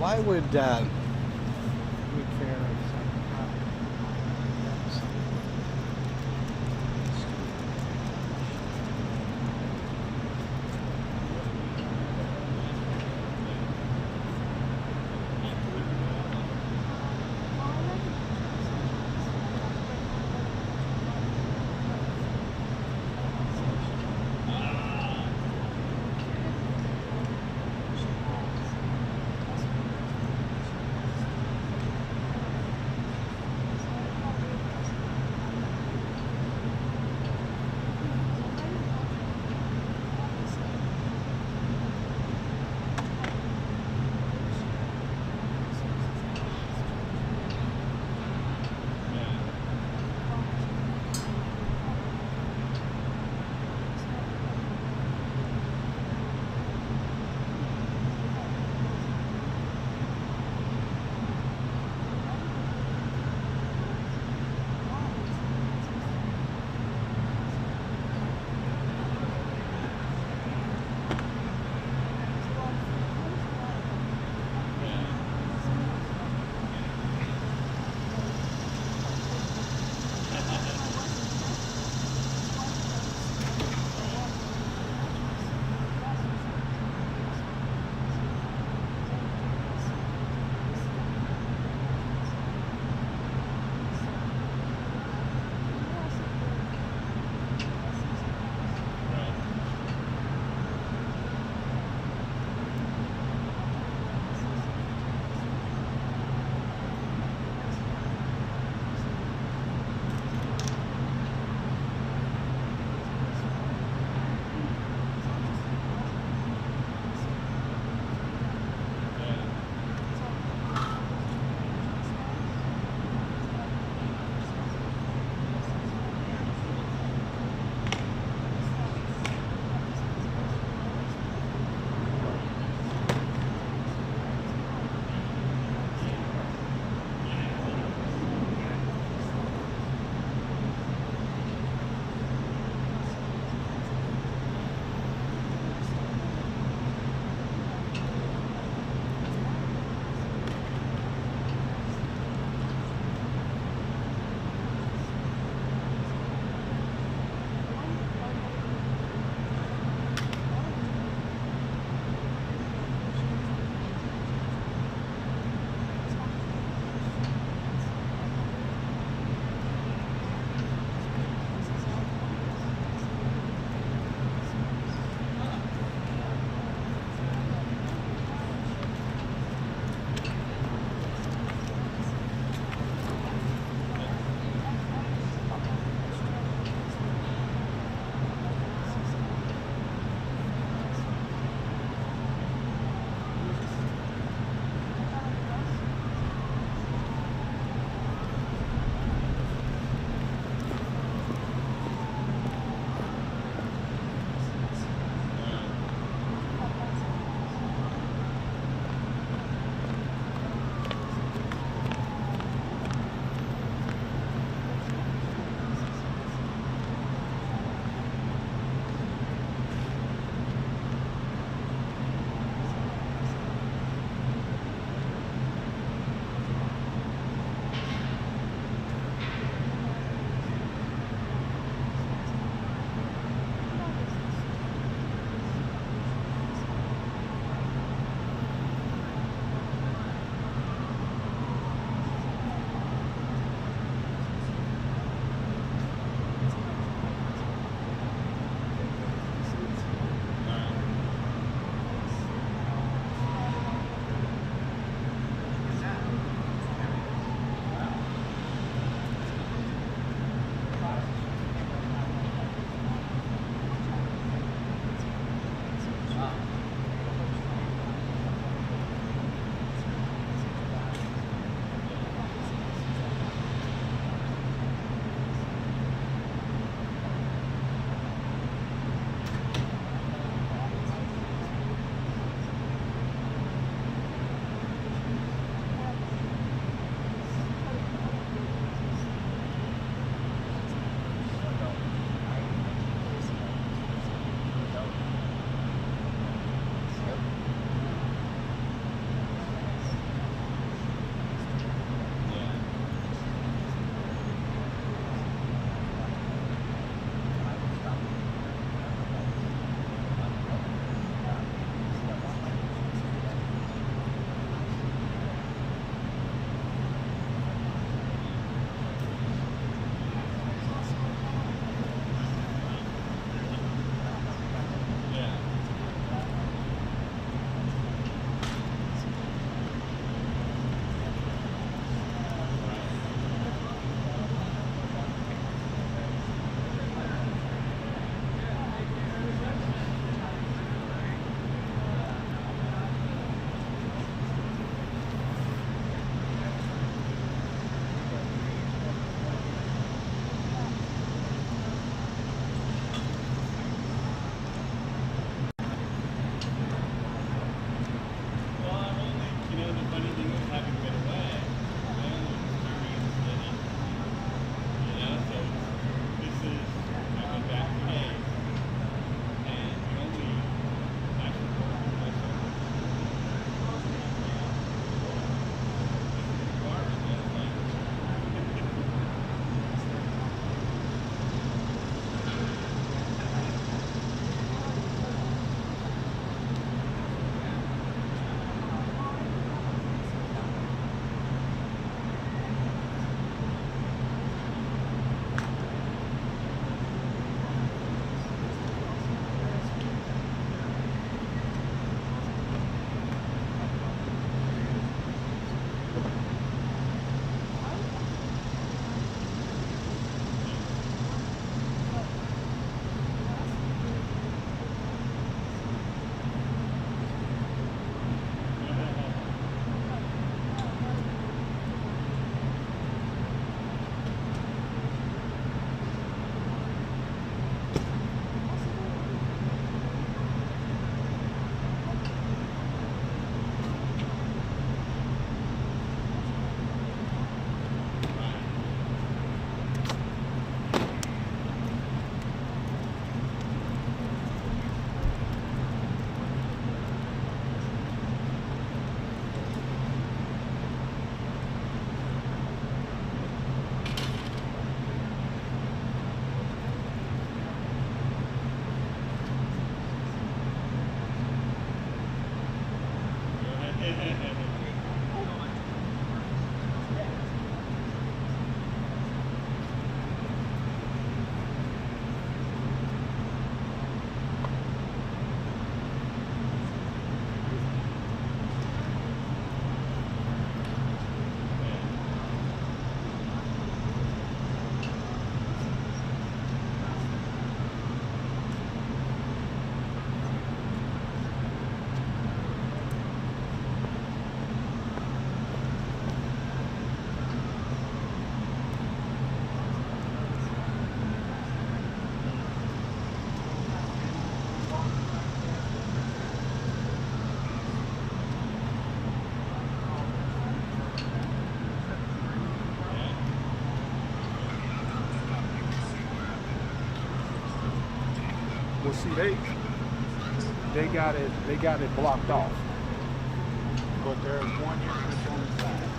Why would we care if Well, see, they got it blocked off, but there's one entrance on the side.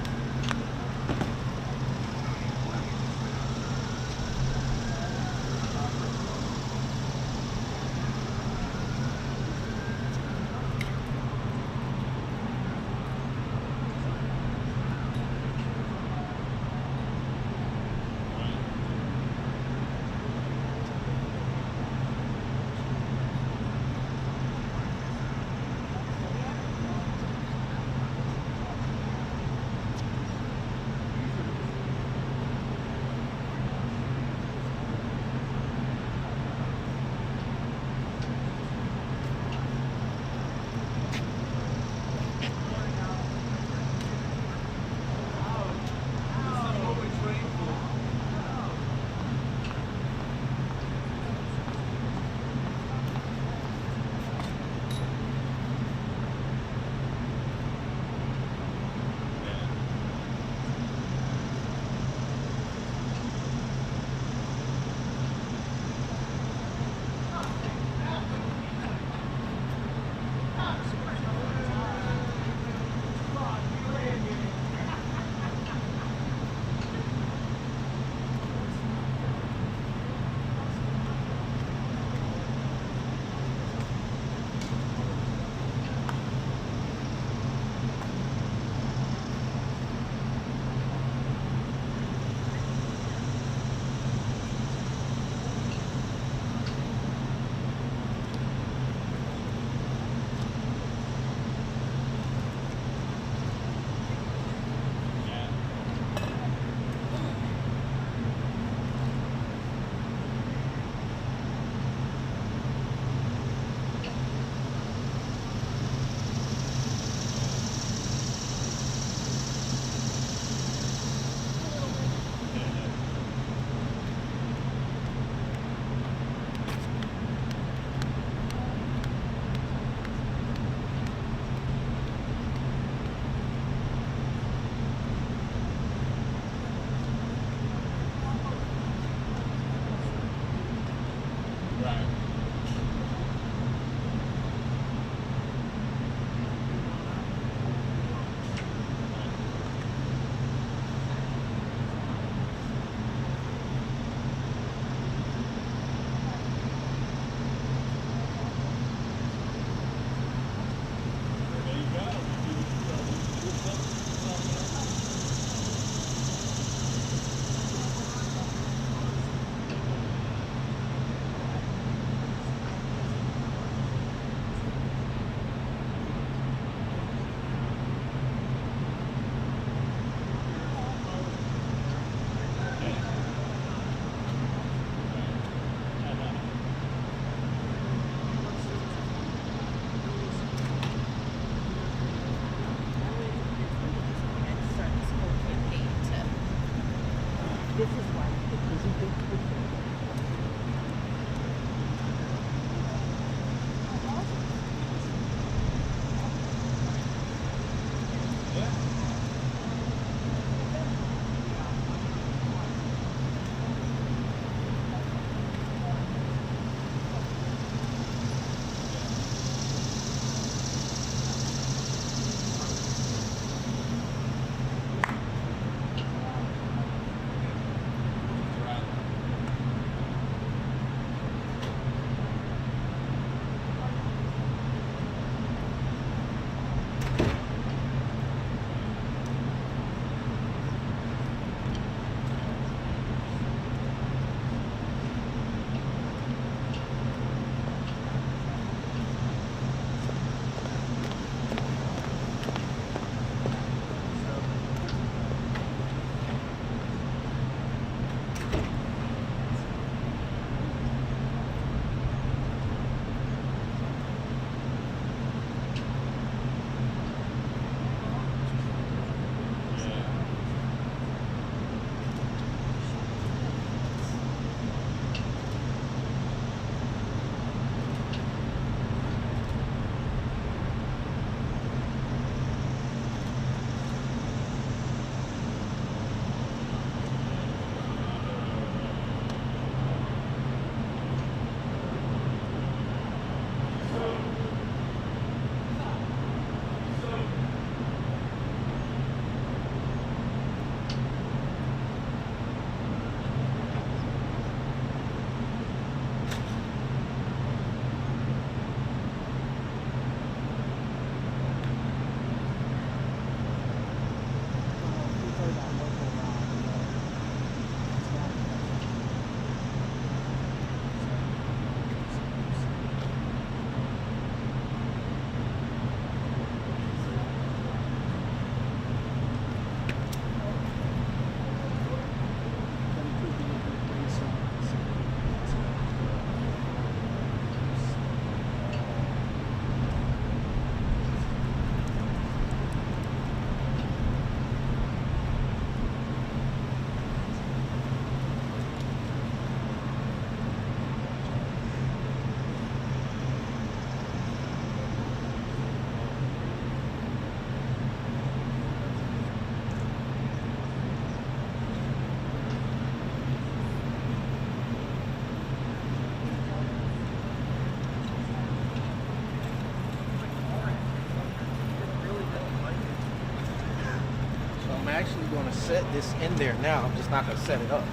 set this in there now. I'm just not gonna set it up.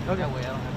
Okay. That way I don't have.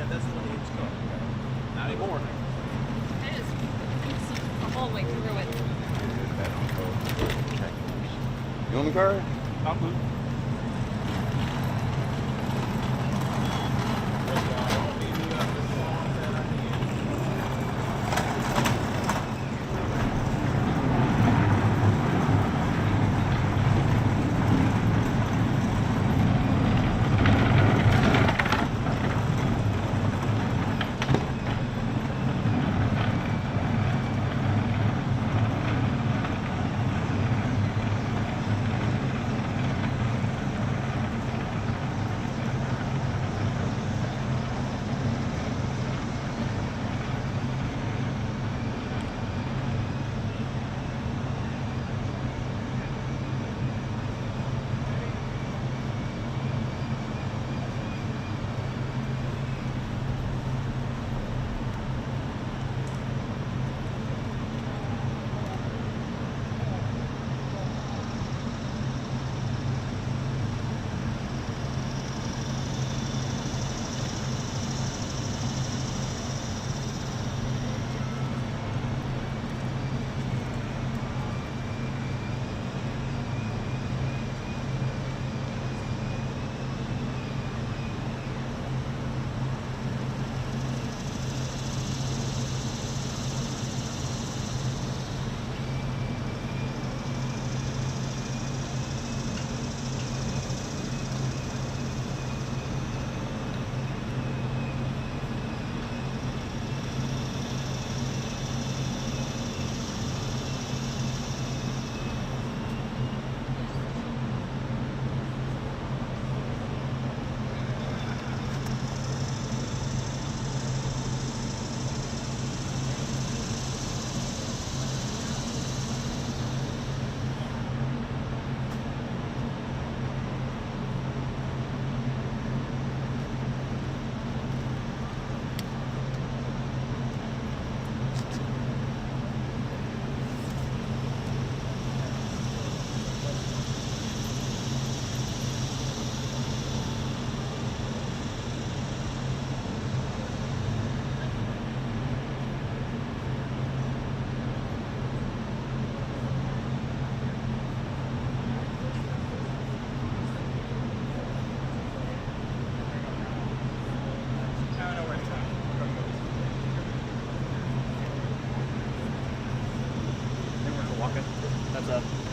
That's what it's called. Not anymore. I just it's the whole way through it. You want the card? I'm good. What's up?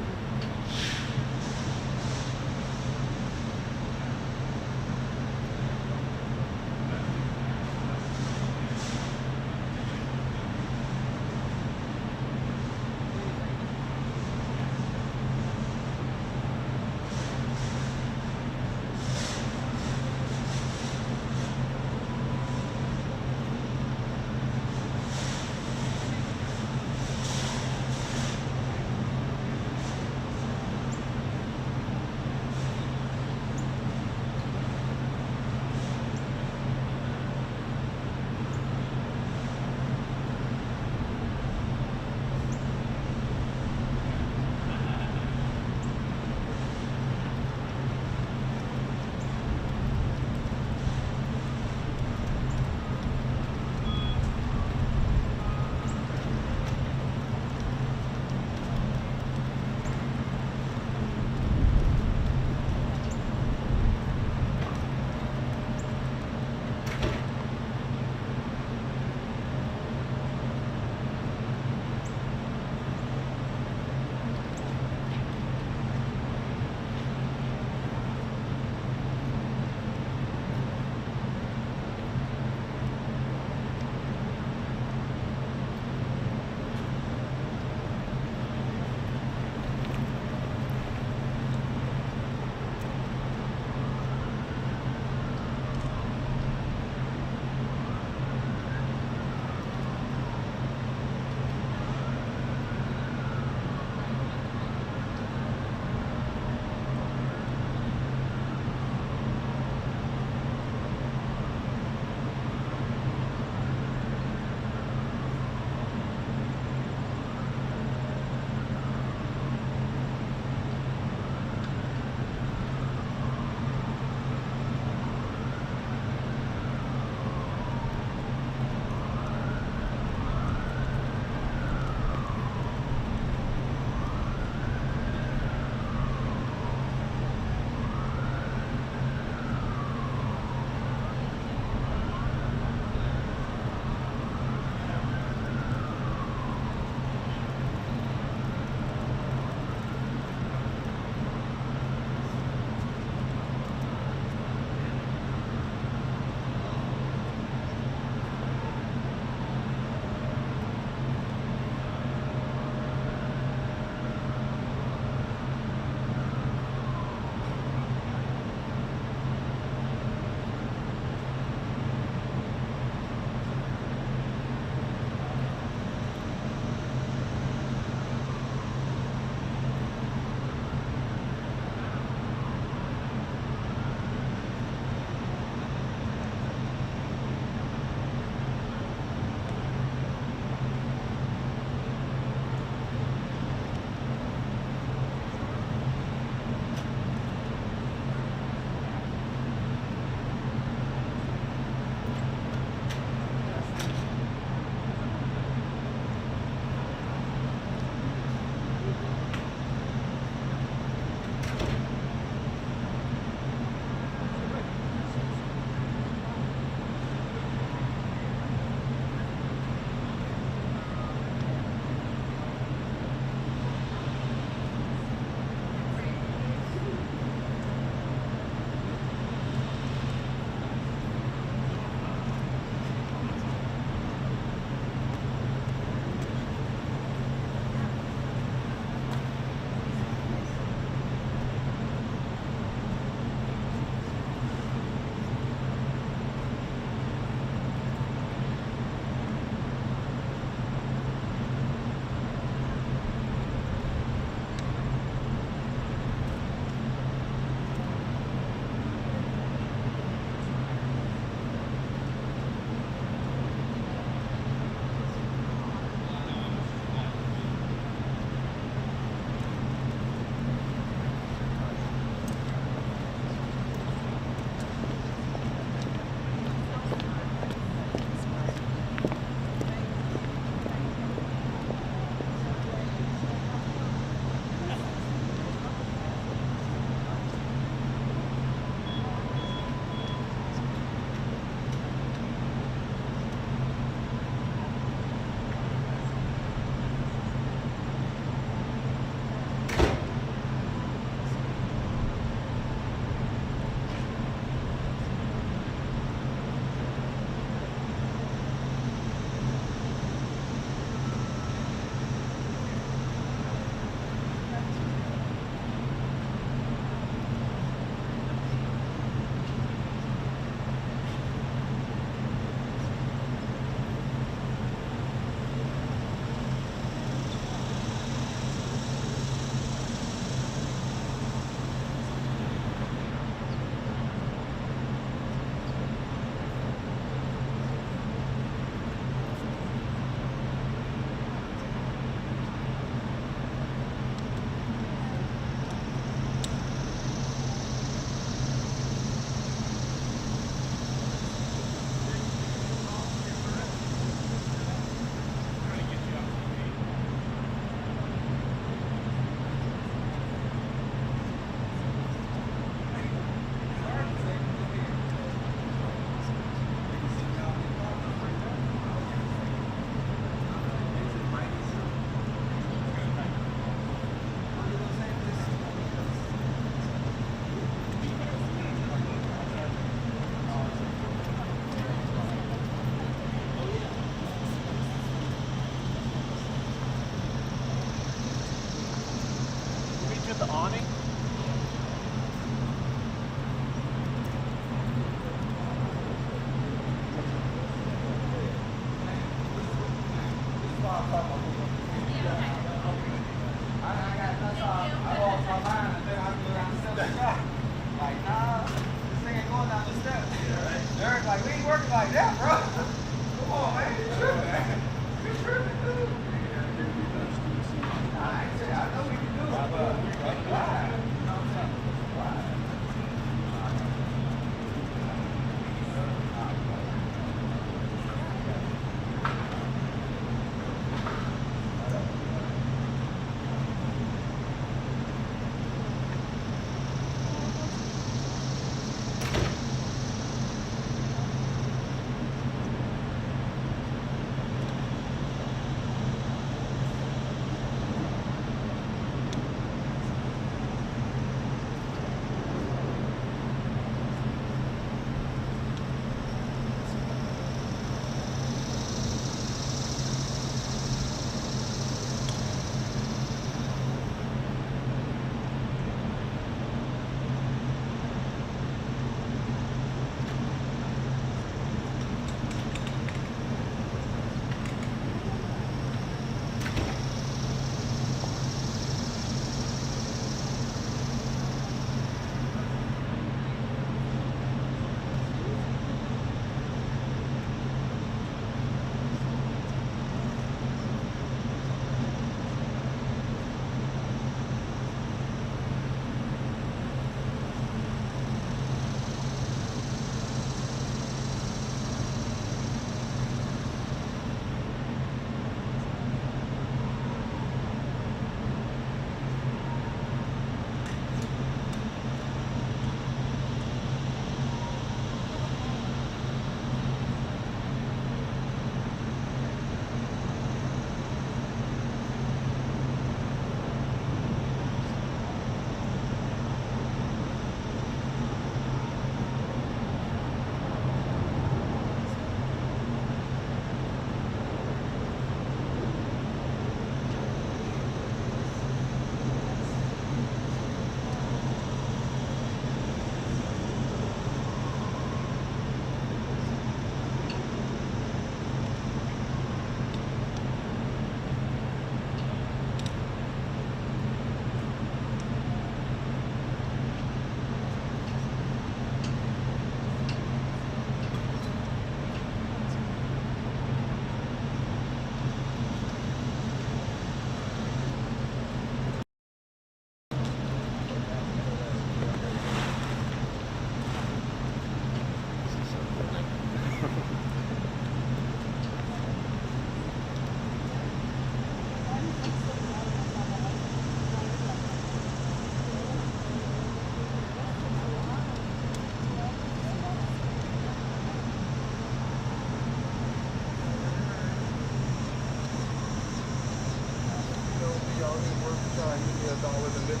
all in the mix.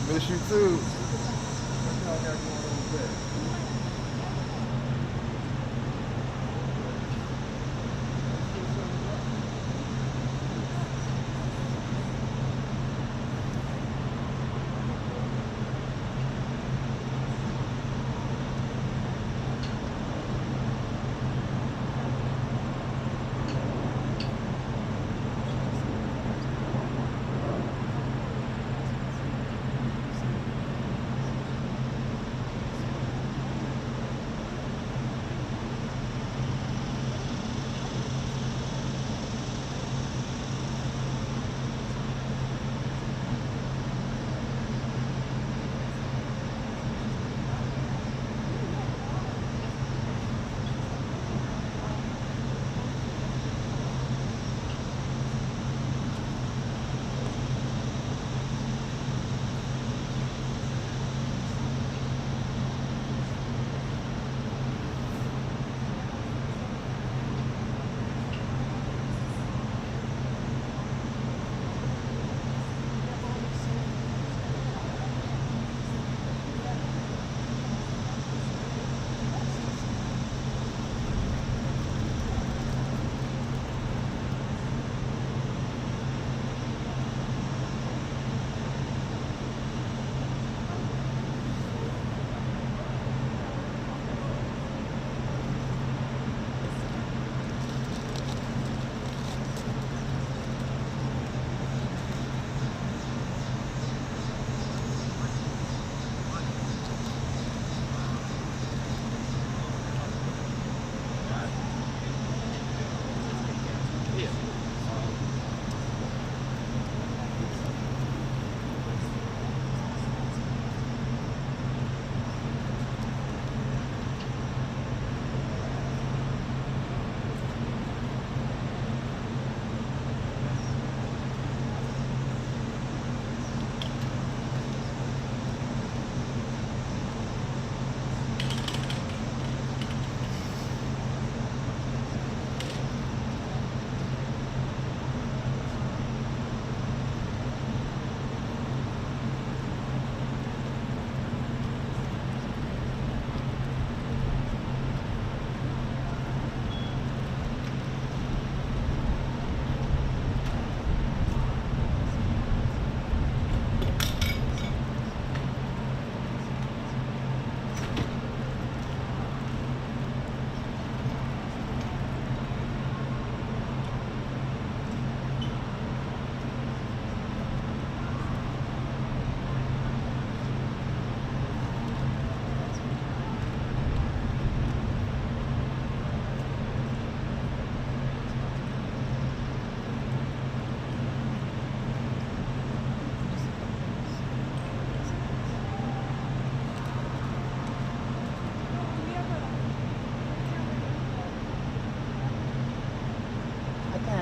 Miss you too. What y'all got going on there?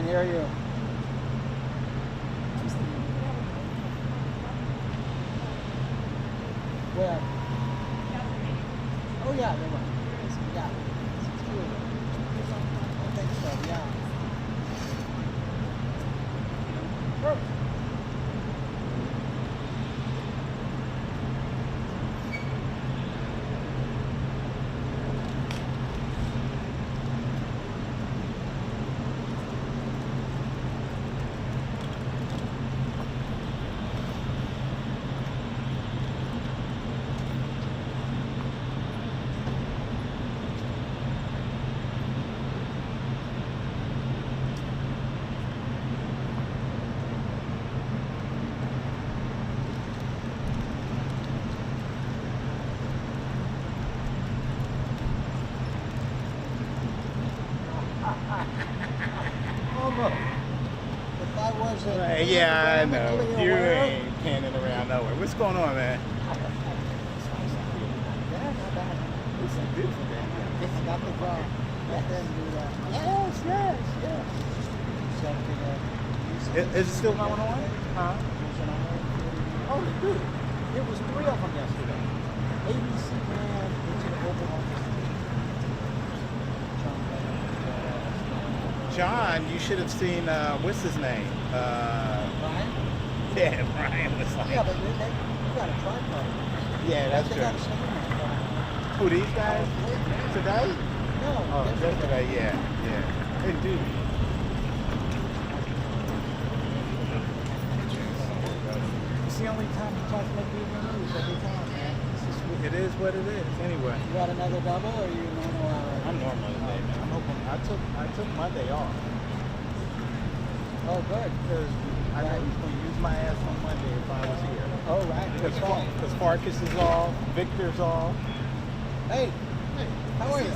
Hear you. Where? Oh yeah, they were. Yeah. I think so, yeah. Sure. If I wasn't... Right, yeah, I know. You aware, ain't panning around nowhere. What's going on, man? yeah, not bad. This is beautiful, man. I got the car. Let them do that. Yes, yes, yes. Is it still going on? Huh? Oh, dude. There was 3 of them yesterday. ABC ran into the Oval Office. John, you should have seen, what's his name? Brian? Yeah, Brian was like, Yeah, but you got a tripod. yeah, that's They true. got a stand on. Who, these guys? Today? No, Oh, yesterday. yesterday, yeah. They do. It's the only time you talk like we news every time, man. It is what it is, anyway. You got another double or you normal hour? I'm normal today, man. I'm hoping, I took Monday off. Oh, good. Because I know he's going to use my ass on Monday if I was here. Oh, right. Because Farkas is off, Victor's off. Hey, how are you?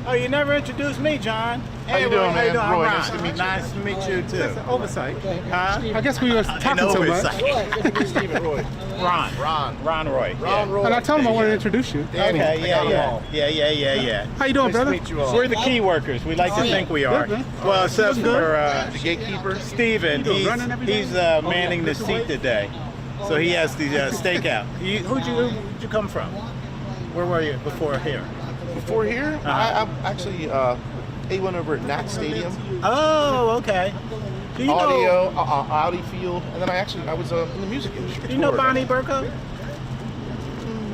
Oh, you never introduced me, John. How you doing, man? I'm Roy, Ron. nice to meet you. Nice to meet you, too. That's an oversight. Huh? I guess we were talking so much. oversight. Stephen Roy. Ron Roy. Ron Roy. And I told him I wanted to introduce you. Okay, yeah. How you doing, brother? meet you all. We're the key workers. We like to think we are. Good, man. Well, except for The gatekeeper. Steven. You doing running every day? He's manning the seat today. So he has the stakeout. Who'd you come from? Where were you before here? Before here, I'm actually A1 over at Nat Stadium. Oh, okay. Do you Audio, Audi field, and then I was in the music industry. Do you know touring. Bonnie Burko?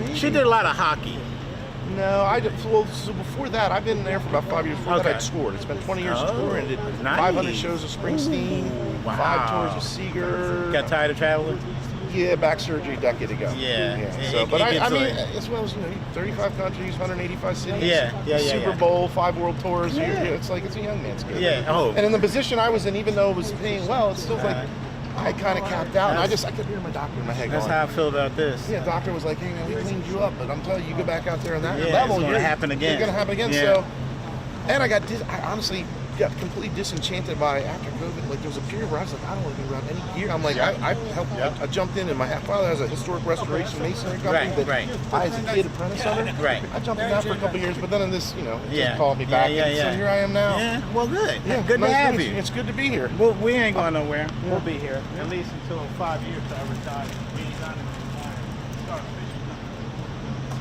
Maybe. She did a lot of hockey. No, so before that, I've been there for about 5 years. Before that, Okay. I'd scored. It's been 20 years of Oh, touring. Did nice. 500 shows of Springsteen, Ooh, wow. 5 tours with Seeger. Got tired of traveling? Yeah, back surgery a decade ago. Yeah. So, but I gets mean, like- as well as 35 countries, 185 cities. Yeah. Super Bowl, 5 world tours. Yeah. It's like it's a young man's game. Yeah. Oh. And in the position I was in, even though it was paying well, it's still like I kind of capped out. And I kept hearing my doctor in my head That's going, how I feel about this. yeah, doctor was like, hey man, we cleaned you up, but I'm telling you, you go back out there on that Yeah, level, it's gonna happen again. It's gonna happen again. Yeah. So, and I honestly got completely disenchanted by after COVID. Like there was a period where I was like, I don't want to be around any gear. I'm like, I helped. I jumped in, and my father has a historic restoration masonry company that I, as a kid, apprentice under. Right. I jumped in that for a couple of years, but then in this, it Yeah. just called me back. Yeah. And so here I am now. Yeah. Well, good. Yeah, Good nice to have meet you. It's good to be here. Well, we ain't going nowhere. We'll be here at least until 5 years till I retire. Me and Donovan retire. Start fishing.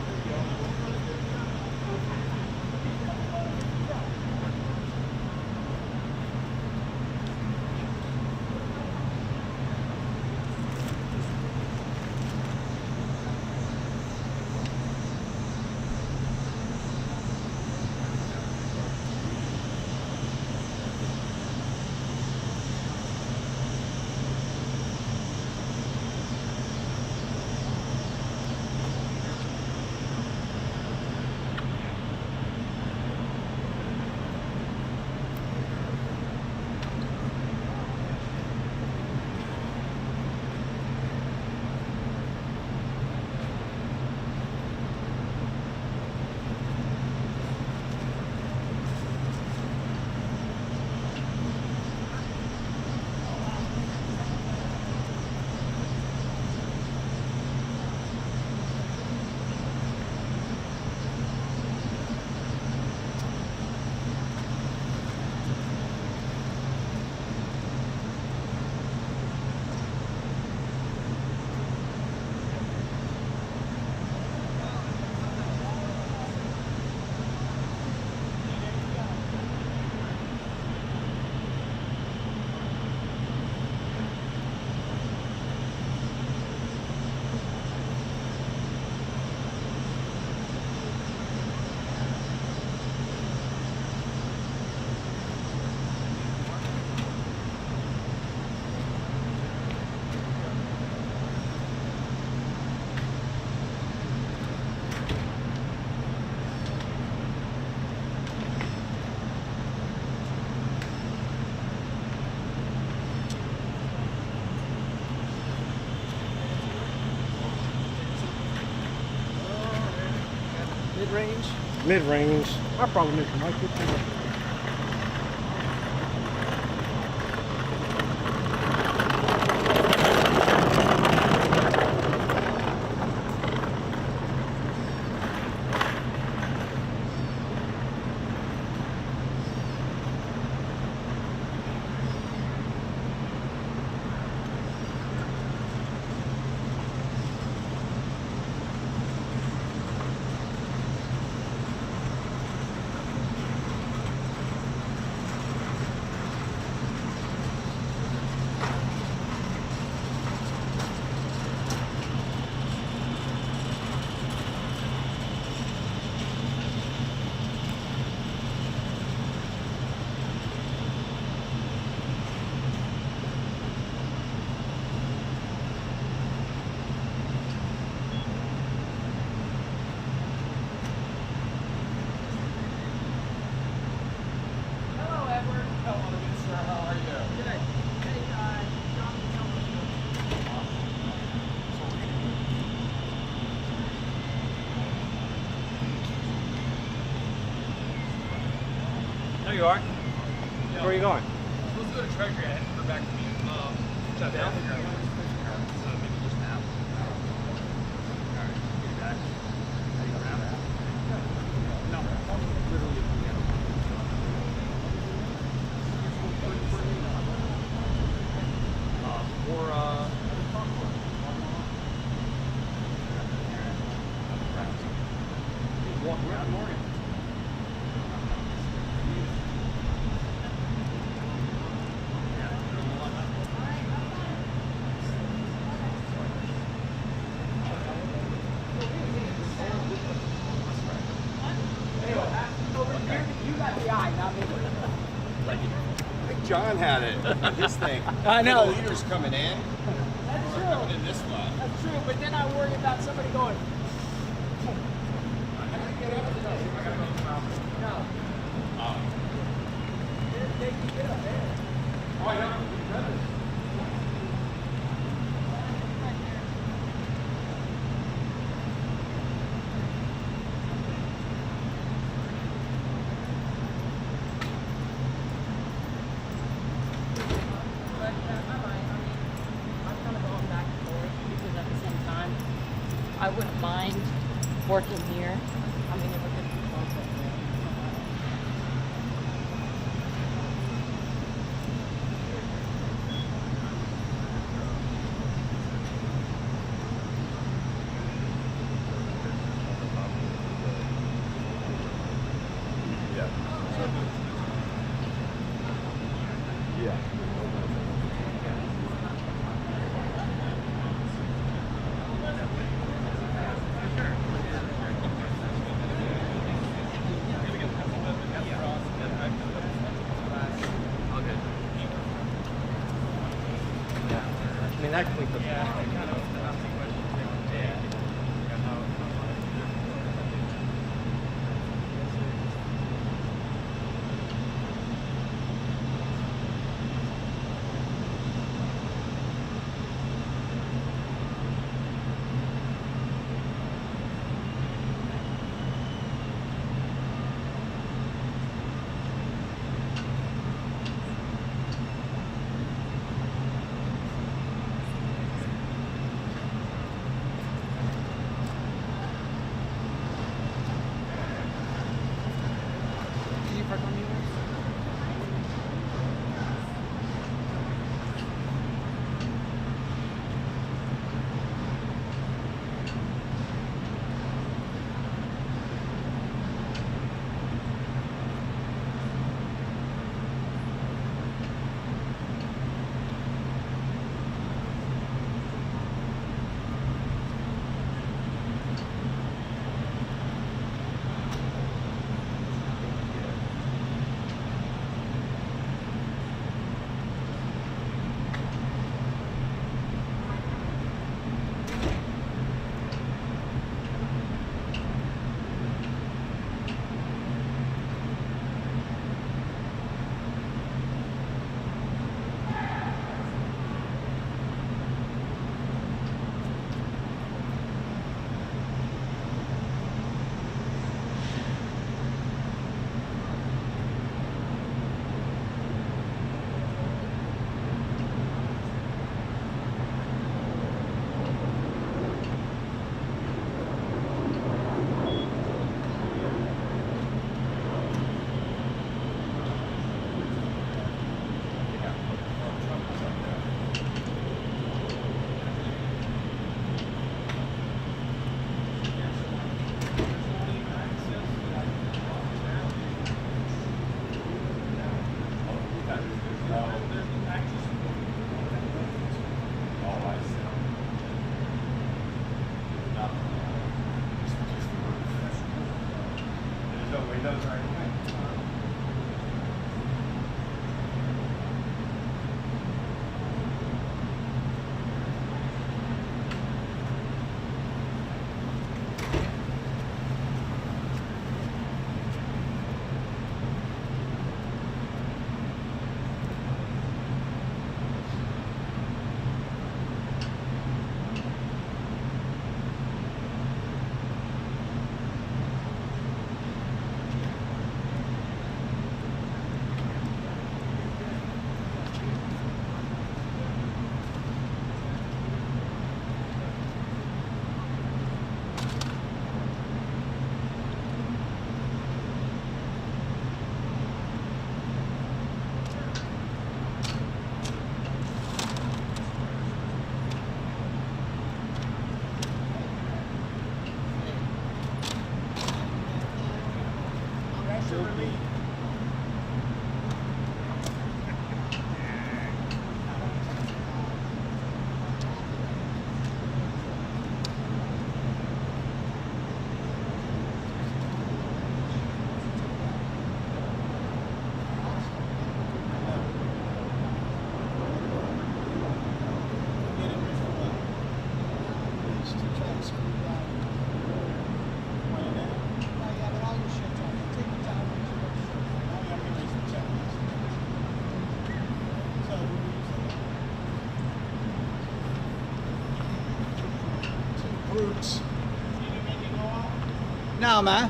Mid-range? Mid-range. I probably make him like 15. you are. Where are you going? Let's go to Treasury. I hadn't heard back from you. Shut down. Maybe just now. Alright, be back. Are you around? No. Literally. Walk around Morgan. You got the eye, not me. John had it. His thing. I know. The leaders coming in. That's true. Coming in this spot. That's true, but then I worry about somebody going. No. They can get up there. Oh, yeah. I wouldn't mind working here. I mean, if we could both up there. I mean, that cleans up. fruits. No, man.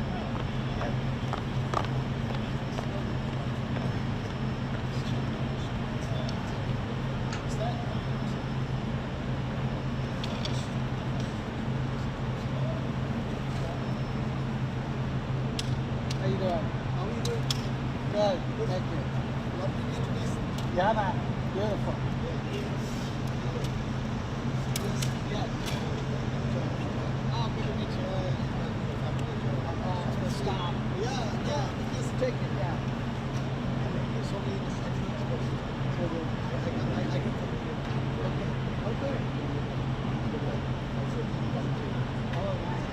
How you doing? How are you doing? Good, thank you. Yeah, man. Beautiful. Oh, good to meet you. Stop. Yeah. Just take it down. So I can. Okay. Oh, nice.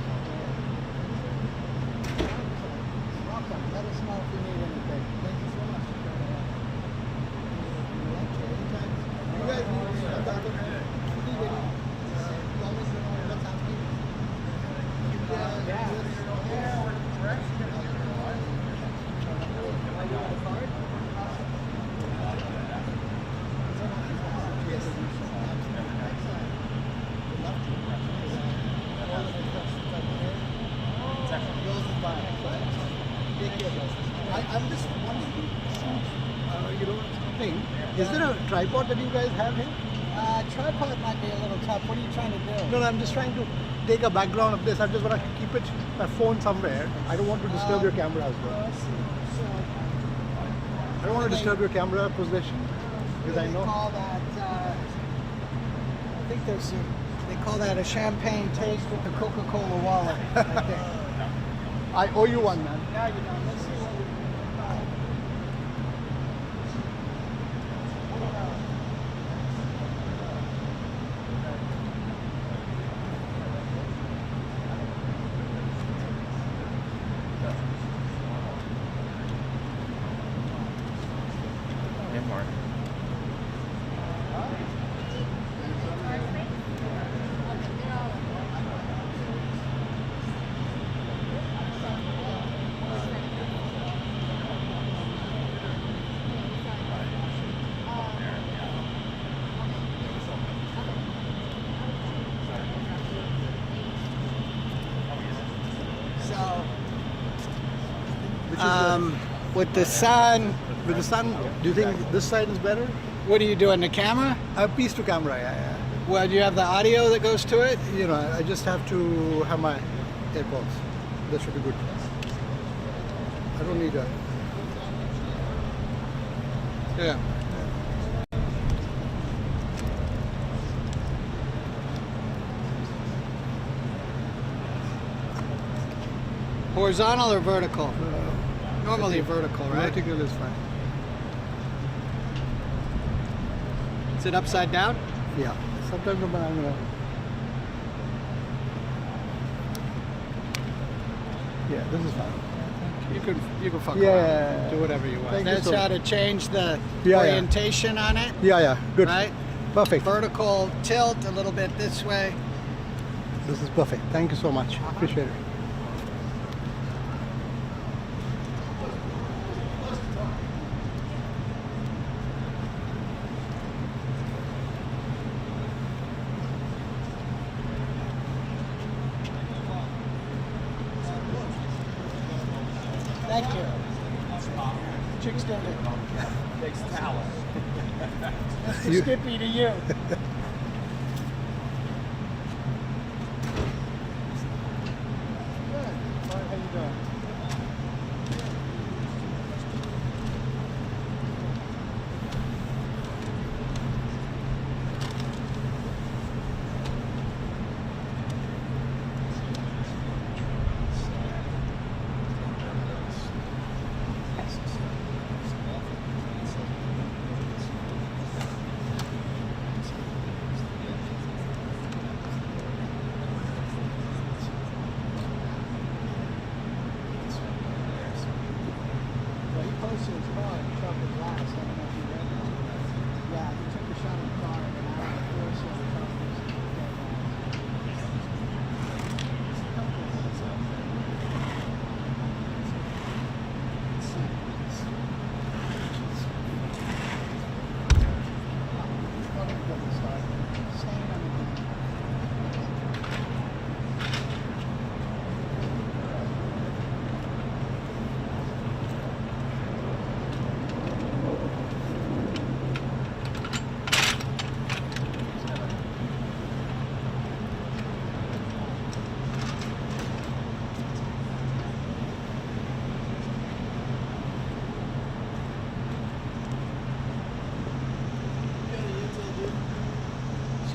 Welcome. Let us know if you need anything. Thank you so much. You guys need about the I'm just wondering, you don't think, is there a tripod that you guys have here? Tripod might be a little tough. What are you trying to do? No, I'm just trying to take a background of this. I just want to keep it, my phone somewhere. I don't want to disturb your camera as well. I don't want to disturb your camera position because I know. Call that, I think they call that a champagne taste with the Coca-Cola wallet. I think. I owe you one, man. No, you don't. Let's see what we with the sun. With the sun, do you think this side is better? What are you doing? The camera? Piece to camera, yeah. Well, do you have the audio that goes to it? You know, I just have to have my AirPods. That should be good. I don't need a. Yeah. Horizontal or vertical? Normally vertical, right? Vertical is fine. Is it upside down? Yeah. Sometimes I'm gonna. Yeah, this is fine. You can fuck Yeah. around. Do whatever you want. Thank you That's so how much. to change the Yeah. orientation on it. Yeah, good. Right? Perfect. Vertical tilt a little bit this way. This is perfect. Thank you so much. Appreciate it. Thank you. Chicks don't get Takes talent. Mr. Skippy to you. Good. How you doing?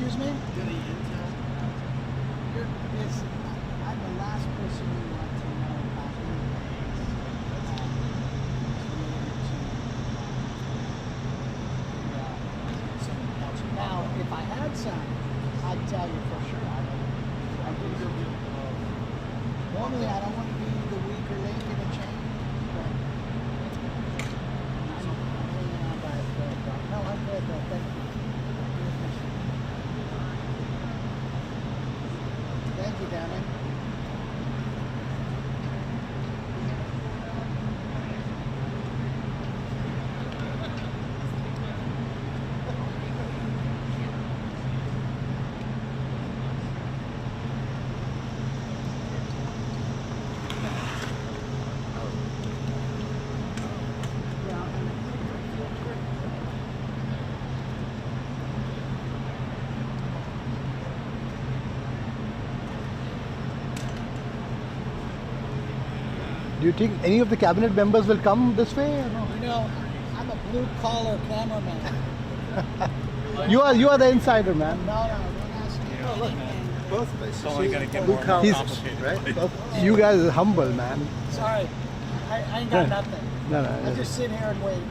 Excuse me? I'm the last person you want to know about now, if I had some, I'd tell you for sure. Normally, I don't want to be the weaker link in a chain, but no, I'm good, though. Thank you. Thank you, darling. Do you think any of the cabinet members will come this way or no? You know, I'm a blue collar cameraman. You are the insider, man. No, don't ask me. It's only going to get more and more He's- complicated. You guys are humble, man. Sorry, I ain't got nothing. No, I just sit here and wait.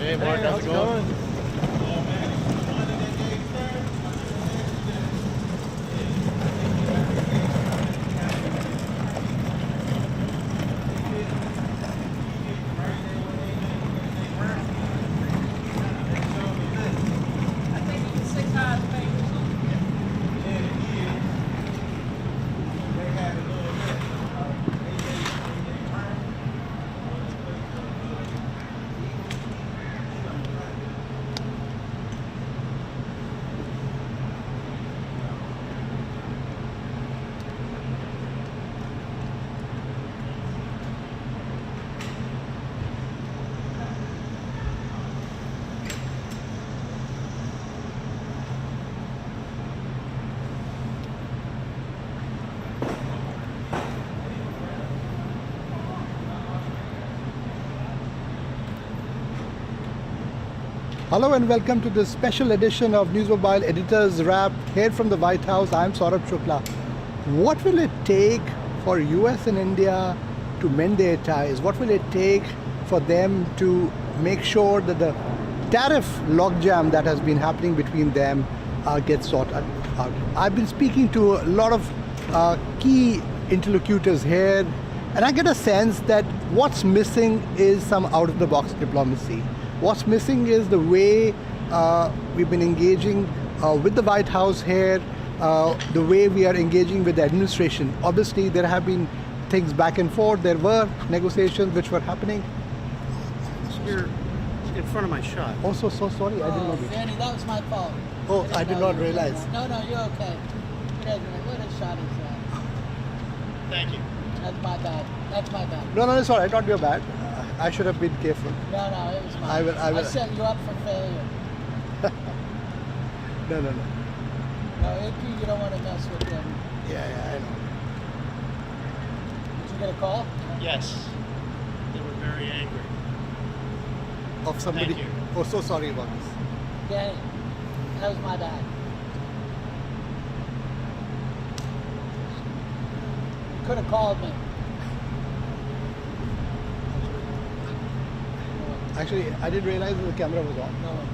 Hey, Mark, how's it going? Hello and welcome to this special edition of News Mobile Editors Wrap here from the White House. I'm Saurabh Shukla. What will it take for US and India to mend their ties? What will it take for them to make sure that the tariff logjam that has been happening between them gets sorted? I've been speaking to a lot of key interlocutors here, and I get a sense that what's missing is some out-of-the-box diplomacy. What's missing is the way we've been engaging with the White House here, the way we are engaging with the administration. Obviously, there have been things back and forth. There were negotiations which were happening. You're in front of my shot. Oh, so sorry, I didn't know this. Danny, that was my fault. Oh, I did not realize. No, you're okay. What a shot is that? Thank you. That's my bad. That's my bad. No, it's all right. Not your bad. I should have been careful. No, it was mine. I will. I set you up for failure. No. No, AP, you don't want to mess with them. Yeah, I know. Did you get a call? Yes. They were very angry. Of somebody. Thank you. Oh, so sorry about this. Danny, that was my bad. You could have called me. Actually, I didn't realize the camera was on. No one.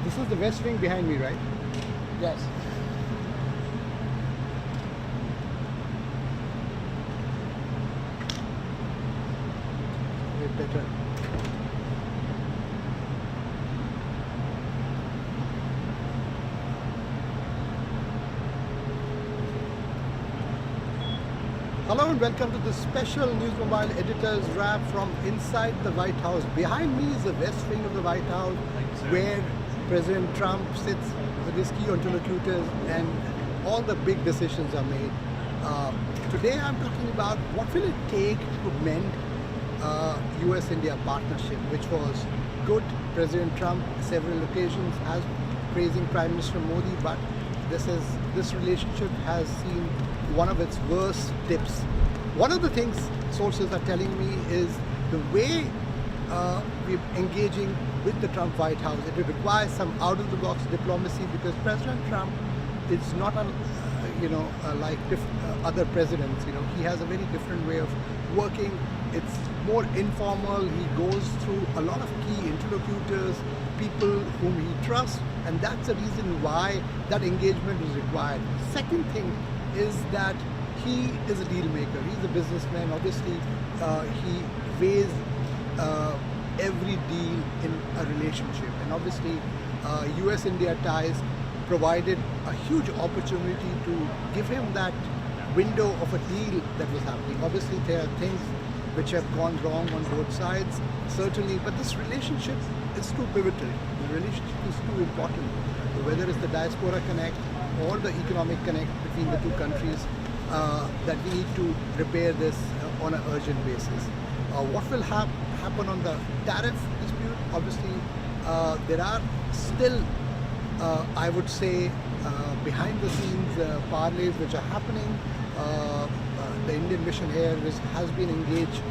This is the West Wing behind me, right? Yes. Wait, better. Hello and welcome to the special News Mobile Editors Wrap from inside the White House. Behind me is the West Wing of the White House, where President Trump sits with his key interlocutors and all the big decisions are made. Today I'm talking about what will it take to mend US-India partnership, which was good. President Trump several occasions has praising Prime Minister Modi, but this relationship has seen one of its worst dips. One of the things sources are telling me is the way we're engaging with the Trump White House. It will require some out-of-the-box diplomacy because President Trump is not like other presidents. He has a very different way of working. It's more informal. He goes through a lot of key interlocutors, people whom he trusts, and that's the reason why that engagement is required. Second thing is that he is a deal maker. He's a businessman. Obviously, he weighs every deal in a relationship, and obviously US-India ties provided a huge opportunity to give him that window of a deal that was happening. Obviously there are things which have gone wrong on both sides, certainly, but this relationship is too pivotal. The relationship is too important. Whether it's the diaspora connect or the economic connect between the two countries, that we need to repair this on an urgent basis. What will happen on the tariff dispute? Obviously, there are still, I would say, behind the scenes parlays which are happening. The Indian mission here has been engaged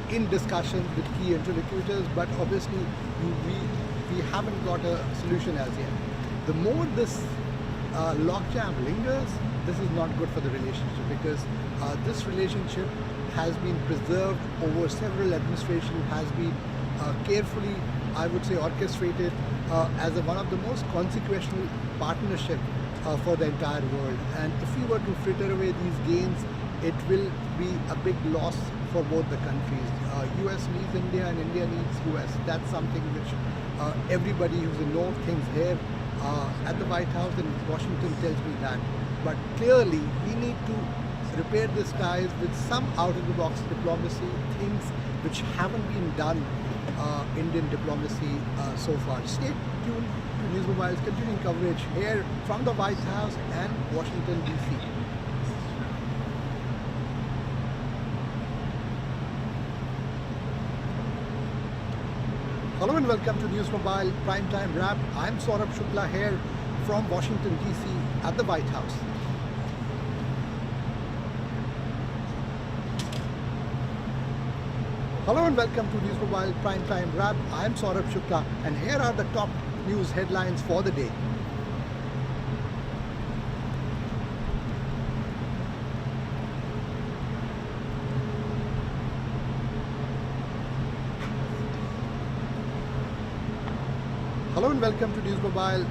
in discussions with key interlocutors, but obviously we haven't got a solution as yet. The more this logjam lingers, this is not good for the relationship, because this relationship has been preserved over several administrations, has been carefully, I would say, orchestrated as one of the most consequential partnership for the entire world. And if we were to fritter away these gains, it will be a big loss for both the countries. US needs India and India needs US. That's something which everybody who's in know things here at the White House in Washington tells me that. But clearly, we need to repair these ties with some out-of-the-box diplomacy, things which haven't been done Indian diplomacy so far. Stay tuned to News Mobile's continuing coverage here from the White House and Washington, D.C. Hello and welcome to News Mobile Primetime Wrap. I'm Saurabh Shukla here from Washington, D.C. at the White House. Hello and welcome to News Mobile Primetime Wrap. I'm Saurabh Shukla and here are the top news headlines for the day. Hello and welcome to News Mobile.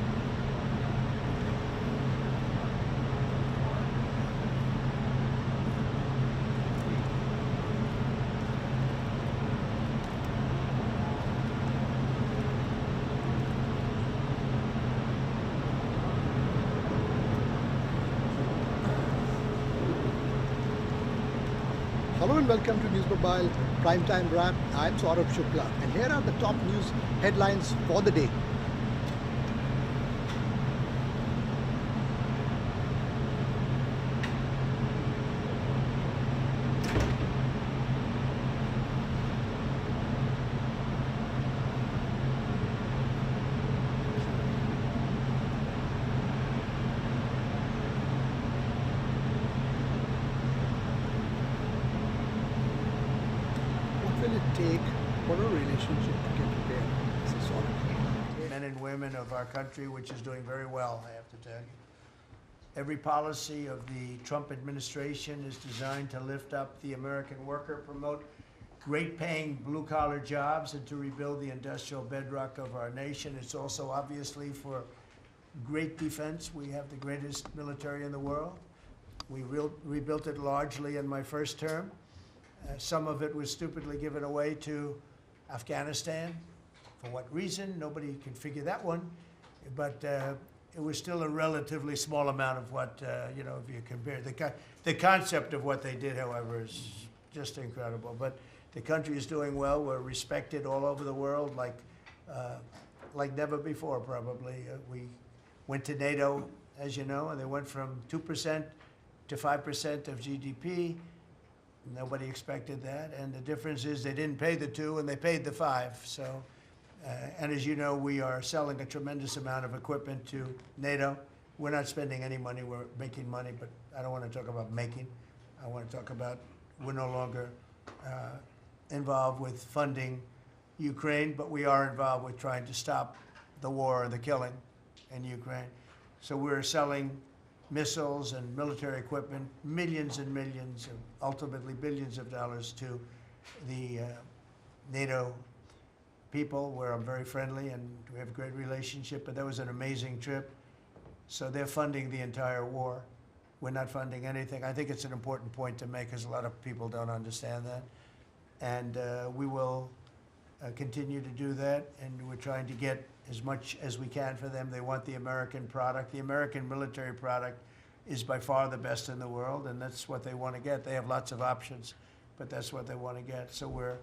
Hello and welcome to News Mobile Primetime Wrap. I'm Saurabh Shukla and here are the top news headlines for the day. Will it take for a relationship to get repaired? This is all. Men and women of our country, which is doing very well, I have to tell you. Every policy of the Trump administration is designed to lift up the American worker, promote great-paying blue-collar jobs, and to rebuild the industrial bedrock of our nation. It's also obviously for great defense. We have the greatest military in the world. We rebuilt it largely in my first term. Some of it was stupidly given away to Afghanistan. For what reason? Nobody can figure that one. But it was still a relatively small amount of what, you know, if you compare. The concept of what they did, however, is just incredible. But the country is doing well. We're respected all over the world like never before, probably. We went to NATO, as you know, and they went from 2% to 5% of GDP. Nobody expected that, and the difference is they didn't pay the 2 and they paid the 5. So, and as you know, we are selling a tremendous amount of equipment to NATO. We're not spending any money, we're making money, but I don't want to talk about making. I want to talk about we're no longer involved with funding Ukraine, but we are involved with trying to stop the war and the killing in Ukraine. So we're selling missiles and military equipment, millions and millions, and ultimately billions of dollars to the NATO people, where I'm very friendly and we have a great relationship, but that was an amazing trip. So they're funding the entire war. We're not funding anything. I think it's an important point to make because a lot of people don't understand that. And we will continue to do that, and we're trying to get as much as we can for them. They want the American product. The American military product is by far the best in the world, and that's what they want to get. They have lots of options, but that's what they want to get. So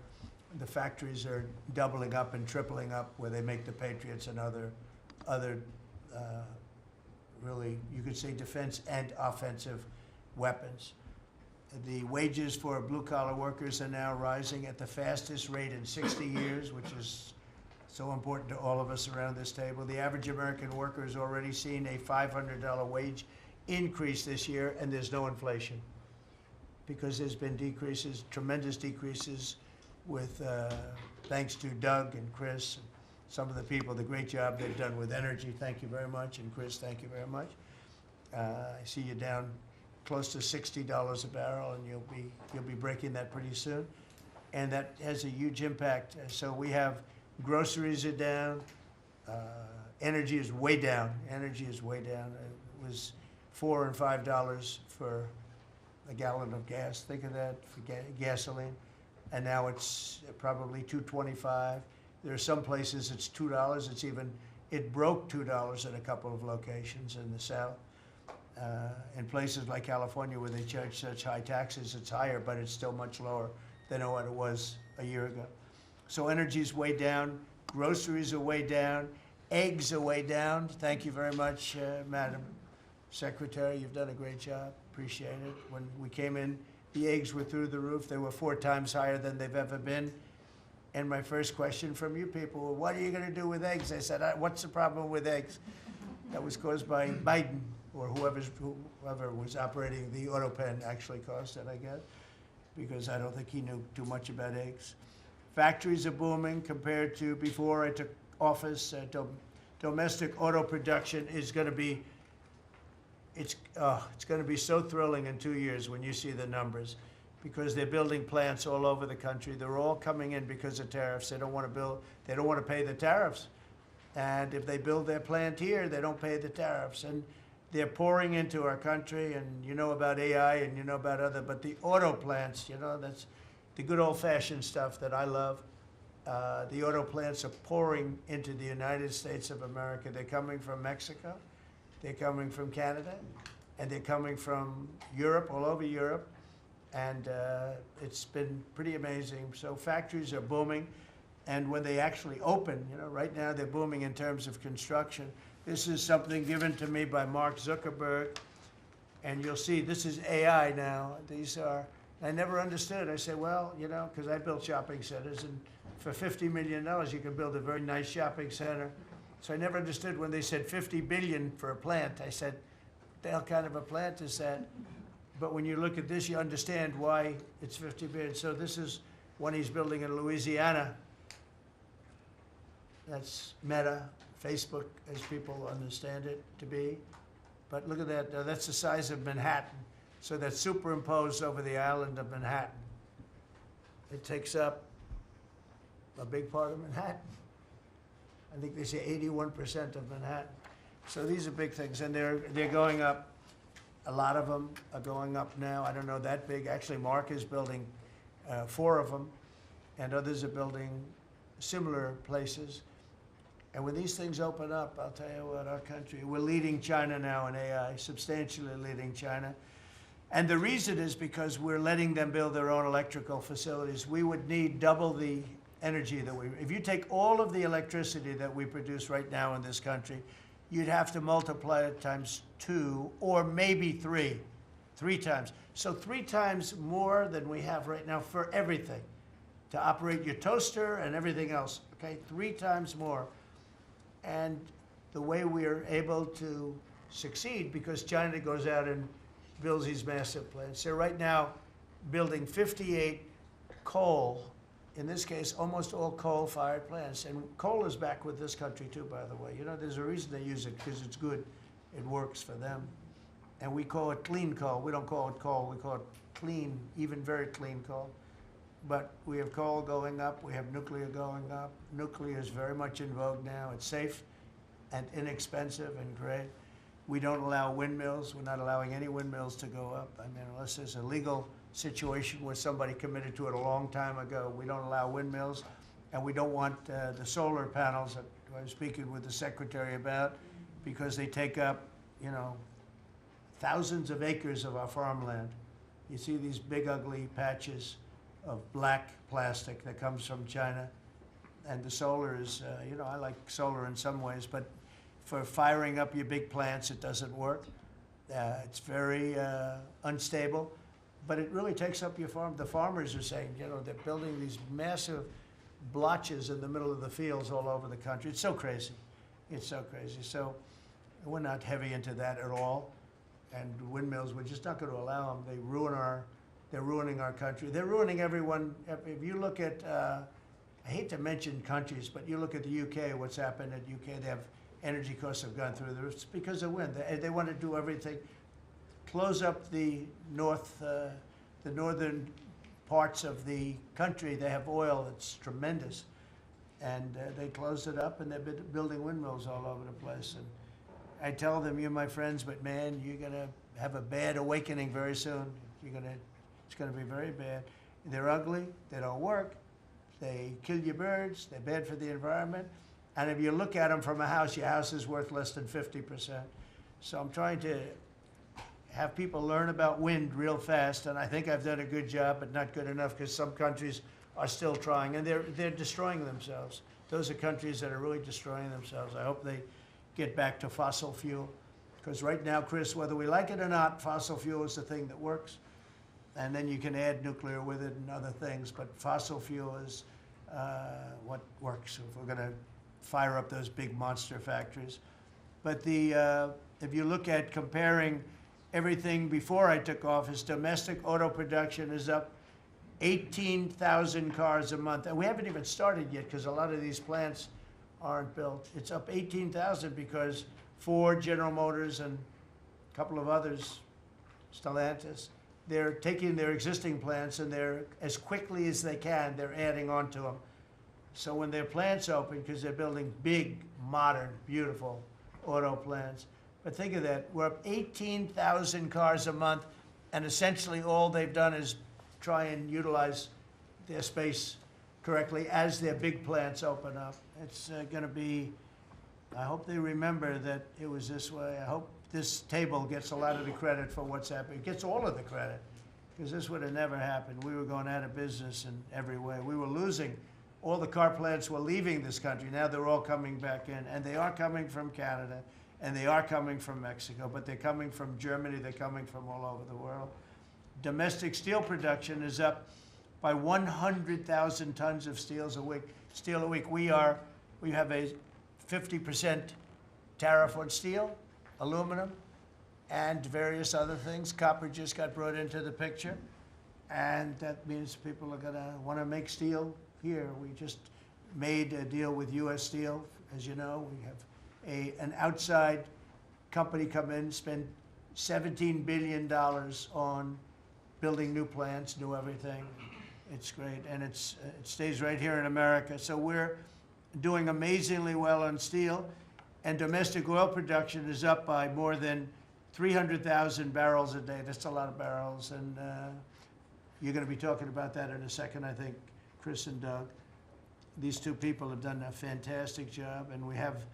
the factories are doubling up and tripling up where they make the Patriots and other really, you could say, defense and offensive weapons. The wages for blue-collar workers are now rising at the fastest rate in 60 years, which is so important to all of us around this table. The average American worker has already seen a $500 wage increase this year, and there's no inflation because there's been decreases, tremendous decreases with, thanks to Doug and Chris, and some of the people, the great job they've done with energy. Thank you very much. And Chris, thank you very much. I see you down close to $60 a barrel, and you'll be breaking that pretty soon, and that has a huge impact. So we have groceries are down, energy is way down. Energy is way down. It was $4 and $5 for a gallon of gas. Think of that for gasoline, and now it's probably $2.25. There are some places it's $2. It broke $2 at a couple of locations in the South. In places like California where they charge such high taxes, it's higher, but it's still much lower than what it was a year ago. So energy's way down, groceries are way down, eggs are way down. Thank you very much, Madam Secretary. You've done a great job. Appreciate it. When we came in, the eggs were through the roof. They were 4 times higher than they've ever been. And my first question from you people, well, what are you going to do with eggs? I said, what's the problem with eggs? That was caused by Biden, or whoever was operating the auto pen actually caused it, I guess, because I don't think he knew too much about eggs. Factories are booming compared to before I took office. Domestic auto production is going to be, it's going to be so thrilling in 2 years when you see the numbers, because they're building plants all over the country. They're all coming in because of tariffs. They don't want to pay the tariffs. And if they build their plant here, they don't pay the tariffs. And they're pouring into our country, and you know about AI and you know about but the auto plants, that's the good old-fashioned stuff that I love. The auto plants are pouring into the United States of America. They're coming from Mexico, they're coming from Canada, and they're coming from Europe, all over Europe. And it's been pretty amazing. So factories are booming. And when they actually open, right now they're booming in terms of construction. This is something given to me by Mark Zuckerberg. And you'll see, this is AI now. I never understood. I said, well, because I built shopping centers, and for $50 million, you can build a very nice shopping center. So I never understood when they said $50 billion for a plant. I said, what the hell kind of a plant is that? But when you look at this, you understand why it's $50 billion. So this is one he's building in Louisiana. That's Meta, Facebook, as people understand it to be. But look at that, that's the size of Manhattan. So that's superimposed over the island of Manhattan. It takes up a big part of Manhattan. I think they say 81% of Manhattan. So these are big things, and they're going up. A lot of them are going up now. I don't know that big. Actually, Mark is building 4 of them, and others are building similar places. And when these things open up, I'll tell you what, our country, we're leading China now in AI, substantially leading China. And the reason is because we're letting them build their own electrical facilities. We would need double the energy that if you take all of the electricity that we produce right now in this country, you'd have to multiply it times 2 or maybe 3 times. So 3 times more than we have right now for everything, to operate your toaster and everything else, okay? 3 times more. And the way we are able to succeed, because China goes out and builds these massive plants. They're right now building 58 coal, in this case, almost all coal-fired plants. And coal is back with this country too, by the way. There's a reason they use it, because it's good. It works for them. And we call it clean coal. We don't call it coal, we call it clean, even very clean coal. But we have coal going up, we have nuclear going up. Nuclear is very much in vogue now. It's safe and inexpensive and great. We don't allow windmills. We're not allowing any windmills to go up. I mean, unless there's a legal situation where somebody committed to it a long time ago, we don't allow windmills. And we don't want the solar panels that I was speaking with the secretary about, because they take up, thousands of acres of our farmland. You see these big, ugly patches of black plastic that comes from China. And the solar is, I like solar in some ways, but for firing up your big plants, it doesn't work. It's very unstable, but it really takes up your farm. The farmers are saying, they're building these massive blotches in the middle of the fields all over the country. It's so crazy. It's so crazy. So we're not heavy into that at all. And windmills, we're just not going to allow them. They're ruining our country. They're ruining everyone. If you look at, I hate to mention countries, but you look at the UK, what's happened at UK, they have energy costs have gone through the roof. It's because of wind. They want to do everything, close up the northern parts of the country. They have oil. It's tremendous. And they closed it up, and they've been building windmills all over the place. And I tell them, you're my friends, but man, you're going to have a bad awakening very soon. It's going to be very bad. They're ugly. They don't work. They kill your birds. They're bad for the environment. And if you look at them from a house, your house is worth less than 50%. So I'm trying to have people learn about wind real fast, and I think I've done a good job, but not good enough because some countries are still trying, and they're destroying themselves. Those are countries that are really destroying themselves. I hope they get back to fossil fuel, because right now, Chris, whether we like it or not, fossil fuel is the thing that works, and then you can add nuclear with it and other things, but fossil fuel is what works if we're going to fire up those big monster factories. But if you look at comparing everything before I took office, domestic auto production is up 18,000 cars a month. And we haven't even started yet because a lot of these plants aren't built. It's up 18,000 because Ford, General Motors, and a couple of others, Stellantis, they're taking their existing plants and they're, as quickly as they can, they're adding on to them. So when their plants open, because they're building big, modern, beautiful auto plants, but think of that, we're up 18,000 cars a month, and essentially all they've done is try and utilize their space correctly as their big plants open up. It's going to be, I hope they remember that it was this way. I hope this table gets a lot of the credit for what's happening. It gets all of the credit, because this would have never happened. We were going out of business in every way. We were losing. All the car plants were leaving this country. Now they're all coming back in, and they are coming from Canada, and they are coming from Mexico, but they're coming from Germany. They're coming from all over the world. Domestic steel production is up by 100,000 tons of steel a week. We have a 50% tariff on steel, aluminum, and various other things. Copper just got brought into the picture, and that means people are going to want to make steel here. We just made a deal with U.S. Steel. As you know, we have an outside company come in, spend $17 billion on building new plants, new everything. It's great, and it stays right here in America. So we're doing amazingly well on steel, and domestic oil production is up by more than 300,000 barrels a day. That's a lot of barrels, and you're going to be talking about that in a second, I think, Chris and Doug. These two people have done a fantastic job, and we have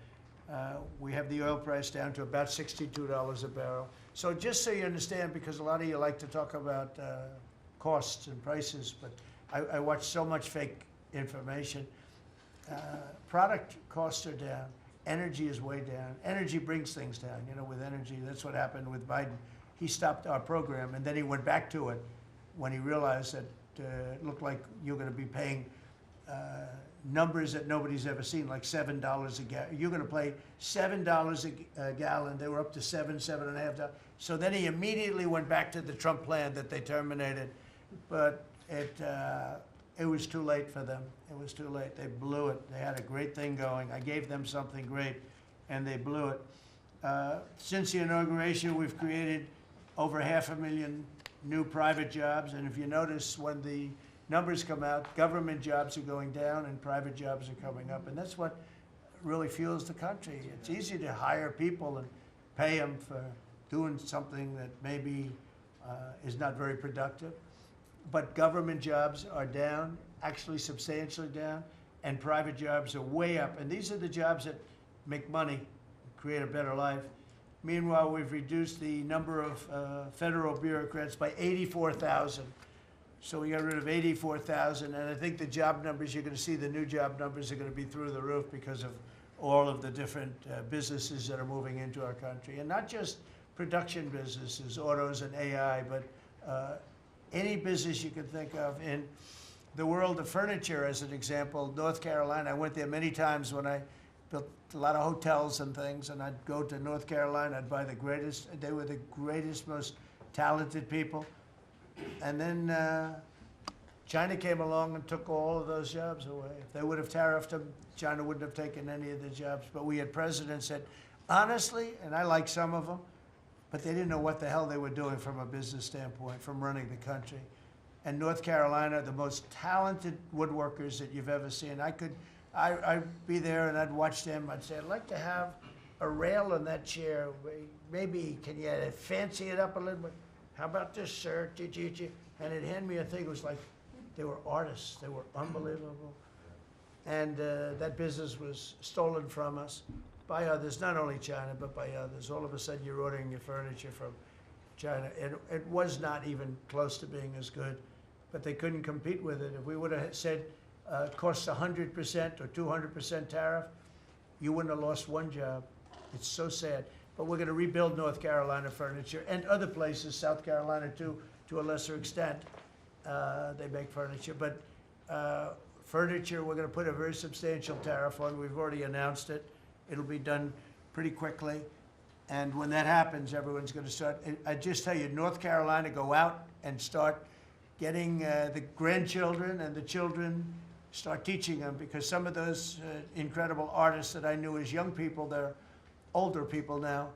the oil price down to about $62 a barrel. So just so you understand, because a lot of you like to talk about costs and prices, but I watch so much fake information. Product costs are down. Energy is way down. Energy brings things down. You know, with energy, that's what happened with Biden. He stopped our program, and then he went back to it when he realized that it looked like you're going to be paying numbers that nobody's ever seen, like $7 a gallon. You're going to pay $7 a gallon. They were up to $7.5. So then he immediately went back to the Trump plan that they terminated, but it was too late for them. It was too late. They blew it. They had a great thing going. I gave them something great, and they blew it. Since the inauguration, we've created over 500,000 new private jobs, and if you notice, when the numbers come out, government jobs are going down and private jobs are coming up, and that's what really fuels the country. It's easy to hire people and pay them for doing something that maybe is not very productive, but government jobs are down, actually substantially down, and private jobs are way up, and these are the jobs that make money, create a better life. Meanwhile, we've reduced the number of federal bureaucrats by 84,000. So we got rid of 84,000, and I think the job numbers, you're going to see the new job numbers are going to be through the roof because of all of the different businesses that are moving into our country. And not just production businesses, autos and AI, but any business you can think of. In the world of furniture, as an example, North Carolina, I went there many times when I built a lot of hotels and things, and I'd go to North Carolina, I'd buy the greatest, they were the greatest, most talented people. And then China came along and took all of those jobs away. If they would have tariffed them, China wouldn't have taken any of the jobs. But we had presidents that, honestly, and I like some of them, but they didn't know what the hell they were doing from a business standpoint, from running the country. And North Carolina, the most talented woodworkers that you've ever seen. I'd be there and I'd watch them. I'd say, I'd like to have a rail on that chair. Maybe can you fancy it up a little bit? How about this, sir? And they'd hand me a thing. It was like they were artists. They were unbelievable. And that business was stolen from us by others, not only China, but by others. All of a sudden, you're ordering your furniture from China. It was not even close to being as good, but they couldn't compete with it. If we would have said costs 100% or 200% tariff, you wouldn't have lost one job. It's so sad. But we're going to rebuild North Carolina furniture and other places, South Carolina too, to a lesser extent. They make furniture. But furniture, we're going to put a very substantial tariff on. We've already announced it. It'll be done pretty quickly. And when that happens, everyone's going to start. I just tell you, North Carolina, go out and start getting the grandchildren and the children, start teaching them, because some of those incredible artists that I knew as young people, they're older people now,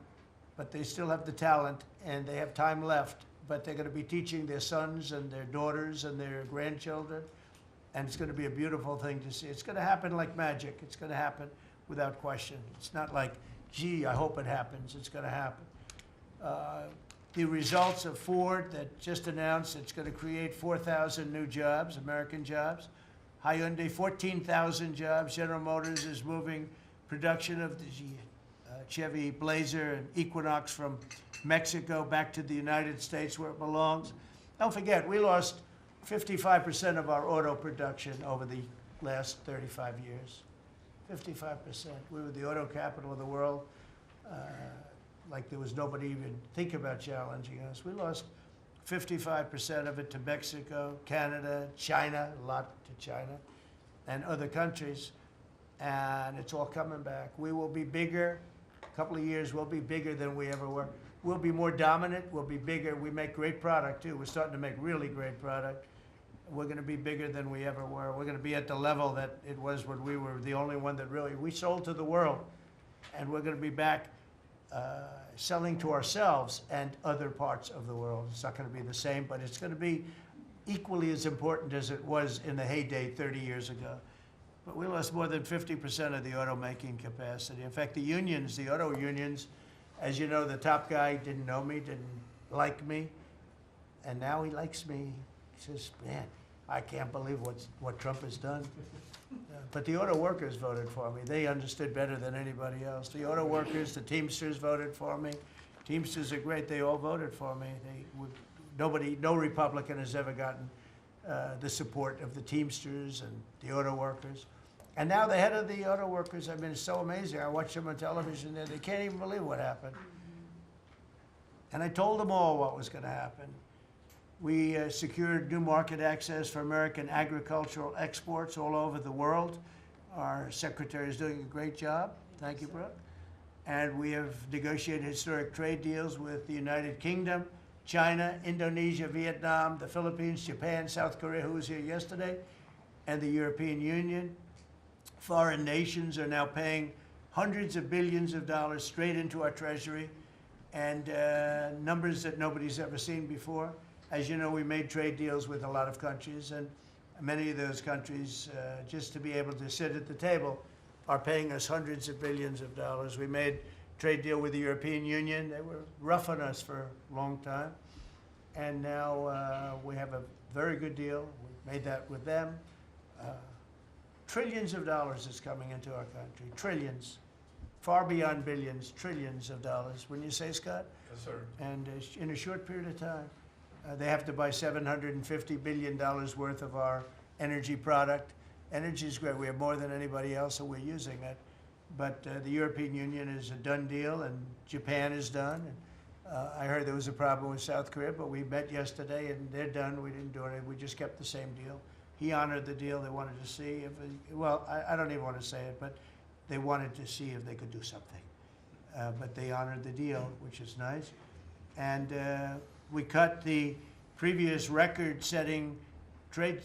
but they still have the talent and they have time left, but they're going to be teaching their sons and their daughters and their grandchildren, and it's going to be a beautiful thing to see. It's going to happen like magic. It's going to happen without question. It's not like, gee, I hope it happens. It's going to happen. The results of Ford that just announced it's going to create 4,000 new jobs, American jobs. Hyundai, 14,000 jobs. General Motors is moving production of the Chevy Blazer and Equinox from Mexico back to the United States where it belongs. Don't forget, we lost 55% of our auto production over the last 35 years. 55%. We were the auto capital of the world. Like there was nobody even think about challenging us. We lost 55% of it to Mexico, Canada, China, a lot to China, and other countries. And it's all coming back. We will be bigger. A couple of years, we'll be bigger than we ever were. We'll be more dominant. We'll be bigger. We make great product, too. We're starting to make really great product. We're going to be bigger than we ever were. We're going to be at the level that it was when we were the only one that really, we sold to the world. And we're going to be back selling to ourselves and other parts of the world. It's not going to be the same, but it's going to be equally as important as it was in the heyday 30 years ago. But we lost more than 50% of the automaking capacity. In fact, the unions, the auto unions, as you know, the top guy didn't know me, didn't like me, and now he likes me. He says, man, I can't believe what Trump has done. But the auto workers voted for me. They understood better than anybody else. The auto workers, the Teamsters voted for me. Teamsters are great. They all voted for me. No Republican has ever gotten the support of the Teamsters and the auto workers. And now the head of the auto workers, I mean, it's so amazing. I watch them on television there. They can't even believe what happened. And I told them all what was going to happen. We secured new market access for American agricultural exports all over the world. Our secretary is doing a great job. Thank you, Brooke. And we have negotiated historic trade deals with the United Kingdom, China, Indonesia, Vietnam, the Philippines, Japan, South Korea, who was here yesterday, and the European Union. Foreign nations are now paying hundreds of billions of dollars straight into our treasury, and numbers that nobody's ever seen before. As you know, we made trade deals with a lot of countries, and many of those countries, just to be able to sit at the table, are paying us hundreds of billions of dollars. We made a trade deal with the European Union. They were rough on us for a long time, and now we have a very good deal. We made that with them. Trillions of dollars is coming into our country. Trillions. Far beyond billions, trillions of dollars. Wouldn't you say, Scott? Yes, sir. And in a short period of time. They have to buy $750 billion worth of our energy product. Energy is great. We have more than anybody else, and we're using it. But the European Union is a done deal, and Japan is done. And, I heard there was a problem with South Korea, but we met yesterday, and they're done. We didn't do anything. We just kept the same deal. He honored the deal. They wanted to see if, I don't even want to say it, but they wanted to see if they could do something. But they honored the deal, which is nice. And we cut the previous record-setting trade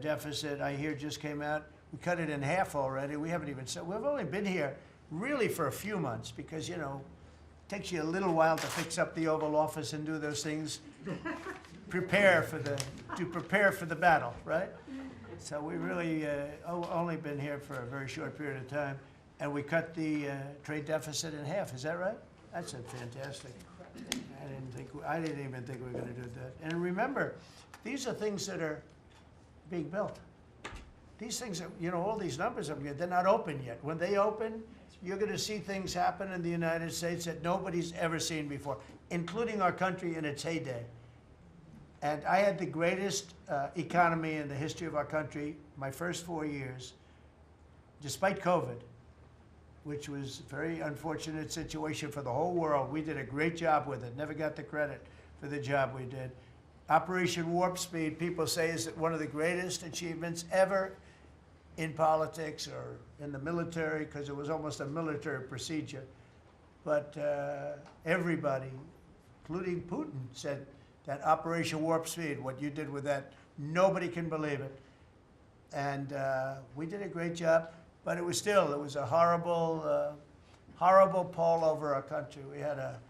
deficit, I hear, just came out. We cut it in half already. We haven't even said, we've only been here really for a few months because, you know, it takes you a little while to fix up the Oval Office and do those things. prepare for the battle, right? So we really only been here for a very short period of time, and we cut the trade deficit in half. Is that right? That's fantastic. I didn't even think we were going to do that. And remember, these are things that are being built. These things, you know, all these numbers up here, they're not open yet. When they open, you're going to see things happen in the United States that nobody's ever seen before, including our country in its heyday. And I had the greatest economy in the history of our country my first 4 years, despite COVID, which was a very unfortunate situation for the whole world. We did a great job with it, never got the credit for the job we did. Operation Warp Speed, people say, is one of the greatest achievements ever in politics or in the military, because it was almost a military procedure. But everybody, including Putin, said that Operation Warp Speed, what you did with that, nobody can believe it. And we did a great job, but it was a horrible, horrible pall over our country. We had a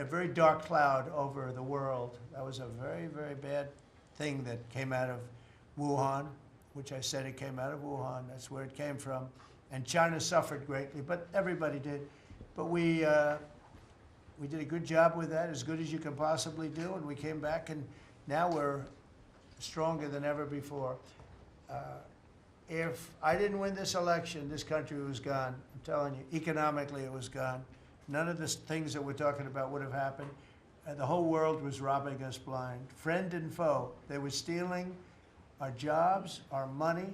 very dark cloud over the world. That was a very, very bad thing that came out of Wuhan, which I said it came out of Wuhan. That's where it came from. And China suffered greatly, but everybody did. But we did a good job with that, as good as you can possibly do, and we came back, and now we're stronger than ever before. If I didn't win this election, this country was gone. I'm telling you, economically it was gone. None of the things that we're talking about would have happened. The whole world was robbing us blind. Friend and foe, they were stealing our jobs, our money,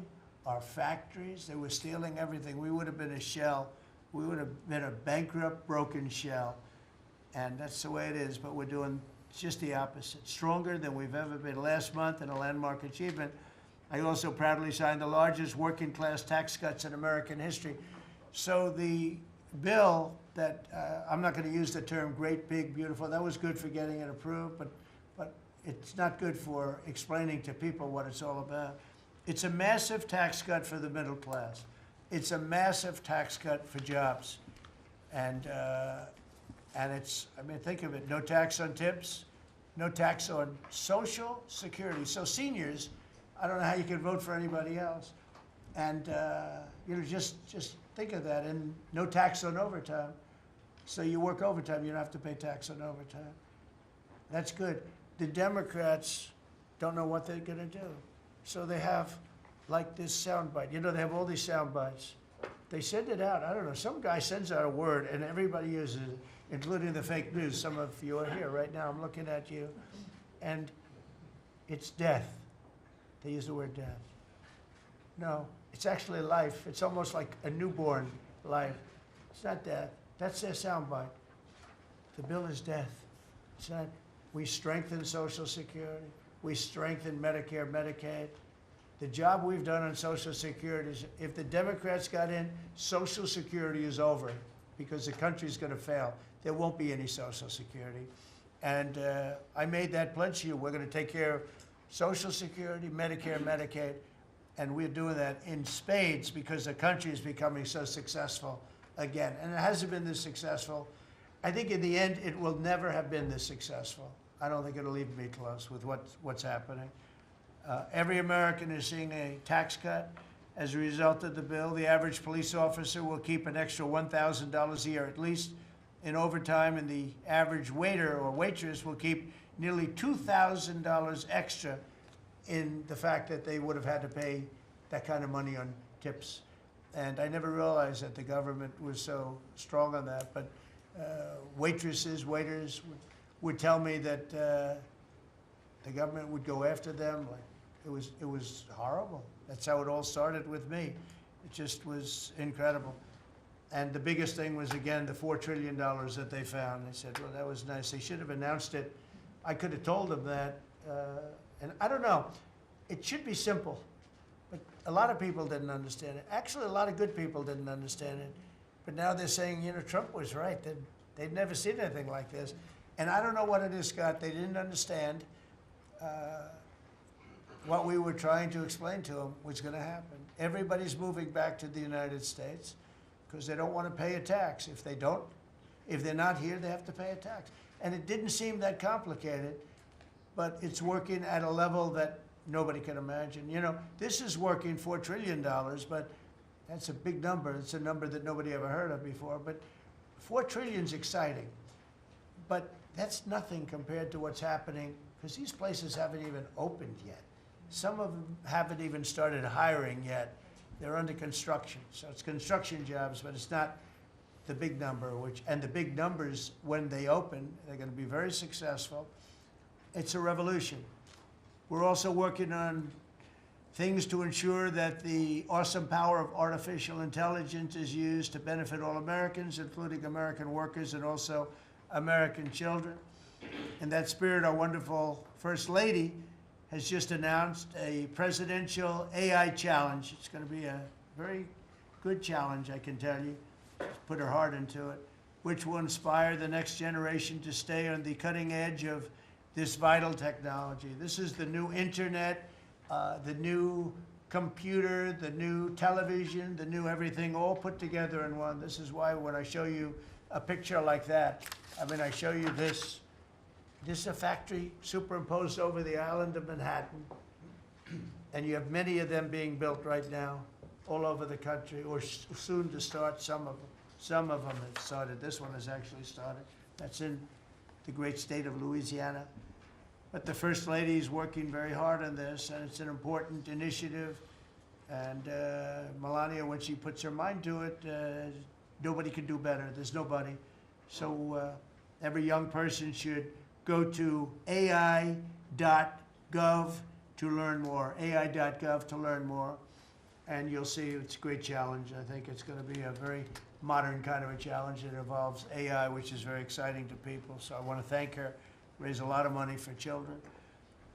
our factories. They were stealing everything. We would have been a shell. We would have been a bankrupt, broken shell. And that's the way it is, but we're doing just the opposite. Stronger than we've ever been. Last month, in a landmark achievement, I also proudly signed the largest working class tax cuts in American history. So the bill that, I'm not going to use the term great, big, beautiful, that was good for getting it approved, but it's not good for explaining to people what it's all about. It's a massive tax cut for the middle class. It's a massive tax cut for jobs. And it's, I mean, think of it, no tax on tips, no tax on Social Security. So seniors, I don't know how you can vote for anybody else. And, you know, just think of that, and no tax on overtime. So you work overtime, you don't have to pay tax on overtime. That's good. The Democrats don't know what they're going to do. So they have, like, this soundbite. You know, they have all these sound bites. They send it out. I don't know. Some guy sends out a word, and everybody uses it, including the fake news. Some of you are here right now. I'm looking at you. And it's death. They use the word death. No, it's actually life. It's almost like a newborn life. It's not death. That's their soundbite. The bill is death. It's not. We strengthen Social Security. We strengthen Medicare, Medicaid. The job we've done on Social Security is, if the Democrats got in, Social Security is over because the country's going to fail. There won't be any Social Security. And I made that pledge to you. We're going to take care of Social Security, Medicare, Medicaid, and we're doing that in spades because the country is becoming so successful again. And it hasn't been this successful. I think in the end, it will never have been this successful. I don't think it'll even be close with what's happening. Every American is seeing a tax cut as a result of the bill. The average police officer will keep an extra $1,000 a year at least in overtime, and the average waiter or waitress will keep nearly $2,000 extra in the fact that they would have had to pay that kind of money on tips. And I never realized that the government was so strong on that. But waitresses, waiters would tell me that the government would go after them. Like, it was horrible. That's how it all started with me. It just was incredible. And the biggest thing was, again, the $4 trillion that they found. They said, well, that was nice. They should have announced it. I could have told them that. And I don't know. It should be simple. But a lot of people didn't understand it. Actually, a lot of good people didn't understand it. But now they're saying, you know, Trump was right. They'd never seen anything like this. And I don't know what it is, Scott. They didn't understand. what we were trying to explain to them was going to happen. Everybody's moving back to the United States because they don't want to pay a tax. If they're not here, they have to pay a tax. And it didn't seem that complicated, but it's working at a level that nobody can imagine. You know, this is working $4 trillion, but that's a big number. It's a number that nobody ever heard of before, but 4 trillion is exciting. But that's nothing compared to what's happening, because these places haven't even opened yet. Some of them haven't even started hiring yet. They're under construction. So it's construction jobs, but it's not the big number, and the big numbers, when they open, they're going to be very successful. It's a revolution. We're also working on things to ensure that the awesome power of artificial intelligence is used to benefit all Americans, including American workers and also American children. In that spirit, our wonderful First Lady has just announced a presidential AI challenge. It's going to be a very good challenge, I can tell you. She's put her heart into it, which will inspire the next generation to stay on the cutting edge of this vital technology. This is the new internet, the new computer, the new television, the new everything, all put together in one. This is why when I show you a picture like that, I mean, I show you this. This is a factory superimposed over the island of Manhattan, and you have many of them being built right now all over the country, or soon to start. Some of them. Some of them have started. This one has actually started. That's in the great state of Louisiana. But the First Lady is working very hard on this, and it's an important initiative. And Melania, when she puts her mind to it, nobody can do better. There's nobody. So every young person should go to ai.gov to learn more, ai.gov to learn more. And you'll see it's a great challenge. I think it's going to be a very modern kind of a challenge that involves AI, which is very exciting to people. So I want to thank her, raise a lot of money for children.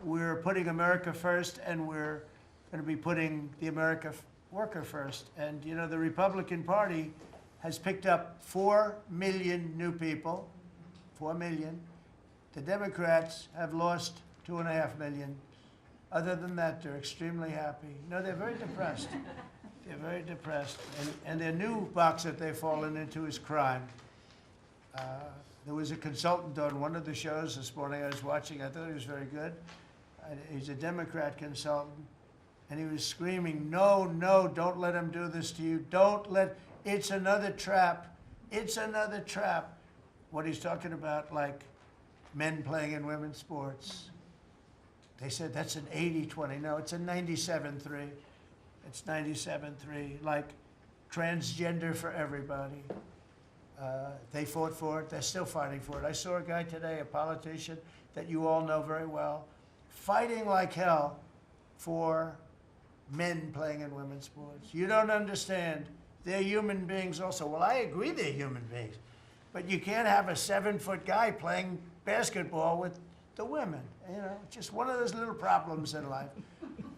We're putting America first, and we're going to be putting the American worker first. And, you know, the Republican Party has picked up 4 million new people, 4 million. The Democrats have lost 2.5 million. Other than that, they're extremely happy. No, they're very depressed. They're very depressed. And their new box that they've fallen into is crime. There was a consultant on one of the shows this morning I was watching. I thought he was very good. He's a Democrat consultant. And he was screaming, no, no, don't let him do this to you. Don't let, it's another trap. It's another trap. What he's talking about, like men playing in women's sports. They said that's an 80-20. No, it's a 97-3. It's 97-3. Like transgender for everybody. They fought for it. They're still fighting for it. I saw a guy today, a politician that you all know very well, fighting like hell for men playing in women's sports. You don't understand. They're human beings also. Well, I agree they're human beings. But you can't have a 7-foot guy playing basketball with the women. You know, just one of those little problems in life.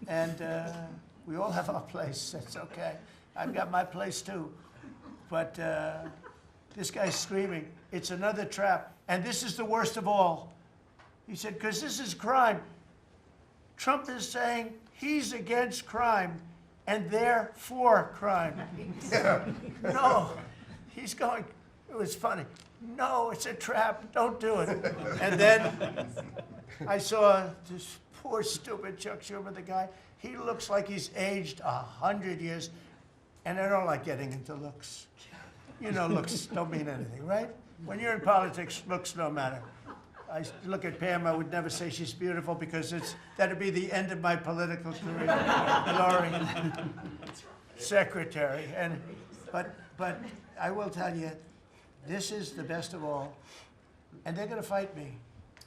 And we all have our place. That's okay. I've got my place too. But this guy's screaming, it's another trap. And this is the worst of all. He said, because this is crime. Trump is saying he's against crime and they're for crime. No, he's going, it was funny. No, it's a trap. Don't do it. And then I saw this poor, stupid Chuck Schumer, the guy. He looks like he's aged 100 years. And I don't like getting into looks. You know, looks don't mean anything, right? When you're in politics, looks don't matter. I look at Pam, I would never say she's beautiful because that'd be the end of my political career. Glory. Secretary. But I will tell you, this is the best of all. And they're going to fight me.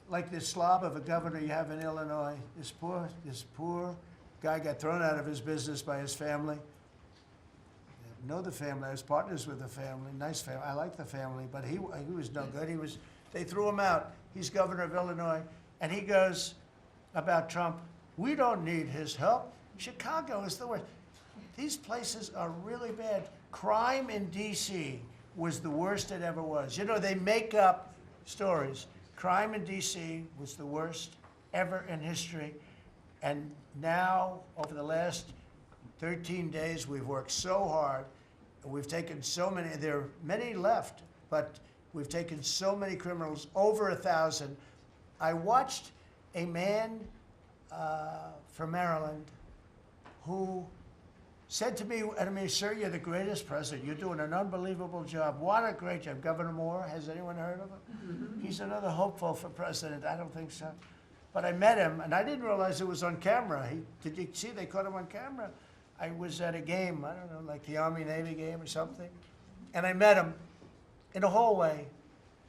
Like this slob of a governor you have in Illinois. This poor guy got thrown out of his business by his family. I know the family. I was partners with the family. Nice family. I like the family. But he was no good. They threw him out. He's governor of Illinois. And he goes about Trump, we don't need his help. Chicago is the worst. These places are really bad. Crime in D.C. was the worst it ever was. You know, they make up stories. Crime in D.C. was the worst ever in history. And now, over the last 13 days, we've worked so hard. We've taken so many, there are many left, but we've taken so many criminals, over 1,000. I watched a man from Maryland who said to me, I mean, sir, you're the greatest president. You're doing an unbelievable job. What a great job. Governor Moore, has anyone heard of him? He's another hopeful for president. I don't think so. But I met him, and I didn't realize it was on camera. Did you see they caught him on camera? I was at a game, I don't know, like the Army-Navy game or something. And I met him in a hallway.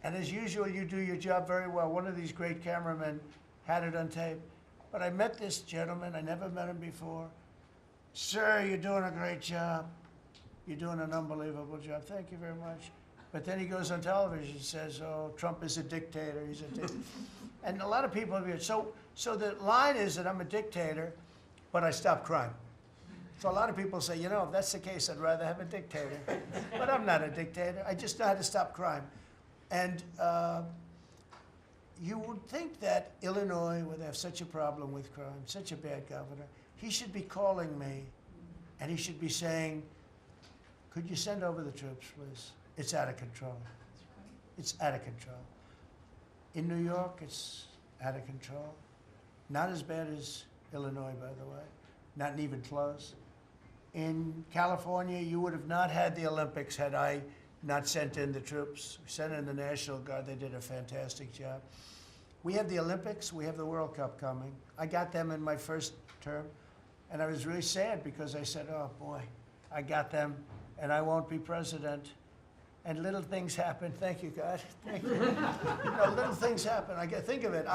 And as usual, you do your job very well. One of these great cameramen had it on tape. But I met this gentleman. I never met him before. Sir, you're doing a great job. You're doing an unbelievable job. Thank you very much. But then he goes on television and says, oh, Trump is a dictator. He's a dictator. And a lot of people have so the line is that I'm a dictator, but I stop crime. So a lot of people say, you know, if that's the case, I'd rather have a dictator. But I'm not a dictator. I just know how to stop crime. And you would think that Illinois would have such a problem with crime, such a bad governor. He should be calling me, and he should be saying, could you send over the troops, please? It's out of control. It's out of control. In New York, it's out of control. Not as bad as Illinois, by the way. Not even close. In California, you would have not had the Olympics had I not sent in the troops. We sent in the National Guard. They did a fantastic job. We have the Olympics. We have the World Cup coming. I got them in my first term. And I was really sad because I said, oh, boy, I got them, and I won't be president. And little things happen. Thank you, God. Thank you. You know, little things happen. Think of it.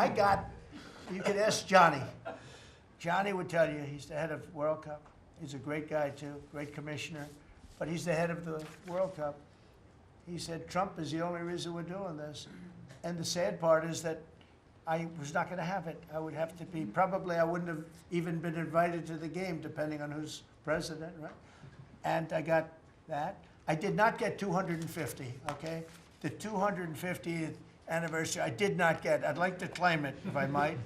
You could ask Johnny. Johnny would tell you, he's the head of World Cup. He's a great guy, too, great commissioner. But he's the head of the World Cup. He said, Trump is the only reason we're doing this. And the sad part is that I was not going to have it. I would have to be, probably I wouldn't have even been invited to the game, depending on who's president, right? And I got that. I did not get 250, okay? The 250th anniversary, I did not get. I'd like to claim it, if I might,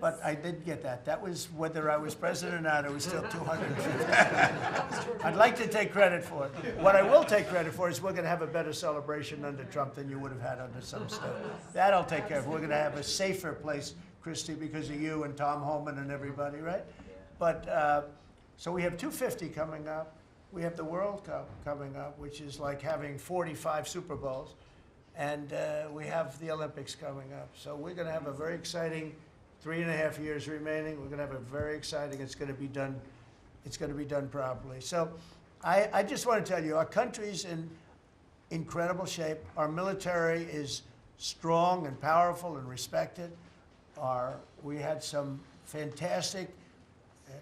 but I did get that. That was whether I was president or not, it was still 250. I'd like to take credit for it. What I will take credit for is we're going to have a better celebration under Trump than you would have had under some stuff. That I'll take care of. We're going to have a safer place, Christy, because of you and Tom Homan and everybody, right? But, so we have 250 coming up. We have the World Cup coming up, which is like having 45 Super Bowls. And we have the Olympics coming up. So we're going to have a very exciting 3.5 years remaining. We're going to have a very exciting, it's going to be done properly. So I just want to tell you, our country's in incredible shape. Our military is strong and powerful and respected. We had some fantastic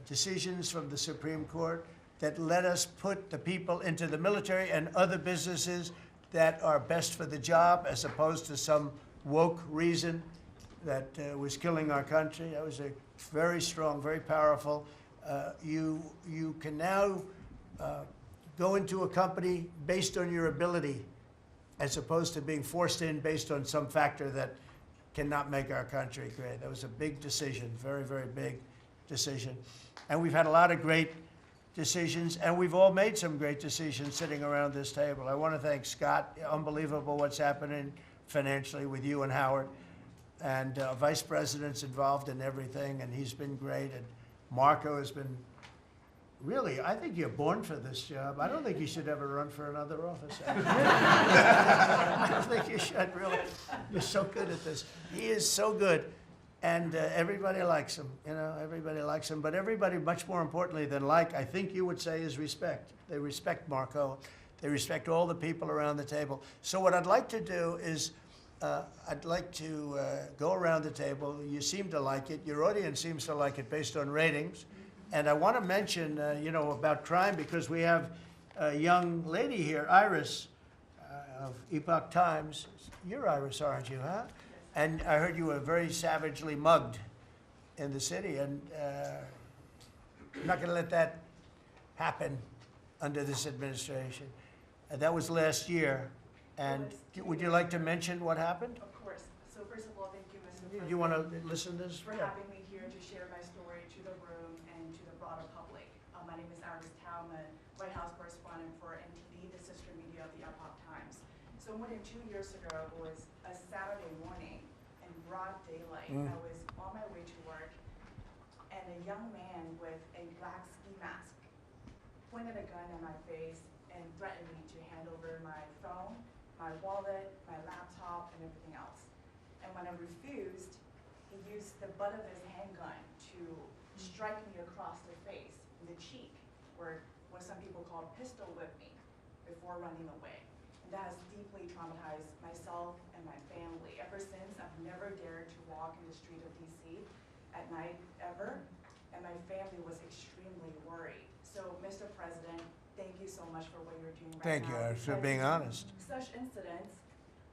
decisions from the Supreme Court that let us put the people into the military and other businesses that are best for the job, as opposed to some woke reason that was killing our country. That was a very strong, very powerful. You can now go into a company based on your ability, as opposed to being forced in based on some factor that cannot make our country great. That was a big decision, very, very big decision. And we've had a lot of great decisions, and we've all made some great decisions sitting around this table. I want to thank Scott. Unbelievable what's happening financially with you and Howard. And Vice President's involved in everything, and he's been great. And Marco has been, really, I think you're born for this job. I don't think you should ever run for another office. I don't think you should, really. You're so good at this. He is so good. And everybody likes him, you know, everybody likes him. But everybody, much more importantly than like, I think you would say, is respect. They respect Marco. They respect all the people around the table. So what I'd like to do is, I'd like to go around the table. You seem to like it. Your audience seems to like it based on ratings. And I want to mention, you know, about crime, because we have a young lady here, Iris, of Epoch Times. You're Iris, aren't you, huh? And I heard you were very savagely mugged in the city, and I'm not going to let that happen under this administration. That was last year. And would you like to mention what happened? Of course. So first of all, thank you, Mr. President. You want to listen to this? For having me here to share my story to the Marcus Tao. I'm a White House correspondent for NTD, the sister media of the Epoch Times. So more than 2 years ago, it was a Saturday morning in broad daylight. I was on my way to work, and a young man with a black ski mask pointed a gun at my face and threatened me to hand over my phone, my wallet, my laptop, and everything else. And when I refused, he used the butt of his handgun to strike me across the face, in the cheek, where what some people call pistol whip me, before running away. And that has deeply traumatized myself and my family. Ever since, I've never dared to walk in the street of DC at night, ever, and my family was extremely worried. So, Mr. President, thank you so much for what you're doing right now. Thank you for being honest. Such incidents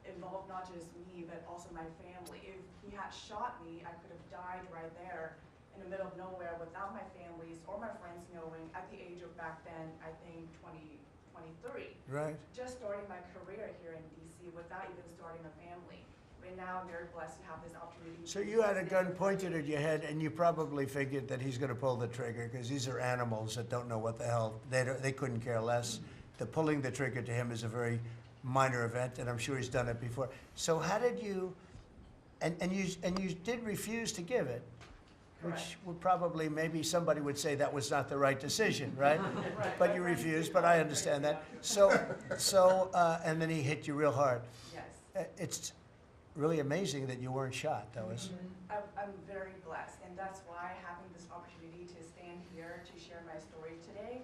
involve not just me, but also my family. If he had shot me, I could have died right there in the middle of nowhere without my families or my friends knowing at the age of back then, I think 23. Right. Just starting my career here in DC without even starting a family. But now I'm very blessed to have this opportunity. So you had a gun pointed at your head, and you probably figured that he's going to pull the trigger because these are animals that don't know what the hell. They couldn't care less. The pulling the trigger to him is a very minor event, and I'm sure he's done it before. So how did you? And you did refuse to give it, which would probably, maybe somebody would say that was not the right decision, right? Right. But you refused, but I understand that. So and then he hit you real hard. Yes. It's really amazing that you weren't shot, though, isn't it? I'm very blessed, and that's why having this opportunity to stand here to share my story today,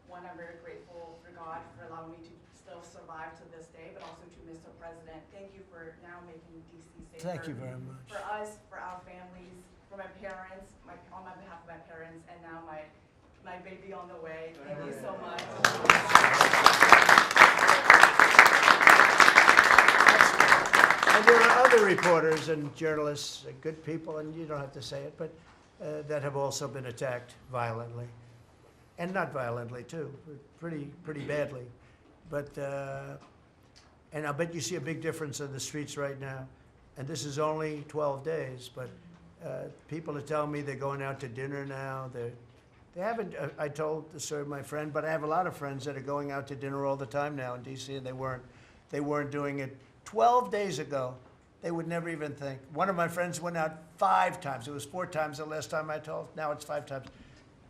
one, I'm very grateful for God for allowing me to still survive to this day, but also to Mr. President. Thank you for now making DC safer. Thank you very much. For us, for our families, for my parents, on my behalf of my parents, and now my baby on the way. Thank you so much. And there are other reporters and journalists, good people, and you don't have to say it, but that have also been attacked violently, and not violently too, pretty badly. But and I bet you see a big difference in the streets right now. And this is only 12 days, but people are telling me they're going out to dinner now. They haven't. I told my friend, but I have a lot of friends that are going out to dinner all the time now in D.C. and they weren't doing it 12 days ago. They would never even think. One of my friends went out 5 times. It was 4 times the last time I told. Now it's 5 times.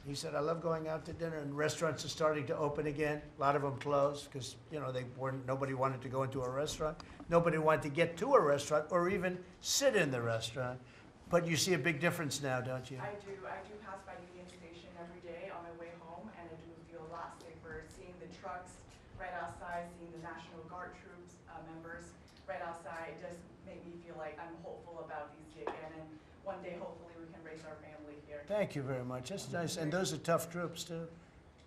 He said, I love going out to dinner, and restaurants are starting to open again. A lot of them closed because, nobody wanted to go into a restaurant. Nobody wanted to get to a restaurant or even sit in the restaurant. But you see a big difference now, don't you? I do pass by Union Station every day on my way home, and I do feel a lot safer seeing the trucks right outside, seeing the National Guard troops members right outside. It does make me feel like I'm hopeful about DC again, and one day hopefully we can raise our family here. Thank you very much. That's nice. And those are tough troops, too.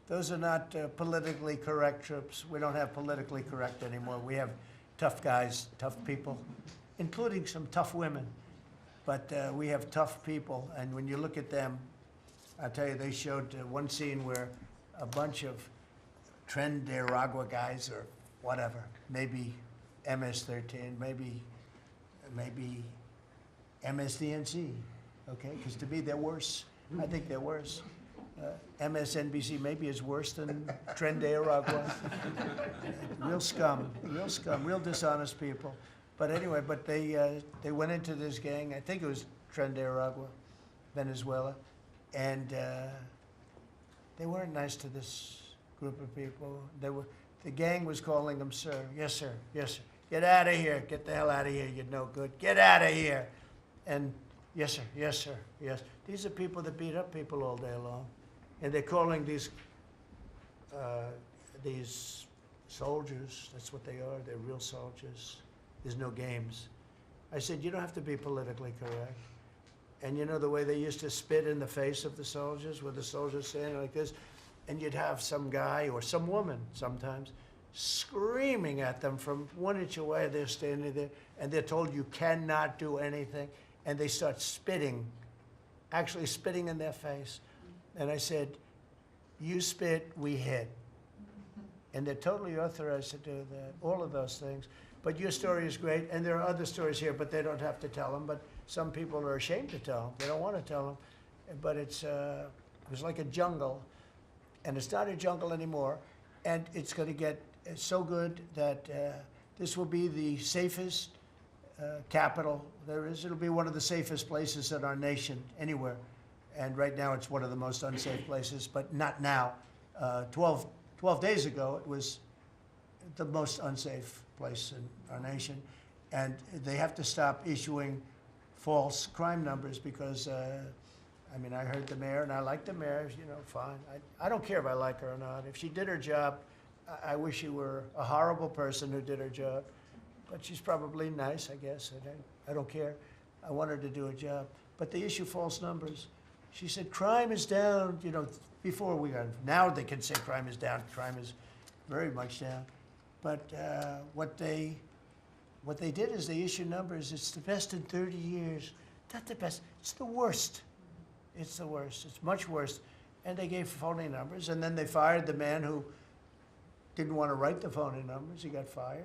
Those are not politically correct troops. We don't have politically correct anymore. We have tough guys, tough people, including some tough women. But we have tough people, and when you look at them, I tell you, they showed one scene where a bunch of Deregulation guys or whatever, maybe MS-13, maybe MSDNC, okay? Because to me, they're worse. I think they're worse. MSNBC maybe is worse than Deregulation. Real scum, real dishonest people. But anyway, they went into this gang. I think it was Deregulation, Venezuela, and they weren't nice to this group of people. The gang was calling them sir. Yes, sir. Yes, sir. Get out of here. Get the hell out of here. You're no good. Get out of here. And yes, sir. Yes, sir. Yes. These are people that beat up people all day long, and they're calling these soldiers. That's what they are. They're real soldiers. There's no games. I said, you don't have to be politically correct. And you know the way they used to spit in the face of the soldiers, with the soldiers standing like this, and you'd have some guy or some woman sometimes screaming at them from 1 inch away. They're standing there, and they're told you cannot do anything, and they start spitting, actually spitting in their face. And I said, you spit, we hit. And they're totally authorized to do that, all of those things. But your story is great, and there are other stories here, but they don't have to tell them. But some people are ashamed to tell them. They don't want to tell them. But it was like a jungle. and it's not a jungle anymore, and it's going to get so good that this will be the safest capital there is. It'll be one of the safest places in our nation anywhere, and right now it's one of the most unsafe places, but not now. 12 days ago, it was the most unsafe place in our nation, and they have to stop issuing false crime numbers because, I mean, I heard the mayor, and I like the mayor, you know, fine. I don't care if I like her or not. If she did her job, I wish she were a horrible person who did her job, but she's probably nice, I guess. I don't care. I want her to do a job. But they issue false numbers. She said crime is down, you know, before we got, now they can say crime is down. Crime is very much down. But what they did is they issue numbers. It's the best in 30 years. Not the best. It's the worst. It's the worst. It's much worse. And they gave phony numbers, and then they fired the man who didn't want to write the phony numbers. He got fired.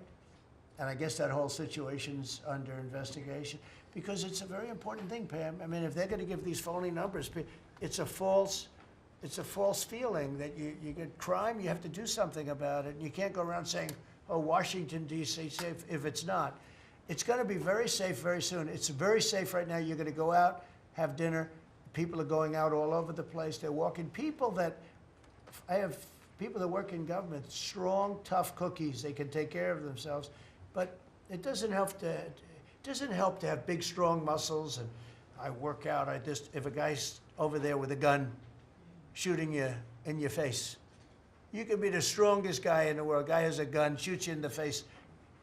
And I guess that whole situation's under investigation because it's a very important thing, Pam. I mean, if they're going to give these phony numbers, it's a false feeling that you get crime, you have to do something about it. And you can't go around saying, oh, Washington, D.C., safe, if it's not. It's going to be very safe very soon. It's very safe right now. You're going to go out, have dinner. People are going out all over the place. They're walking. I have people that work in government, strong, tough cookies. They can take care of themselves. But it doesn't help to have big, strong muscles. And I work out. If a guy's over there with a gun shooting you in your face, you can be the strongest guy in the world. A guy has a gun, shoots you in the face.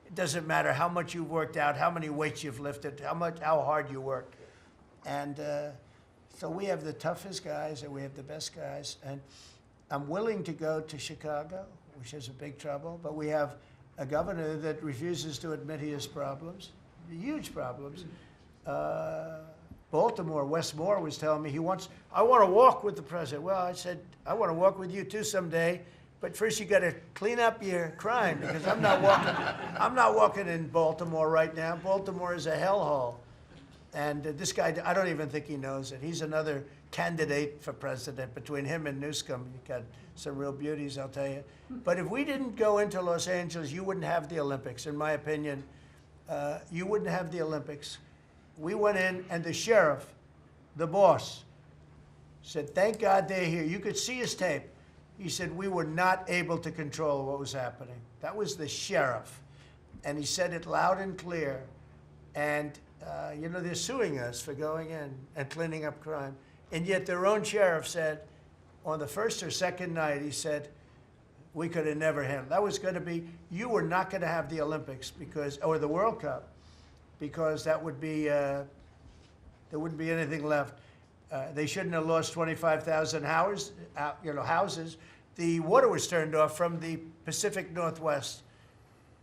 It doesn't matter how much you've worked out, how many weights you've lifted, how hard you work. And so we have the toughest guys and we have the best guys. And I'm willing to go to Chicago, which is a big trouble, but we have a governor that refuses to admit he has problems, huge problems. Baltimore, Wes Moore was telling me I want to walk with the president. Well, I said, I want to walk with you too someday, but first you got to clean up your crime because I'm not walking in Baltimore right now. Baltimore is a hellhole. And this guy, I don't even think he knows it. He's another candidate for president. Between him and Newsom, you got some real beauties, I'll tell you. But if we didn't go into Los Angeles, you wouldn't have the Olympics, in my opinion. You wouldn't have the Olympics. We went in, and the sheriff, the boss, said, thank God they're here. You could see his tape. He said, we were not able to control what was happening. That was the sheriff. And he said it loud and clear. And you know, they're suing us for going in and cleaning up crime. And yet their own sheriff said, on the first or second night, he said, we could have never handled. That was going to be, you were not going to have the Olympics or the World Cup, because that would be, there wouldn't be anything left. They shouldn't have lost 25,000 houses. The water was turned off from the Pacific Northwest.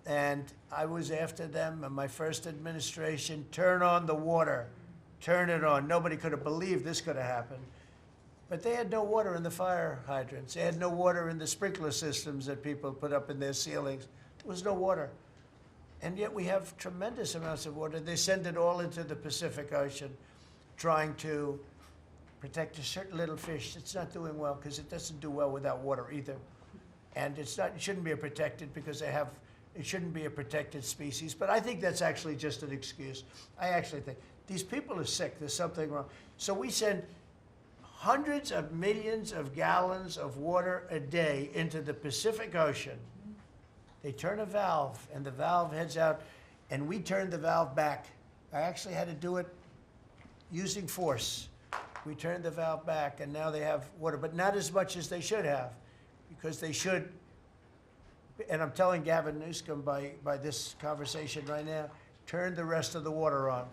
And I was after them in my first administration, turn on the water, turn it on. Nobody could have believed this could have happened. But they had no water in the fire hydrants. They had no water in the sprinkler systems that people put up in their ceilings. There was no water. And yet we have tremendous amounts of water. They send it all into the Pacific Ocean, trying to protect a certain little fish. It's not doing well because it doesn't do well without water either. And it shouldn't be protected because it shouldn't be a protected species, but I think that's actually just an excuse. I actually think these people are sick. There's something wrong. So we send hundreds of millions of gallons of water a day into the Pacific Ocean. They turn a valve, and the valve heads out, and we turn the valve back. I actually had to do it using force. We turned the valve back, and now they have water, but not as much as they should have, because they should. And I'm telling Gavin Newsom by this conversation right now, turn the rest of the water on.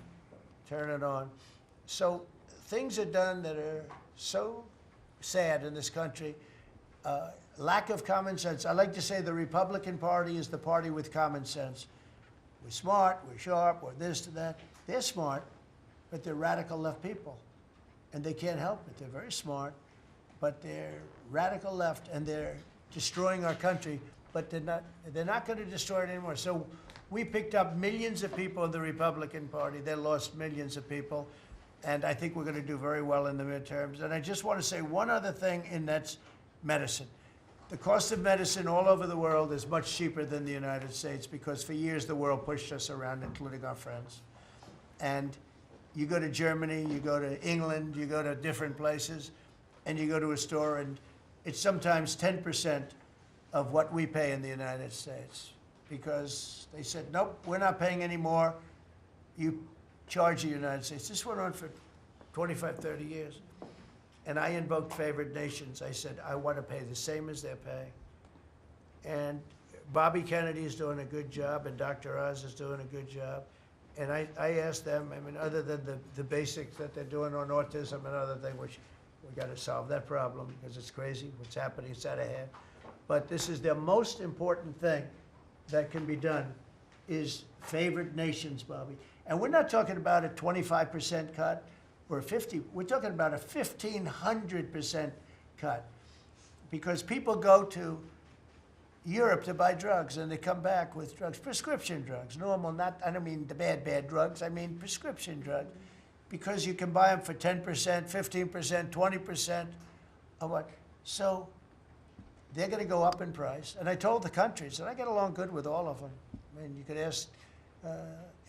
Turn it on. So things are done that are so sad in this country. Lack of common sense. I like to say the Republican Party is the party with common sense. We're smart, we're sharp, we're this to that. They're smart, but they're radical left people. And they can't help it. They're very smart, but they're radical left, and they're destroying our country. But they're not going to destroy it anymore. So we picked up millions of people in the Republican Party. They lost millions of people. And I think we're going to do very well in the midterms. And I just want to say one other thing, and that's medicine. The cost of medicine all over the world is much cheaper than the United States because for years the world pushed us around, including our friends. And you go to Germany, you go to England, you go to different places, and you go to a store, and it's sometimes 10% of what we pay in the United States because they said, nope, we're not paying any more. You charge the United States. This went on for 25, 30 years. And I invoked favored nations. I said, I want to pay the same as they're paying. And Bobby Kennedy is doing a good job, and Dr. Oz is doing a good job. And I asked them, I mean, other than the basics that they're doing on autism and other things, which we got to solve that problem because it's crazy what's happening, it's out of hand. But this is the most important thing that can be done is favored nations, Bobby. And we're not talking about a 25% cut or 50, we're talking about a 1,500% cut. Because people go to Europe to buy drugs and they come back with drugs, prescription drugs, normal, not, I don't mean the bad drugs, I mean prescription drugs. Because you can buy them for 10%, 15%, 20% of what. So they're going to go up in price. And I told the countries, and I get along good with all of them. I mean, you could ask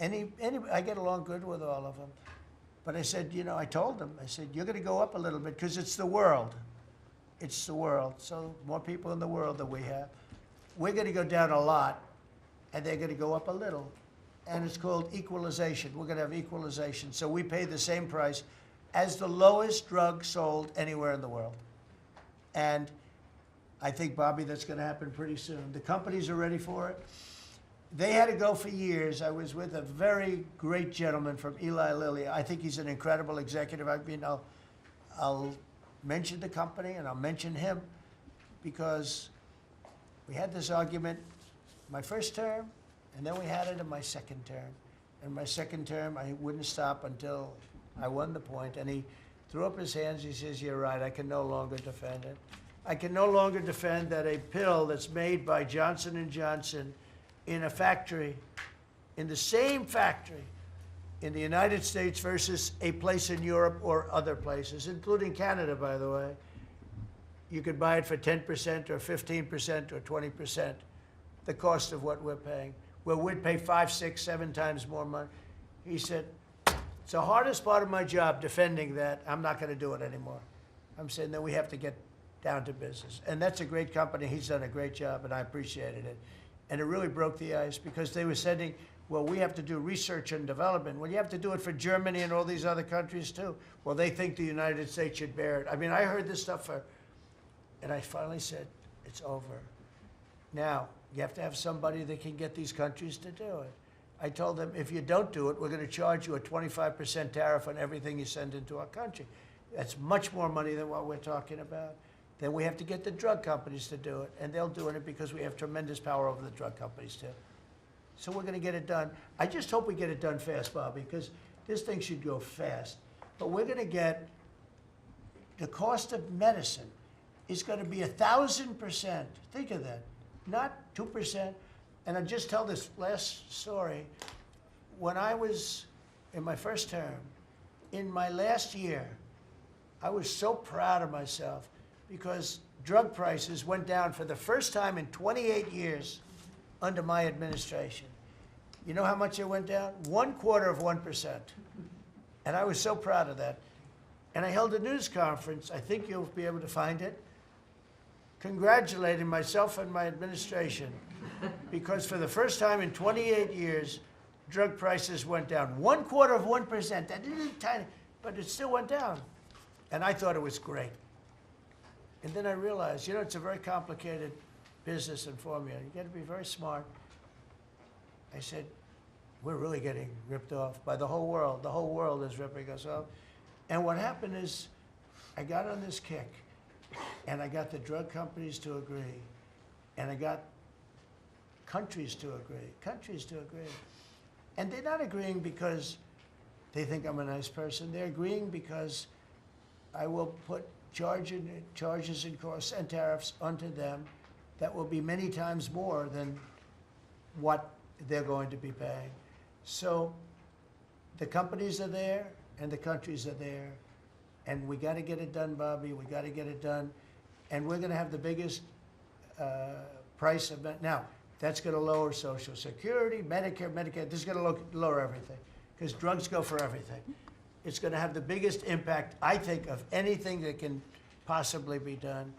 I get along good with all of them. But I said, you know, I told them, I said, you're going to go up a little bit because it's the world. It's the world. So more people in the world than we have. We're going to go down a lot, and they're going to go up a little. And it's called equalization. We're going to have equalization. So we pay the same price as the lowest drug sold anywhere in the world. And I think, Bobby, that's going to happen pretty soon. The companies are ready for it. They had to go for years. I was with a very great gentleman from Eli Lilly. I think he's an incredible executive. I mean, I'll mention the company and I'll mention him because we had this argument my first term, and then we had it in my second term. In my second term, I wouldn't stop until I won the point, and he threw up his hands. He says, you're right, I can no longer defend it. I can no longer defend that a pill that's made by Johnson & Johnson in a factory, in the same factory in the United States versus a place in Europe or other places, including Canada, by the way, you could buy it for 10% or 15% or 20%, the cost of what we're paying. Where we'd pay 5, 6, 7 times more money. He said, it's the hardest part of my job, defending that. I'm not going to do it anymore. I'm saying that we have to get down to business. And that's a great company. He's done a great job, and I appreciated it. And it really broke the ice because they were sending, well, we have to do research and development. Well, you have to do it for Germany and all these other countries too. Well, they think the United States should bear it. I mean, I heard this stuff and I finally said, it's over. Now, you have to have somebody that can get these countries to do it. I told them, if you don't do it, we're going to charge you a 25% tariff on everything you send into our country. That's much more money than what we're talking about. Then we have to get the drug companies to do it, and they'll do it because we have tremendous power over the drug companies too. So we're going to get it done. I just hope we get it done fast, Bobby, because this thing should go fast. But we're going to get, the cost of medicine is going to be 1,000%. Think of that. Not 2%. And I'll just tell this last story. When I was in my first term, in my last year, I was so proud of myself because drug prices went down for the first time in 28 years under my administration. You know how much it went down? 1/4%. And I was so proud of that. And I held a news conference, I think you'll be able to find it, congratulating myself and my administration because for the first time in 28 years, drug prices went down. 1/4%. That isn't tiny, but it still went down. And I thought it was great. And then I realized, you know, it's a very complicated business and formula. You got to be very smart. I said, we're really getting ripped off by the whole world. The whole world is ripping us off. And what happened is I got on this kick, and I got the drug companies to agree, and I got countries to agree. And they're not agreeing because they think I'm a nice person. They're agreeing because I will put charges and costs and tariffs onto them that will be many times more than what they're going to be paying. So the companies are there and the countries are there, and we got to get it done, Bobby. We got to get it done. and we're going to have the biggest price of it. Now, that's going to lower Social Security, Medicare, this is going to lower everything, because drugs go for everything. It's going to have the biggest impact, I think, of anything that can possibly be done.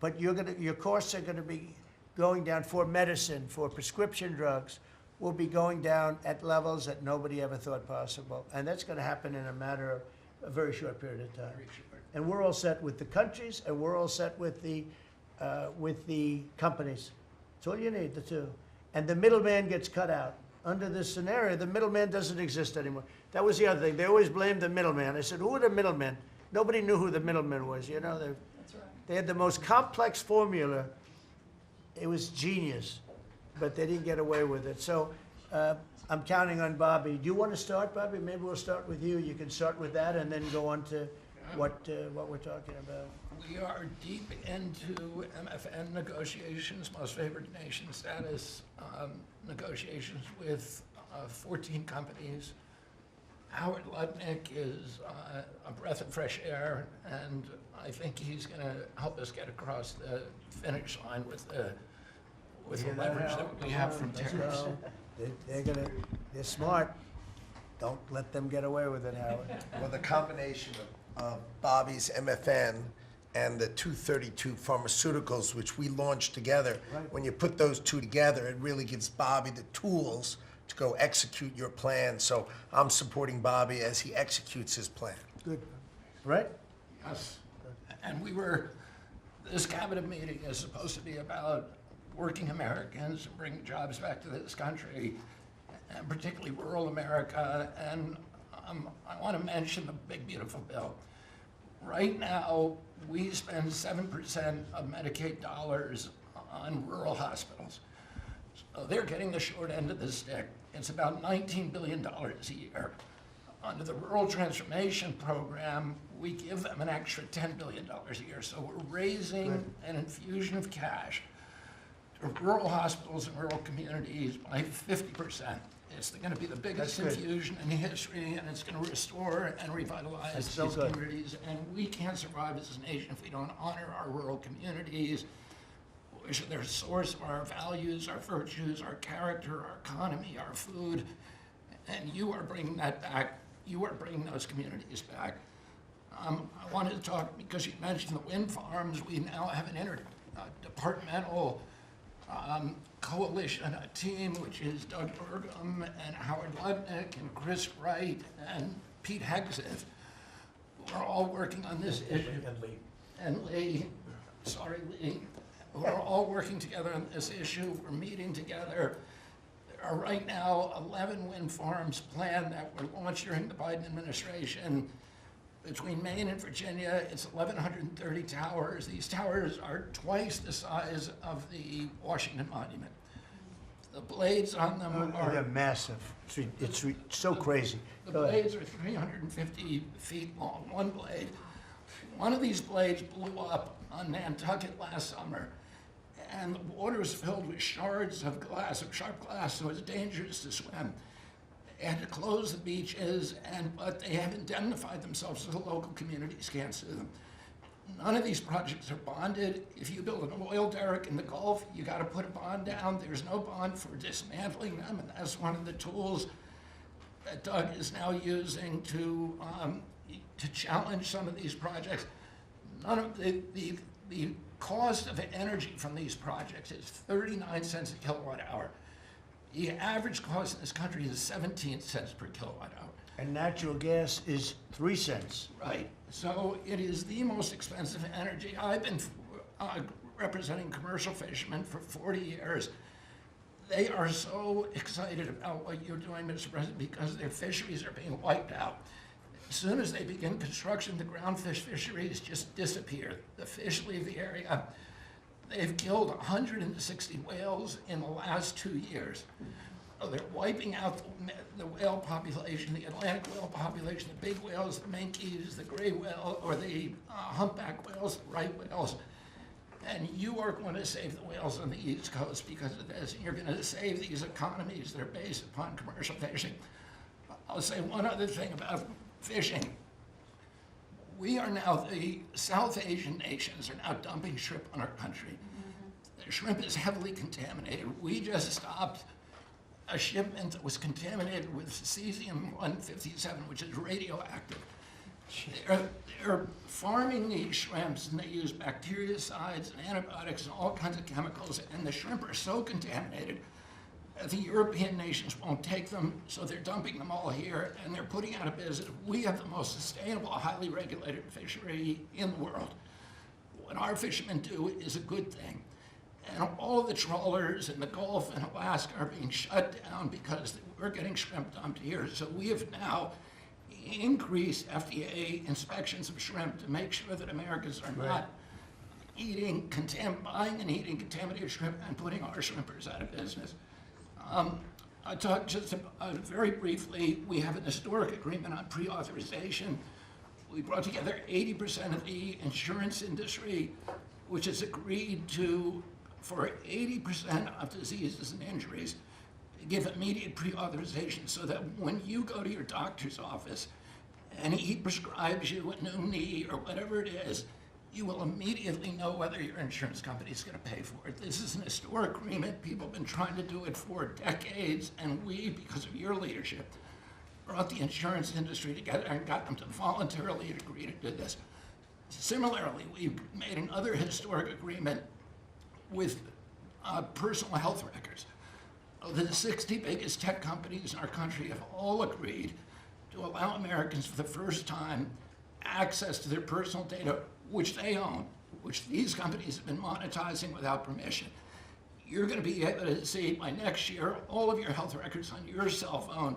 But your costs are going to be going down for medicine, for prescription drugs, will be going down at levels that nobody ever thought possible. And that's going to happen in a matter of a very short period of time. And we're all set with the countries, and we're all set with the companies. That's all you need, the two. And the middleman gets cut out. Under this scenario, the middleman doesn't exist anymore. That was the other thing. They always blamed the middleman. I said, who are the middlemen? Nobody knew who the middleman was. You know, they had the most complex formula. It was genius, but they didn't get away with it. So I'm counting on Bobby. Do you want to start, Bobby? Maybe we'll start with you. You can start with that and then go on to what we're talking about. We are deep into MFN negotiations, most favored nation status negotiations with 14 companies. Howard Lutnick is a breath of fresh air, and I think he's going to help us get across the finish line with the leverage that we have from tariffs. They're smart. Don't let them get away with it, Howard. Well, the combination of Bobby's MFN and the 232 Pharmaceuticals, which we launched together, when you put those two together, it really gives Bobby the tools to go execute your plan. So I'm supporting Bobby as he executes his plan. Good. Right? Yes. And this cabinet meeting is supposed to be about working Americans and bringing jobs back to this country, and particularly rural America. And I want to mention the big, beautiful bill. Right now, we spend 7% of Medicaid dollars on rural hospitals. So they're getting the short end of the stick. It's about $19 billion a year. Under the Rural Transformation Program, we give them an extra $10 billion a year. So we're raising an infusion of cash to rural hospitals and rural communities by 50%. It's going to be the biggest infusion in history, and it's going to restore and revitalize these communities. And we can't survive as a nation if we don't honor our rural communities, which are the source of our values, our virtues, our character, our economy, our food. And you are bringing that back. You are bringing those communities back. I wanted to talk, because you mentioned the wind farms, we now have an interdepartmental coalition, a team, which is Doug Burgum and Howard Lutnick and Chris Wright and Pete Hegseth. We're all working on this issue. And Lee. Sorry, Lee. We're all working together on this issue. We're meeting together. There are right now 11 wind farms planned that were launched during the Biden administration. Between Maine and Virginia, it's 1,130 towers. These towers are twice the size of the Washington Monument. The blades on them are... They're massive. It's so crazy. The blades are 350 feet long, one blade. One of these blades blew up on Nantucket last summer, and the water was filled with shards of glass, of sharp glass, so it's dangerous to swim. They had to close the beaches, but they have indemnified themselves so the local communities can't sue them. None of these projects are bonded. If you build an oil derrick in the Gulf, you got to put a bond down. There's no bond for dismantling them, and that's one of the tools that Doug is now using to challenge some of these projects. None of the cost of energy from these projects is 39 cents a kilowatt hour. The average cost in this country is 17 cents per kilowatt hour. And natural gas is 3 cents. Right. So it is the most expensive energy. I've been representing commercial fishermen for 40 years. They are so excited about what you're doing, Mr. President, because their fisheries are being wiped out. As soon as they begin construction, the groundfish fisheries just disappear. The fish leave the area. They've killed 160 whales in the last 2 years. So they're wiping out the whale population, the Atlantic whale population, the big whales, the minkies, the gray whale, or the humpback whales, the right whales. And you are going to save the whales on the East Coast because of this. And you're going to save these economies that are based upon commercial fishing. I'll say one other thing about fishing. we are now, the South Asian nations are now dumping shrimp on our country. The shrimp is heavily contaminated. We just stopped a shipment that was contaminated with cesium-157, which is radioactive. They're farming these shrimps, and they use bactericides and antibiotics and all kinds of chemicals, and the shrimp are so contaminated that the European nations won't take them, so they're dumping them all here, and they're putting out of business. We have the most sustainable, highly regulated fishery in the world. What our fishermen do is a good thing. And all of the trawlers in the Gulf and Alaska are being shut down because we're getting shrimp dumped here. So we have now increased FDA inspections of shrimp to make sure that Americans are not buying and eating contaminated shrimp and putting our shrimpers out of business. I talked just very briefly, we have an historic agreement on pre-authorization. We brought together 80% of the insurance industry, which has agreed to, for 80% of diseases and injuries, give immediate pre-authorization so that when you go to your doctor's office and he prescribes you a new knee or whatever it is, you will immediately know whether your insurance company is going to pay for it. This is an historic agreement. People have been trying to do it for decades, and we, because of your leadership, brought the insurance industry together and got them to voluntarily agree to do this. Similarly, we've made another historic agreement with personal health records. The 60 biggest tech companies in our country have all agreed to allow Americans for the first time access to their personal data, which they own, which these companies have been monetizing without permission. You're going to be able to see by next year all of your health records on your cell phone.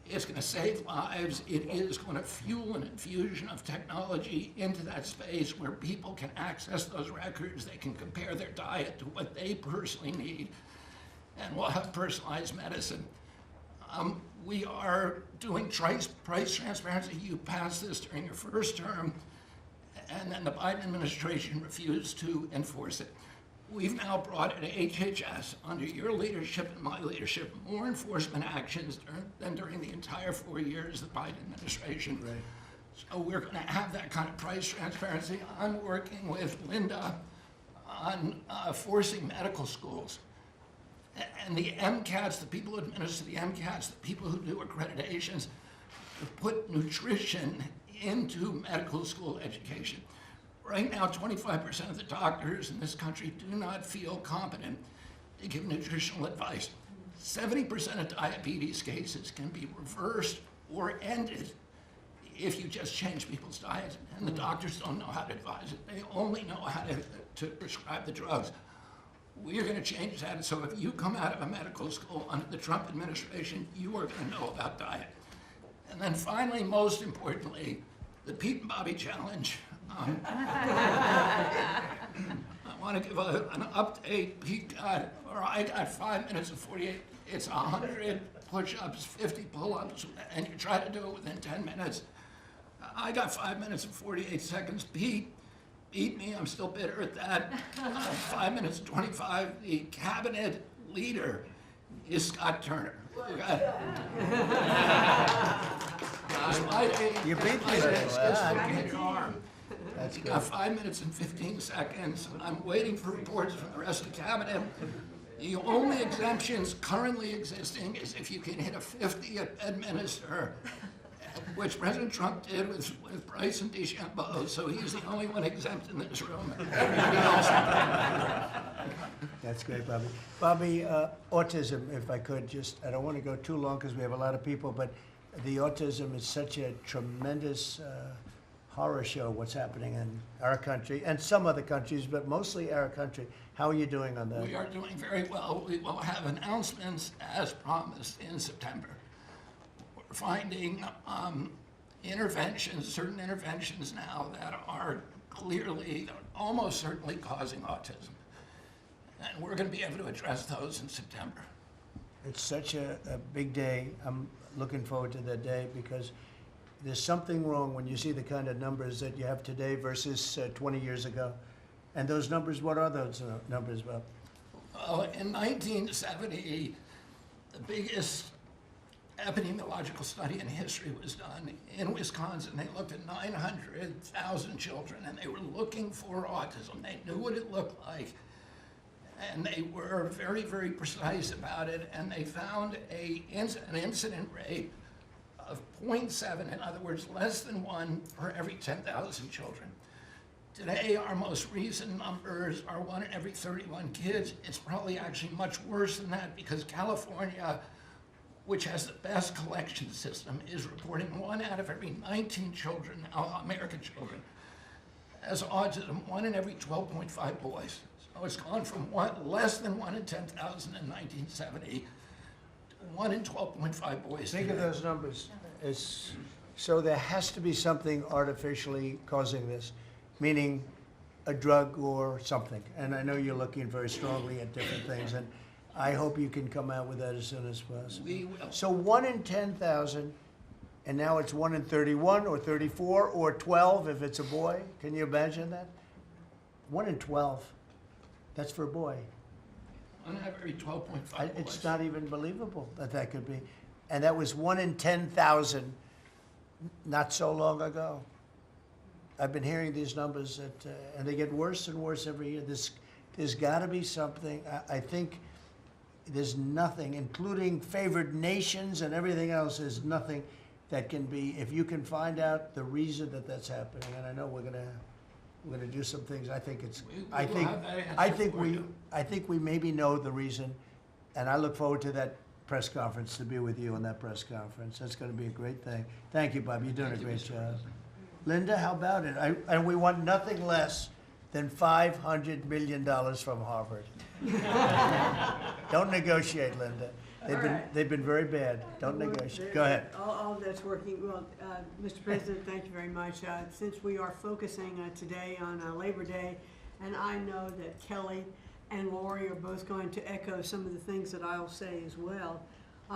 It's going to save lives. It is going to fuel an infusion of technology into that space where people can access those records. They can compare their diet to what they personally need, and we'll have personalized medicine. We are doing price transparency. You passed this during your first term, and then the Biden administration refused to enforce it. We've now brought at HHS, under your leadership and my leadership, more enforcement actions than during the entire 4 years of the Biden administration. Right. So we're going to have that kind of price transparency. I'm working with Linda on forcing medical schools. And the MCATs, the people who administer the MCATs, the people who do accreditations, to put nutrition into medical school education. Right now, 25% of the doctors in this country do not feel competent to give nutritional advice. 70% of diabetes cases can be reversed or ended if you just change people's diets, and the doctors don't know how to advise it. They only know how to prescribe the drugs. We are going to change that, so if you come out of a medical school under the Trump administration, you are going to know about diet. And then finally, most importantly, the Pete and Bobby Challenge. I want to give an update. I got 5 minutes and 48. It's 100 push-ups, 50 pull-ups, and you try to do it within 10 minutes. I got 5 minutes and 48 seconds. Pete beat me. I'm still bitter at that. 5 minutes and 25. The cabinet leader is Scott Turner. You beat me. Dislocated arm. That's good. Got 5 minutes and 15 seconds. I'm waiting for reports from the rest of the cabinet. The only exemptions currently existing is if you can hit a 50 at Bedminster, which President Trump did with Bryson DeChambeau, so he's the only one exempt in this room. That's great, Bobby. Bobby, autism, if I could just, I don't want to go too long because we have a lot of people, but the autism is such a tremendous horror show, what's happening in our country and some other countries, but mostly our country. How are you doing on that? We are doing very well. We will have announcements as promised in September. We're finding certain interventions now that are clearly, almost certainly causing autism. And we're going to be able to address those in September. It's such a big day. I'm looking forward to that day because there's something wrong when you see the kind of numbers that you have today versus 20 years ago. And those numbers, what are those numbers, Bob? Well, in 1970, the biggest epidemiological study in history was done in Wisconsin. They looked at 900,000 children, and they were looking for autism. They knew what it looked like, and they were very, very precise about it, and they found an incident rate of 0.7, in other words, less than 1 per every 10,000 children. Today, our most recent numbers are 1 in every 31 kids. It's probably actually much worse than that, because California, which has the best collection system, is reporting 1 out of every 19 children, American children, has autism, 1 in every 12.5 boys. So it's gone from less than 1 in 10,000 in 1970 to 1 in 12.5 boys Think today. of those numbers. So there has to be something artificially causing this, meaning a drug or something. And I know you're looking very strongly at different things, and I hope you can come out with that as soon as possible. We will. So 1 in 10,000, and now it's 1 in 31 or 34 or 12 if it's a boy. Can you imagine that? 1 in 12. That's for a boy. 1 out of every 12.5 boys. It's not even believable that that could be. And that was 1 in 10,000 not so long ago. I've been hearing these numbers, and they get worse and worse every year. There's got to be something. I think there's nothing, including favored nations and everything else, there's nothing that can be, if you can find out the reason that that's happening, and I know we're gonna do some things. I think it's, I think we maybe know the reason, and I look forward to that press conference, to be with you on that press conference. That's going to be a great thing. Thank you, Bob. You're doing a great job. Linda, how about it? And we want nothing less than $500 million from Harvard. Don't negotiate, Linda. They've been very bad. Don't negotiate. Go ahead. All that's working. Well, Mr. President, thank you very much. Since we are focusing today on Labor Day, and I know that Kelly and Lori are both going to echo some of the things that I'll say as well.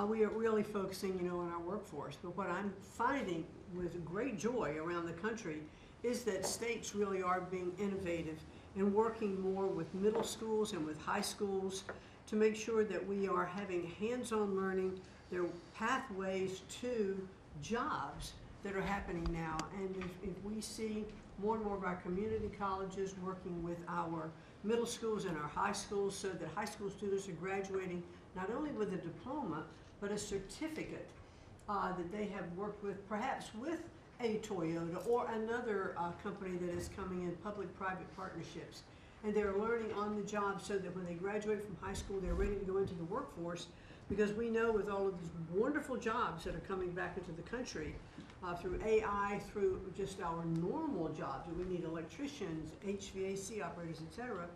We are really focusing, on our workforce. But what I'm finding with great joy around the country is that states really are being innovative and working more with middle schools and with high schools to make sure that we are having hands-on learning. There are pathways to jobs that are happening now. And if we see more and more of our community colleges working with our middle schools and our high schools, so that high school students are graduating not only with a diploma, but a certificate that they have worked with, perhaps with a Toyota or another company that is coming in, public-private partnerships. And they're learning on the job so that when they graduate from high school, they're ready to go into the workforce, because we know with all of these wonderful jobs that are coming back into the country, through AI, through just our normal jobs, we need electricians, HVAC operators, etc.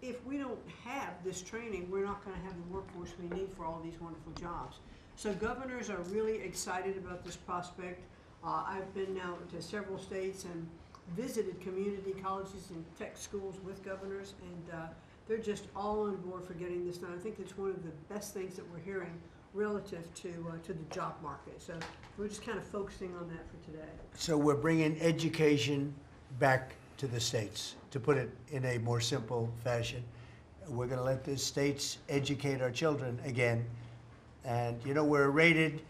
If we don't have this training, we're not going to have the workforce we need for all these wonderful jobs. So governors are really excited about this prospect. I've been now to several states and visited community colleges and tech schools with governors, and they're just all on board for getting this done. I think it's one of the best things that we're hearing relative to the job market. So we're just kind of focusing on that for today. So we're bringing education back to the states, to put it in a more simple fashion. We're going to let the states educate our children again. And, we're rated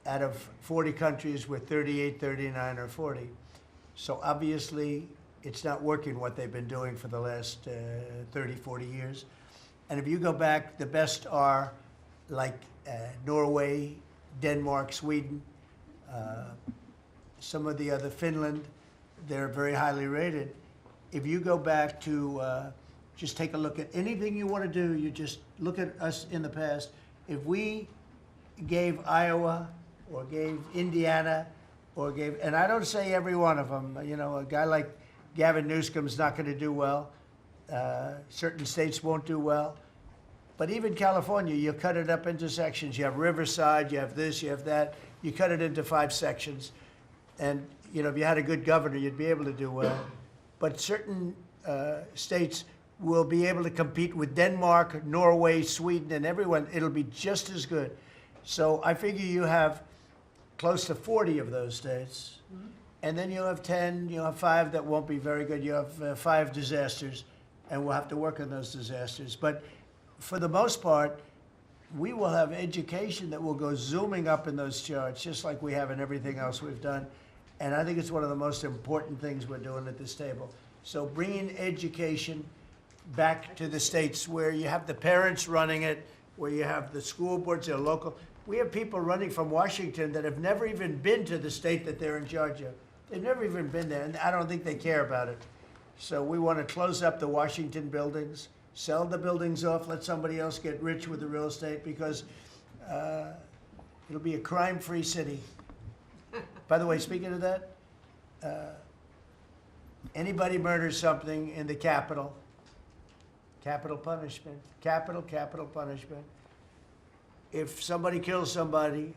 out of 40 countries, we're 38, 39, or 40. So obviously, it's not working what they've been doing for the last 30, 40 years. And if you go back, the best are like Norway, Denmark, Sweden, some of the other, Finland, they're very highly rated. If you go back to just take a look at anything you want to do, you just look at us in the past. If we gave Iowa or gave Indiana or gave, and I don't say every one of them, a guy like Gavin Newsom's not going to do well. Certain states won't do well. But even California, you cut it up into sections. You have Riverside, you have this, you have that. You cut it into 5 sections. And, if you had a good governor, you'd be able to do well. But certain states will be able to compete with Denmark, Norway, Sweden, and everyone. It'll be just as good. So I figure you have close to 40 of those states. Mm-hmm. And then you'll have 10, you'll have 5 that won't be very good. You have 5 disasters, and we'll have to work on those disasters. But for the most part, we will have education that will go zooming up in those charts, just like we have in everything else we've done. And I think it's one of the most important things we're doing at this table. So bringing education back to the states where you have the parents running it, where you have the school boards that are local. We have people running from Washington that have never even been to the state that they're in charge of. They've never even been there, and I don't think they care about it. So we want to close up the Washington buildings, sell the buildings off, let somebody else get rich with the real estate, because it'll be a crime-free city. By the way, speaking of that, anybody murders something in the Capitol, capital punishment, capital punishment. If somebody kills somebody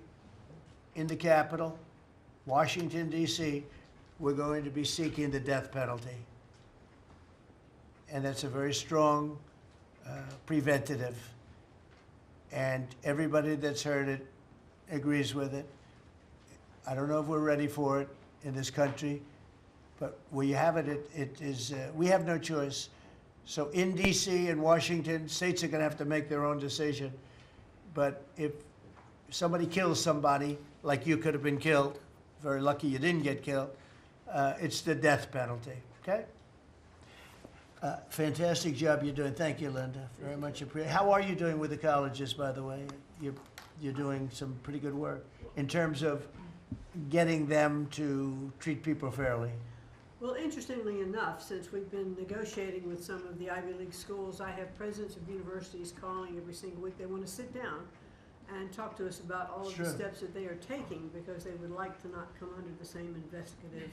in the Capitol, Washington, D.C., we're going to be seeking the death penalty. And that's a very strong preventative. And everybody that's heard it agrees with it. I don't know if we're ready for it in this country, but where you have it, it is, we have no choice. So in D.C. and Washington, states are going to have to make their own decision. But if somebody kills somebody, like you could have been killed, very lucky you didn't get killed, it's the death penalty, okay? Fantastic job you're doing. Thank you, Linda. Very much appreciated. How are you doing with the colleges, by the way? You're doing some pretty good work in terms of getting them to treat people fairly. Well, interestingly enough, since we've been negotiating with some of the Ivy League schools, I have presidents of universities calling every single week. They want to sit down and talk to us about all of the steps that they are taking, because they would like to not come under the same investigative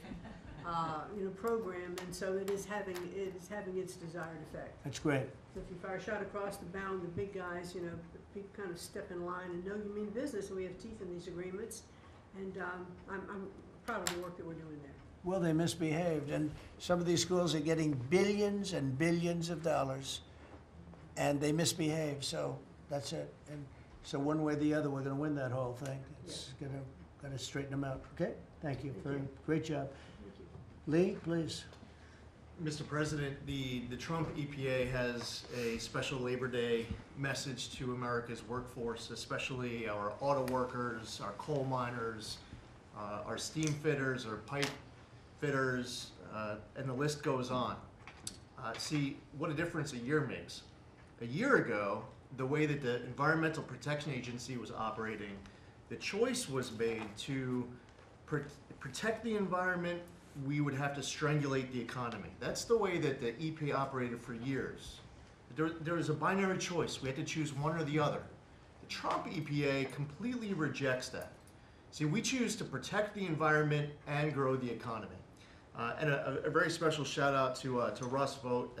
program, and so it is having its desired effect. That's great. So if you fire a shot across the bow, the big guys, people kind of step in line and know you mean business, and we have teeth in these agreements, and I'm proud of the work that we're doing there. Well, they misbehaved, and some of these schools are getting billions and billions of dollars, and they misbehave, so that's it. And so one way or the other, we're going to win that whole thing. It's going to straighten them out. Okay? Thank you. Great job. Lee, please. Mr. President, the Trump EPA has a special Labor Day message to America's workforce, especially our auto workers, our coal miners, our steam fitters, our pipe fitters, and the list goes on. See what a difference a year makes. A year ago, the way that the Environmental Protection Agency was operating, the choice was made to protect the environment. We would have to strangulate the economy. That's the way that the EPA operated for years. There was a binary choice. We had to choose one or the other. The Trump EPA completely rejects that. See, we choose to protect the environment and grow the economy. And a very special shout out to Russ Vogt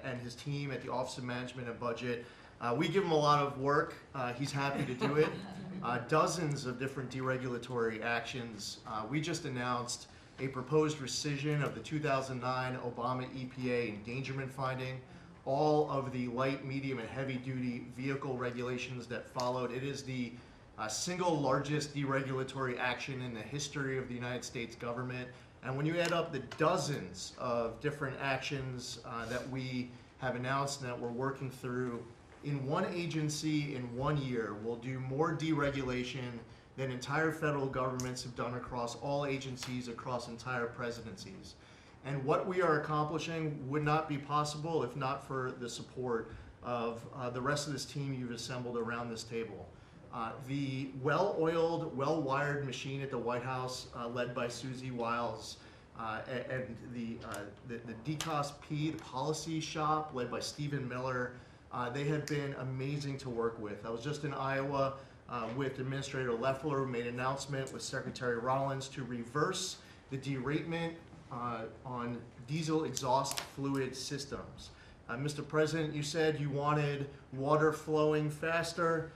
and his team at the Office of Management and Budget. We give him a lot of work. He's happy to do it. Dozens of different deregulatory actions. We just announced a proposed rescission of the 2009 Obama EPA endangerment finding, all of the light, medium, and heavy-duty vehicle regulations that followed. It is the single largest deregulatory action in the history of the United States government. And when you add up the dozens of different actions that we have announced and that we're working through, in one agency in 1 year, we'll do more deregulation than entire federal governments have done across all agencies, across entire presidencies. And what we are accomplishing would not be possible if not for the support of the rest of this team you've assembled around this table. The well-oiled, well-wired machine at the White House, led by Susie Wiles, and the DCOSP, the policy shop, led by Stephen Miller, they have been amazing to work with. I was just in Iowa with Administrator Loeffler, who made an announcement with Secretary Rollins to reverse the deratement on diesel exhaust fluid systems. Mr. President, you said you wanted water flowing faster.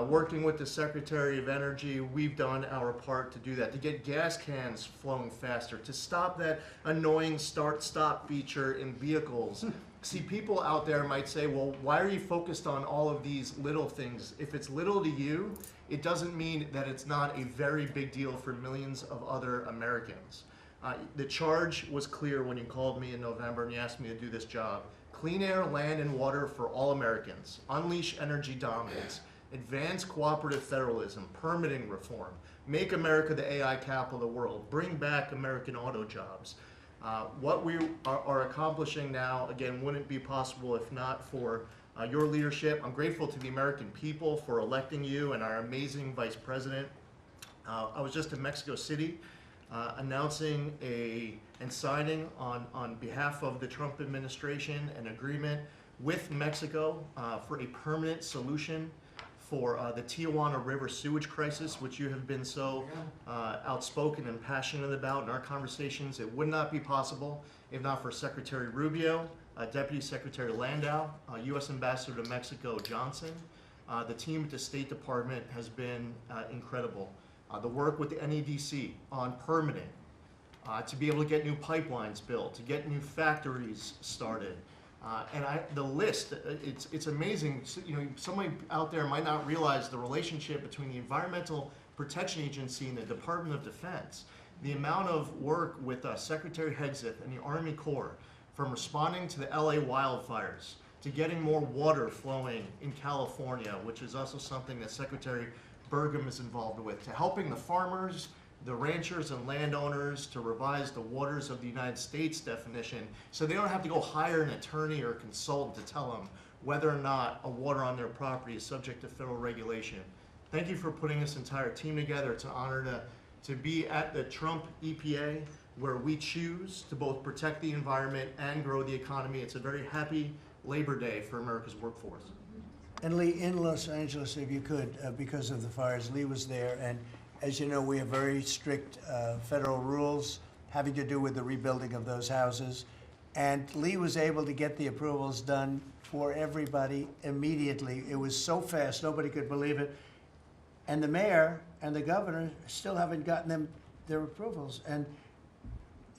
Working with the Secretary of Energy, we've done our part to do that, to get gas cans flowing faster, to stop that annoying start-stop feature in vehicles. See, people out there might say, well, why are you focused on all of these little things? If it's little to you, it doesn't mean that it's not a very big deal for millions of other Americans. The charge was clear when you called me in November and you asked me to do this job. Clean air, land, and water for all Americans. Unleash energy dominance. advance cooperative federalism, permitting reform, make America the AI capital of the world, bring back American auto jobs. What we are accomplishing now, again, wouldn't be possible if not for your leadership. I'm grateful to the American people for electing you and our amazing Vice President. I was just in Mexico City announcing and signing on behalf of the Trump administration an agreement with Mexico for a permanent solution for the Tijuana River sewage crisis, which you have been so outspoken and passionate about in our conversations. It would not be possible if not for Secretary Rubio, Deputy Secretary Landau, U.S. Ambassador to Mexico Johnson. The team at the State Department has been incredible. The work with the NEDC on permitting, to be able to get new pipelines built, to get new factories started. The list, it's amazing. Somebody out there might not realize the relationship between the Environmental Protection Agency and the Department of Defense. The amount of work with Secretary Hegseth and the Army Corps, from responding to the LA wildfires, to getting more water flowing in California, which is also something that Secretary Burgum is involved with, to helping the farmers, the ranchers and landowners to revise the waters of the United States definition so they don't have to go hire an attorney or a consultant to tell them whether or not a water on their property is subject to federal regulation. Thank you for putting this entire team together. It's an honor to be at the Trump EPA, where we choose to both protect the environment and grow the economy. It's a very happy Labor Day for America's workforce. And Lee, in Los Angeles, if you could, because of the fires, Lee was there, and as you know, we have very strict federal rules having to do with the rebuilding of those houses. And Lee was able to get the approvals done for everybody immediately. It was so fast, nobody could believe it. And the mayor and the governor still haven't gotten their approvals. And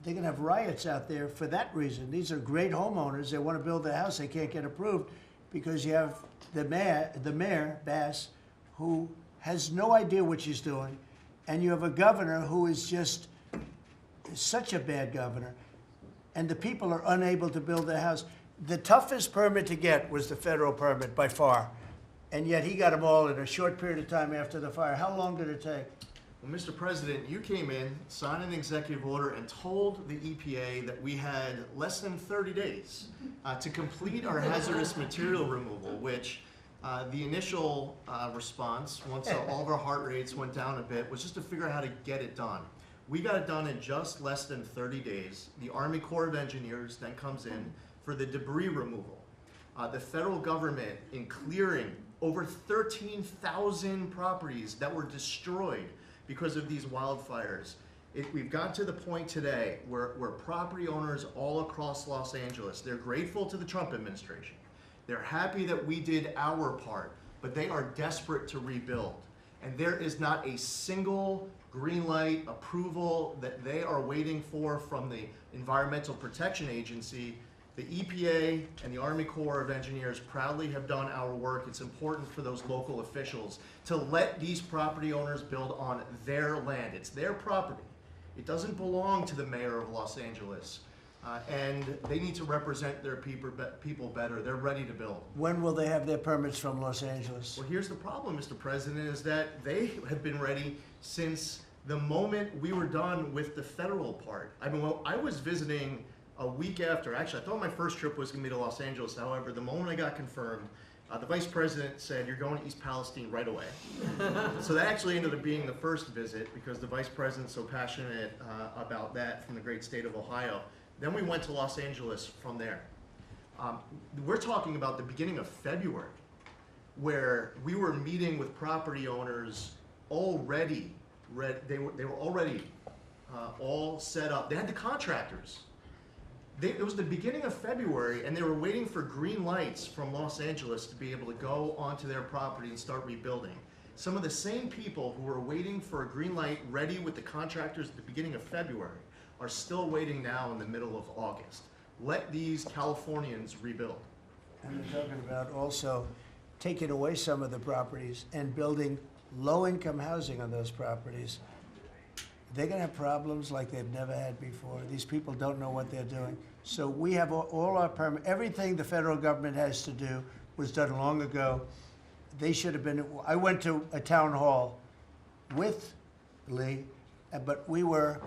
they're gonna have riots out there for that reason. These are great homeowners. They wanna build their house, they can't get approved because you have the mayor, Bass, who has no idea what she's doing. And you have a governor who is just such a bad governor. And the people are unable to build their house. The toughest permit to get was the federal permit by far. And yet he got them all in a short period of time after the fire. How long did it take? Well, Mr. President, you came in, signed an executive order, and told the EPA that we had less than 30 days to complete our hazardous material removal, which the initial response, once all of our heart rates went down a bit, was just to figure out how to get it done. We got it done in just less than 30 days. The Army Corps of Engineers then comes in for the debris removal. The federal government, in clearing over 13,000 properties that were destroyed because of these wildfires. We've got to the point today where property owners all across Los Angeles, they're grateful to the Trump administration. They're happy that we did our part, but they are desperate to rebuild. And there is not a single green light approval that they are waiting for from the Environmental Protection Agency. The EPA and the Army Corps of Engineers proudly have done our work. It's important for those local officials to let these property owners build on their land. It's their property. It doesn't belong to the mayor of Los Angeles. And they need to represent their people better. They're ready to build. When will they have their permits from Los Angeles? Well, here's the problem, Mr. President, is that they have been ready since the moment we were done with the federal part. I mean, well, I was visiting a week after. Actually, I thought my first trip was going to be to Los Angeles. However, the moment I got confirmed, the vice president said, "You're going to East Palestine right away." So that actually ended up being the first visit because the vice president's so passionate about that from the great state of Ohio. Then we went to Los Angeles from there. We're talking about the beginning of February, where we were meeting with property owners already. They were already all set up. They had the contractors. It was the beginning of February, and they were waiting for green lights from Los Angeles to be able to go onto their property and start rebuilding. Some of the same people who were waiting for a green light ready with the contractors at the beginning of February are still waiting now in the middle of August. Let these Californians rebuild. And they're talking about also taking away some of the properties and building low-income housing on those properties. They're going to have problems like they've never had before. These people don't know what they're doing. So we have all our permits. Everything the federal government has to do was done long ago. they should have been. I went to a town hall with Lee, but we were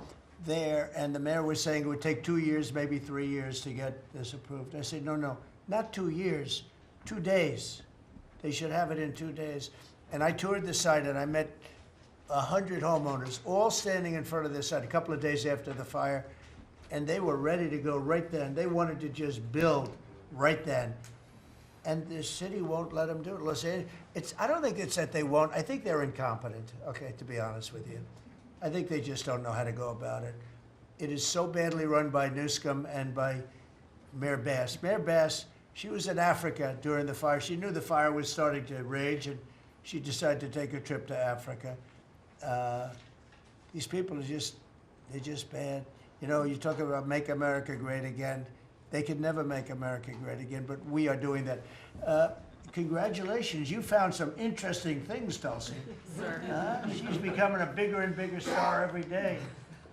there, and the mayor was saying it would take 2 years, maybe 3 years to get this approved. I said, no, not 2 years, 2 days. They should have it in 2 days. And I toured the site, and I met 100 homeowners, all standing in front of this site a couple of days after the fire, and they were ready to go right then. They wanted to just build right then. And the city won't let them do it. Los Angeles, I don't think it's that they won't. I think they're incompetent, okay, to be honest with you. I think they just don't know how to go about it. It is so badly run by Newscomb and by Mayor Bass. Mayor Bass, she was in Africa during the fire. She knew the fire was starting to rage, and she decided to take a trip to Africa. These people are they're just bad. You know, you talk about make America great again. They could never make America great again, but we are doing that. Congratulations, you found some interesting things, Tulsi. Sir. She's becoming a bigger and bigger star every day.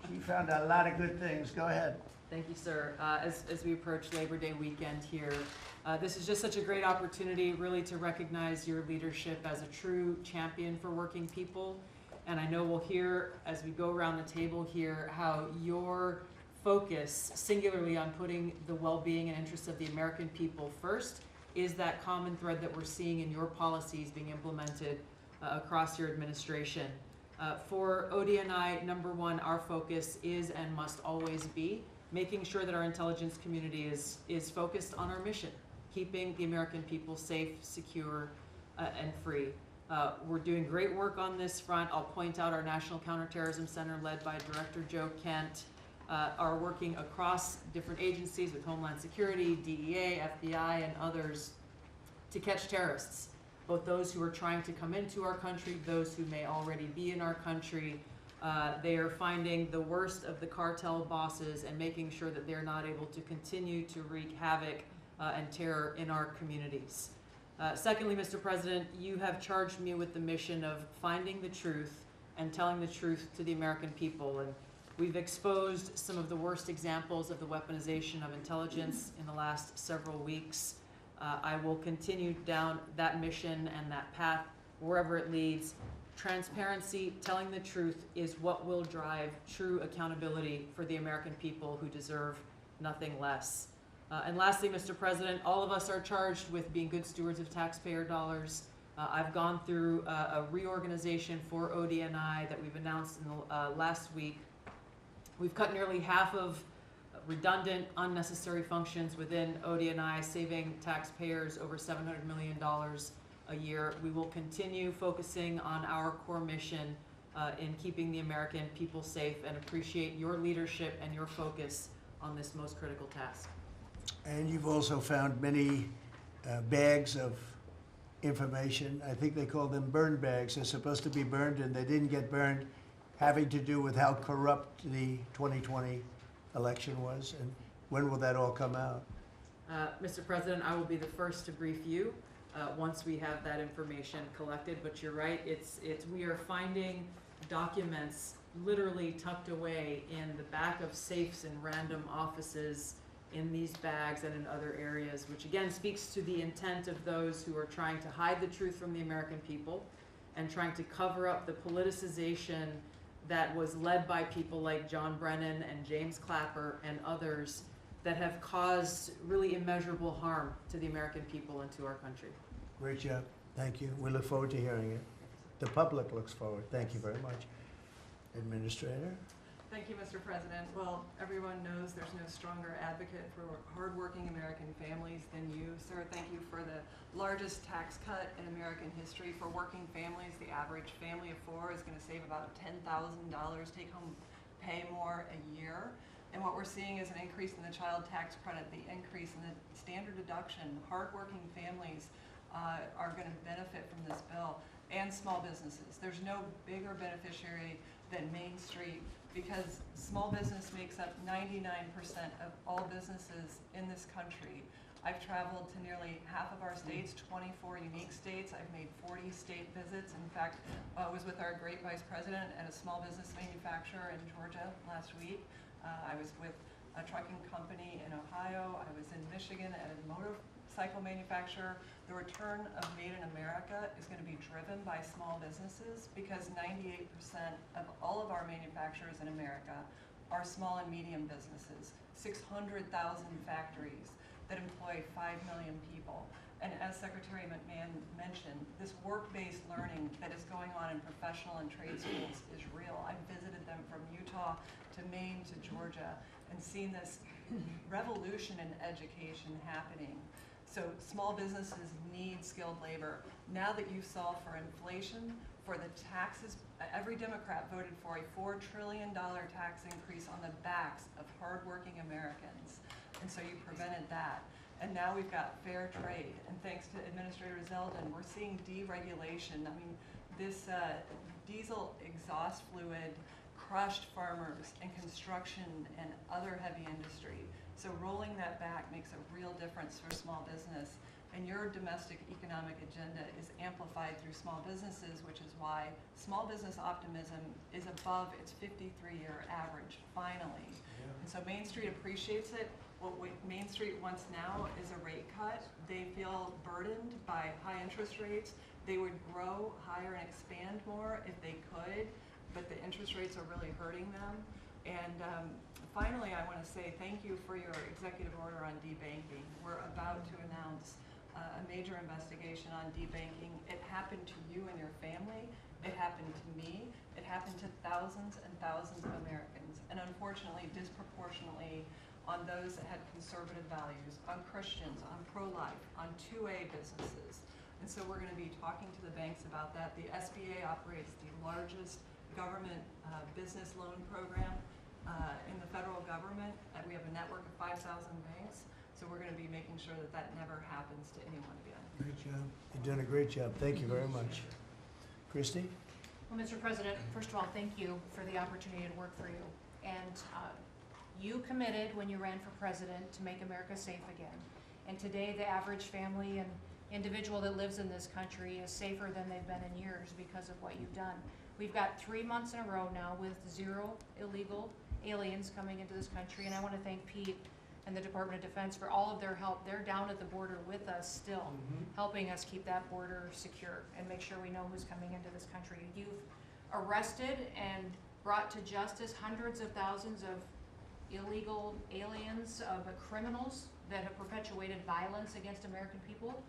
She found a lot of good things. Go ahead. Thank you, sir. As we approach Labor Day weekend here, this is just such a great opportunity really to recognize your leadership as a true champion for working people. And I know we'll hear as we go around the table here how your focus singularly on putting the well-being and interests of the American people first is that common thread that we're seeing in your policies being implemented across your administration. For ODNI, number one, our focus is and must always be making sure that our intelligence community is focused on our mission, keeping the American people safe, secure, and free. We're doing great work on this front. I'll point out our National Counterterrorism Center, led by Director Joe Kent, are working across different agencies with Homeland Security, DEA, FBI, and others to catch terrorists, both those who are trying to come into our country, those who may already be in our country. They are finding the worst of the cartel bosses and making sure that they're not able to continue to wreak havoc and terror in our communities. Secondly, Mr. President, you have charged me with the mission of finding the truth and telling the truth to the American people. And we've exposed some of the worst examples of the weaponization of intelligence in the last several weeks. I will continue down that mission and that path wherever it leads. Transparency, telling the truth is what will drive true accountability for the American people who deserve nothing less. And lastly, Mr. President, all of us are charged with being good stewards of taxpayer dollars. I've gone through a reorganization for ODNI that we've announced in the last week. We've cut nearly half of redundant, unnecessary functions within ODNI, saving taxpayers over $700 million a year. We will continue focusing on our core mission in keeping the American people safe, and appreciate your leadership and your focus on this most critical task. And you've also found many bags of information. I think they call them burn bags. They're supposed to be burned, and they didn't get burned, having to do with how corrupt the 2020 election was. And when will that all come out? Mr. President, I will be the first to brief you once we have that information collected. But you're right, we are finding documents literally tucked away in the back of safes in random offices in these bags and in other areas, which again speaks to the intent of those who are trying to hide the truth from the American people and trying to cover up the politicization that was led by people like John Brennan and James Clapper and others that have caused really immeasurable harm to the American people and to our country. Great job. Thank you. We look forward to hearing it. The public looks forward. Thank you very much. Administrator? Thank you, Mr. President. Well, everyone knows there's no stronger advocate for hardworking American families than you, sir. Thank you for the largest tax cut in American history for working families. The average family of four is going to save about $10,000 take-home pay more a year. And what we're seeing is an increase in the child tax credit, the increase in the standard deduction. Hardworking families are going to benefit from this bill, and small businesses. There's no bigger beneficiary than Main Street, because small business makes up 99% of all businesses in this country. I've traveled to nearly half of our states, 24 unique states. I've made 40 state visits. In fact, I was with our great vice president at a small business manufacturer in Georgia last week. I was with a trucking company in Ohio. I was in Michigan at a motorcycle manufacturer, the return of Made in America is going to be driven by small businesses because 98% of all of our manufacturers in America are small and medium businesses, 600,000 factories that employ 5 million people. And as Secretary McMahon mentioned, this work-based learning that is going on in professional and trade schools is real. I've visited them from Utah to Maine to Georgia and seen this revolution in education happening. So small businesses need skilled labor. Now that you solve for inflation, for the taxes, every Democrat voted for a $4 trillion tax increase on the backs of hardworking Americans. And so you prevented that. And now we've got fair trade. And thanks to Administrator Zeldin, we're seeing deregulation. I mean, this diesel exhaust fluid crushed farmers and construction and other heavy industry. So rolling that back makes a real difference for small business. And your domestic economic agenda is amplified through small businesses, which is why small business optimism is above its 53-year average, finally. And so Main Street appreciates it. What Main Street wants now is a rate cut. They feel burdened by high interest rates. They would grow, hire, and expand more if they could, but the interest rates are really hurting them. And finally, I want to say thank you for your executive order on debanking. We're about to announce a major investigation on debanking. It happened to you and your family. It happened to me. It happened to thousands and thousands of Americans, and unfortunately, disproportionately on those that had conservative values, on Christians, on pro-life, on 2A businesses. And so we're going to be talking to the banks about that. The SBA operates the largest government business loan program in the federal government. We have a network of 5,000 banks. So we're going to be making sure that that never happens to anyone again. Great job. You're doing a great job. Thank you very much. Christy? Well, Mr. President, first of all, thank you for the opportunity to work for you. And you committed when you ran for president to make America safe again. And today, the average family and individual that lives in this country is safer than they've been in years because of what you've done. We've got 3 months in a row now with 0 illegal aliens coming into this country. And I want to thank Pete and the Department of Defense for all of their help. They're down at the border with us still, helping us keep that border secure and make sure we know who's coming into this country. You've arrested and brought to justice hundreds of thousands of illegal aliens, criminals that have perpetuated violence against American people.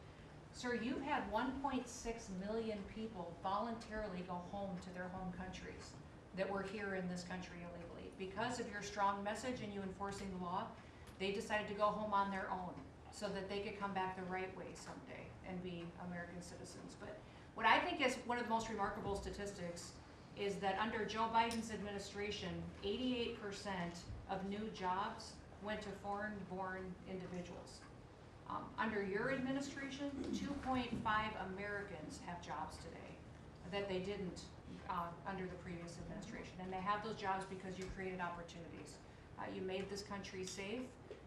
Sir, you've had 1.6 million people voluntarily go home to their home countries that were here in this country illegally. Because of your strong message and you enforcing the law, they decided to go home on their own so that they could come back the right way someday and be American citizens. But what I think is one of the most remarkable statistics is that under Joe Biden's administration, 88% of new jobs went to foreign-born individuals. Under your administration, 2.5 Americans have jobs today that they didn't under the previous administration. And they have those jobs because you created opportunities. You made this country safe.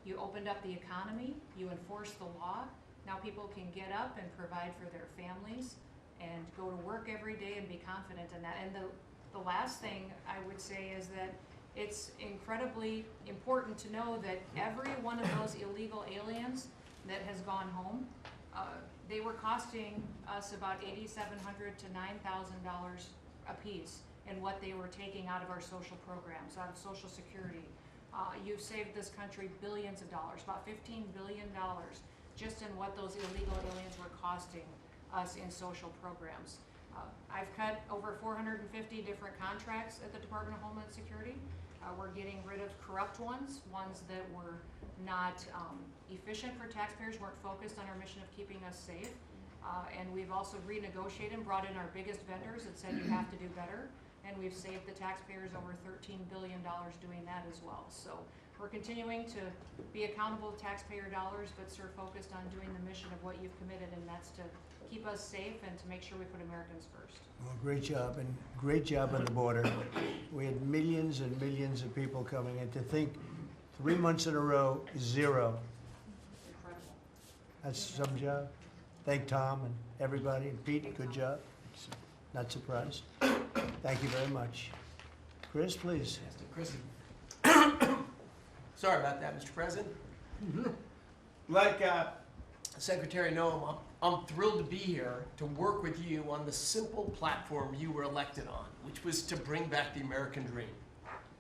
You opened up the economy. You enforced the law. Now people can get up and provide for their families and go to work every day and be confident in that. And the last thing I would say is that it's incredibly important to know that every one of those illegal aliens that has gone home, they were costing us about $8,700 to $9,000 a piece in what they were taking out of our social programs, out of Social Security. You've saved this country billions of dollars, about $15 billion, just in what those illegal aliens were costing us in social programs. I've cut over 450 different contracts at the Department of Homeland Security. We're getting rid of corrupt ones that were not efficient for taxpayers, weren't focused on our mission of keeping us safe. And we've also renegotiated and brought in our biggest vendors that said you have to do better. And we've saved the taxpayers over $13 billion doing that as well. So we're continuing to be accountable to taxpayer dollars, but sir, focused on doing the mission of what you've committed, and that's to keep us safe and to make sure we put Americans first. Well, great job, and great job on the border. We had millions and millions of people coming in. To think 3 months in a row, 0. Incredible. That's some job. Thank Tom and everybody, and Pete, good job. Not surprised. Thank you very much. Chris, please. Chris. Sorry about that, Mr. President. Like Secretary Noem, I'm thrilled to be here to work with you on the simple platform you were elected on, which was to bring back the American dream,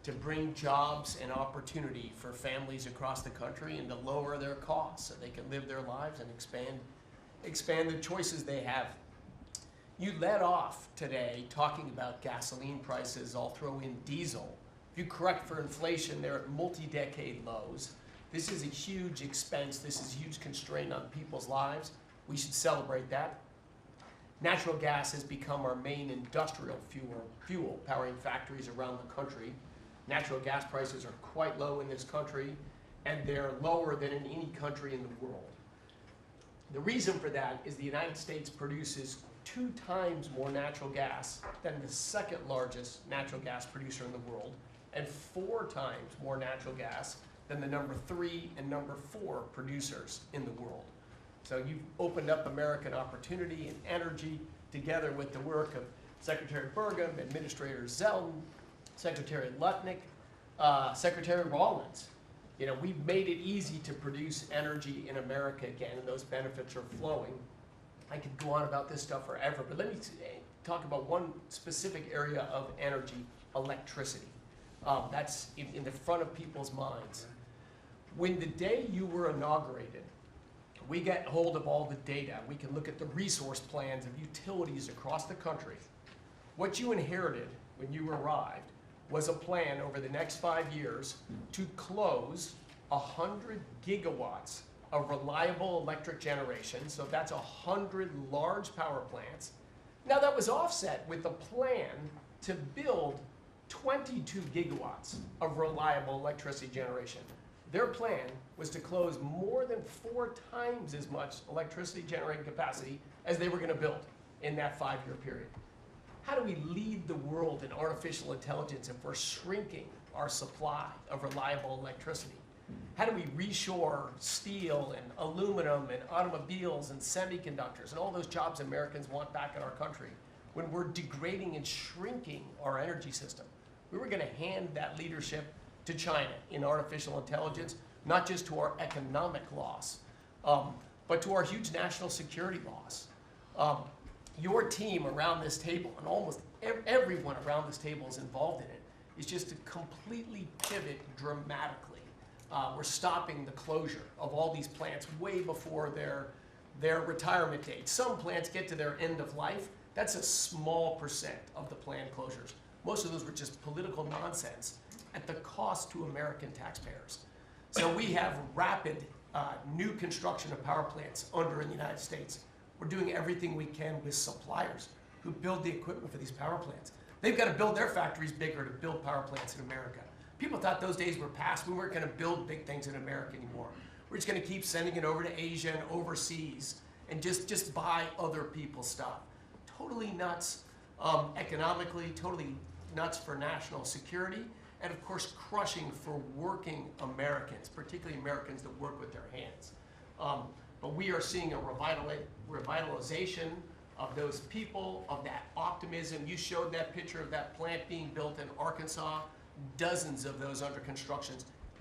to bring jobs and opportunity for families across the country and to lower their costs so they can live their lives and expand the choices they have. You led off today talking about gasoline prices. I'll throw in diesel. If you correct for inflation, they're at multi-decade lows. This is a huge expense. This is a huge constraint on people's lives. We should celebrate that. Natural gas has become our main industrial fuel powering factories around the country. Natural gas prices are quite low in this country, and they're lower than in any country in the world. The reason for that is the United States produces 2 times more natural gas than the second largest natural gas producer in the world, and 4 times more natural gas than the number 3 and number 4 producers in the world. So you've opened up American opportunity and energy together with the work of Secretary Burgum, Administrator Zeldin, Secretary Lutnick, Secretary Rawlins. You know, we've made it easy to produce energy in America again, and those benefits are flowing. I could go on about this stuff forever, but let me talk about one specific area of energy, electricity. That's in the front of people's minds. When the day you were inaugurated, we get hold of all the data. We can look at the resource plans of utilities across the country. What you inherited when you arrived was a plan over the next 5 years to close 100 gigawatts of reliable electric generation. So that's 100 large power plants. Now that was offset with a plan to build 22 gigawatts of reliable electricity generation. Their plan was to close more than 4 times as much electricity generating capacity as they were going to build in that 5-year period. How do we lead the world in artificial intelligence if we're shrinking our supply of reliable electricity? How do we reshore steel and aluminum and automobiles and semiconductors and all those jobs Americans want back in our country when we're degrading and shrinking our energy system? We were going to hand that leadership to China in artificial intelligence, not just to our economic loss, but to our huge national security loss. Your team around this table, and almost everyone around this table is involved in it, is just to completely pivot dramatically. We're stopping the closure of all these plants way before their retirement date. Some plants get to their end of life. That's a small percent of the planned closures. Most of those were just political nonsense at the cost to American taxpayers. So we have rapid new construction of power plants under in the United States. We're doing everything we can with suppliers who build the equipment for these power plants. They've got to build their factories bigger to build power plants in America. People thought those days were past. We weren't going to build big things in America anymore. We're just going to keep sending it over to Asia and overseas and just buy other people's stuff. Totally nuts economically, totally nuts for national security, and of course crushing for working Americans, particularly Americans that work with their hands. But we are seeing a revitalization of those people, of that optimism. You showed that picture of that plant being built in Arkansas, dozens of those under construction,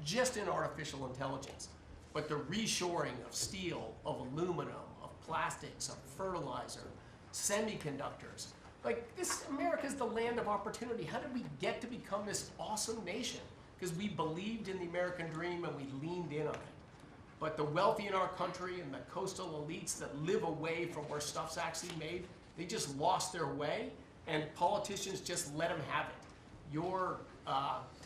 just in artificial intelligence. But the reshoring of steel, of aluminum, of plastics, of fertilizer, semiconductors. Like this, America's the land of opportunity. How did we get to become this awesome nation? Because we believed in the American dream and we leaned in on it. But the wealthy in our country and the coastal elites that live away from where stuff's actually made, they just lost their way, and politicians just let them have it. Your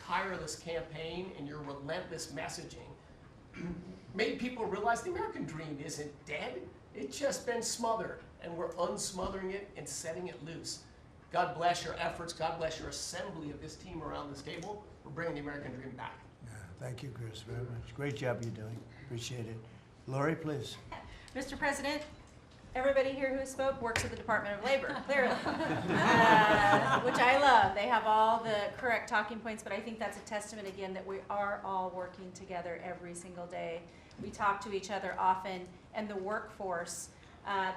tireless campaign and your relentless messaging made people realize the American dream isn't dead. It's just been smothered, and we're unsmothering it and setting it loose. God bless your efforts. God bless your assembly of this team around this table. We're bringing the American dream back. Thank you, Chris, very much. Great job you're doing. Appreciate it. Lori, please. Mr. President, everybody here who spoke works at the Department of Labor, clearly, which I love. They have all the correct talking points, but I think that's a testament again that we are all working together every single day. We talk to each other often, and the workforce,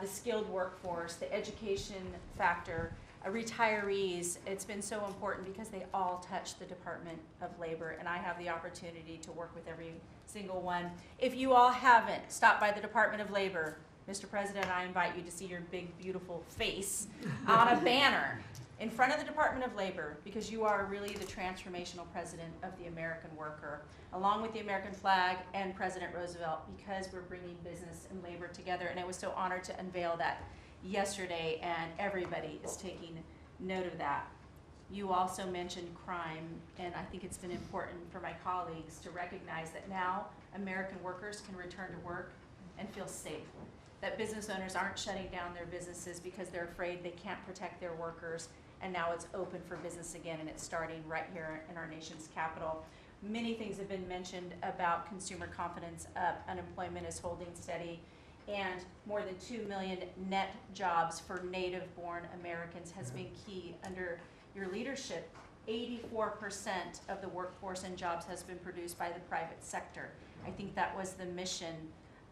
the skilled workforce, the education factor, retirees. It's been so important because they all touch the Department of Labor, and I have the opportunity to work with every single one. If you all haven't stopped by the Department of Labor, Mr. President, I invite you to see your big, beautiful face on a banner in front of the Department of Labor, because you are really the transformational president of the American worker, along with the American flag and President Roosevelt, because we're bringing business and labor together. And I was so honored to unveil that yesterday, and everybody is taking note of that. You also mentioned crime, and I think it's been important for my colleagues to recognize that now American workers can return to work and feel safe. That business owners aren't shutting down their businesses because they're afraid they can't protect their workers, and now it's open for business again, and it's starting right here in our nation's capital. Many things have been mentioned about consumer confidence up, unemployment is holding steady, and more than 2 million net jobs for native-born Americans has been key under your leadership. 84% of the workforce and jobs has been produced by the private sector. I think that was the mission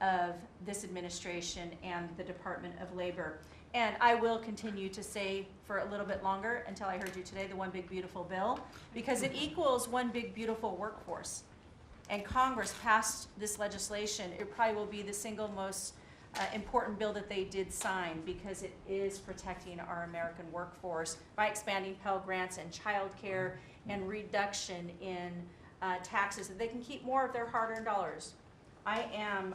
of this administration and the Department of Labor. And I will continue to say for a little bit longer, until I heard you today, the One Big Beautiful Bill, because it equals one big beautiful workforce. And Congress passed this legislation. It probably will be the single most important bill that they did sign, because it is protecting our American workforce by expanding Pell Grants and child care and reduction in taxes, so they can keep more of their hard-earned dollars. I am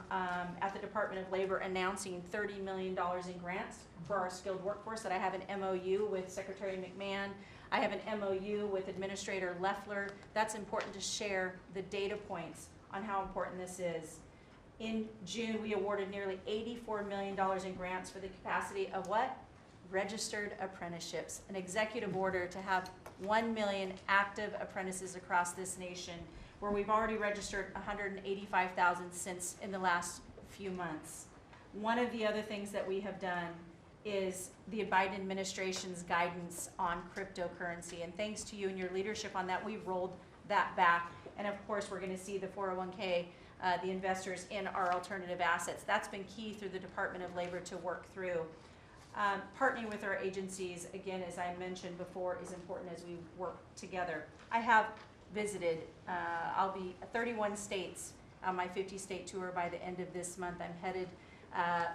at the Department of Labor announcing $30 million in grants for our skilled workforce, that I have an MOU with Secretary McMahon. I have an MOU with Administrator Loeffler. That's important to share the data points on how important this is. In June, we awarded nearly $84 million in grants for the capacity of what? Registered apprenticeships, an executive order to have 1 million active apprentices across this nation, where we've already registered 185,000 since in the last few months. One of the other things that we have done is the Biden administration's guidance on cryptocurrency. And thanks to you and your leadership on that, we've rolled that back. And of course, we're gonna see the 401k, the investors in our alternative assets. That's been key through the Department of Labor to work through. Partnering with our agencies, again, as I mentioned before, is important as we work together. I have visited, I'll be 31 states on my 50-state tour by the end of this month. I'm headed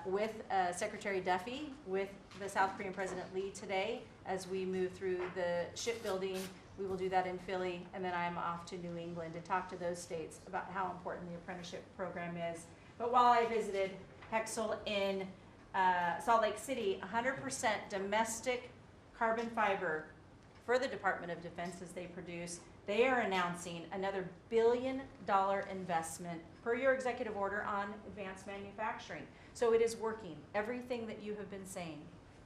with Secretary Duffy, with the South Korean President Lee today, as we move through the shipbuilding. We will do that in Philly, and then I'm off to New England to talk to those states about how important the apprenticeship program is. But while I visited Hexel in Salt Lake City, 100% domestic carbon fiber for the Department of Defense as they produce. They are announcing another $1 billion investment per your executive order on advanced manufacturing. So it is working. Everything that you have been saying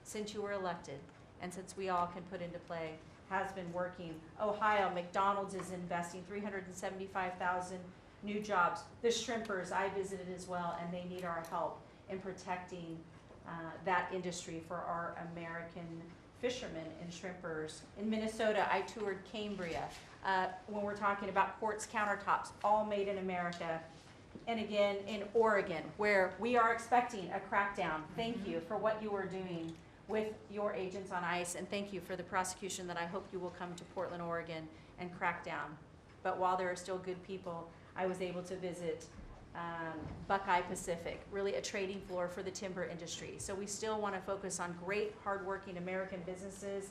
since you were elected and since we all can put into play has been working. Ohio, McDonald's is investing 375,000 new jobs. The shrimpers, I visited as well, and they need our help in protecting that industry for our American fishermen and shrimpers. In Minnesota, I toured Cambria. When we're talking about quartz countertops, all made in America. And again, in Oregon, where we are expecting a crackdown. Thank you for what you are doing with your agents on ICE, and thank you for the prosecution that I hope you will come to Portland, Oregon, and crack down. But while there are still good people, I was able to visit Buckeye Pacific, really a trading floor for the timber industry. So we still want to focus on great, hardworking American businesses.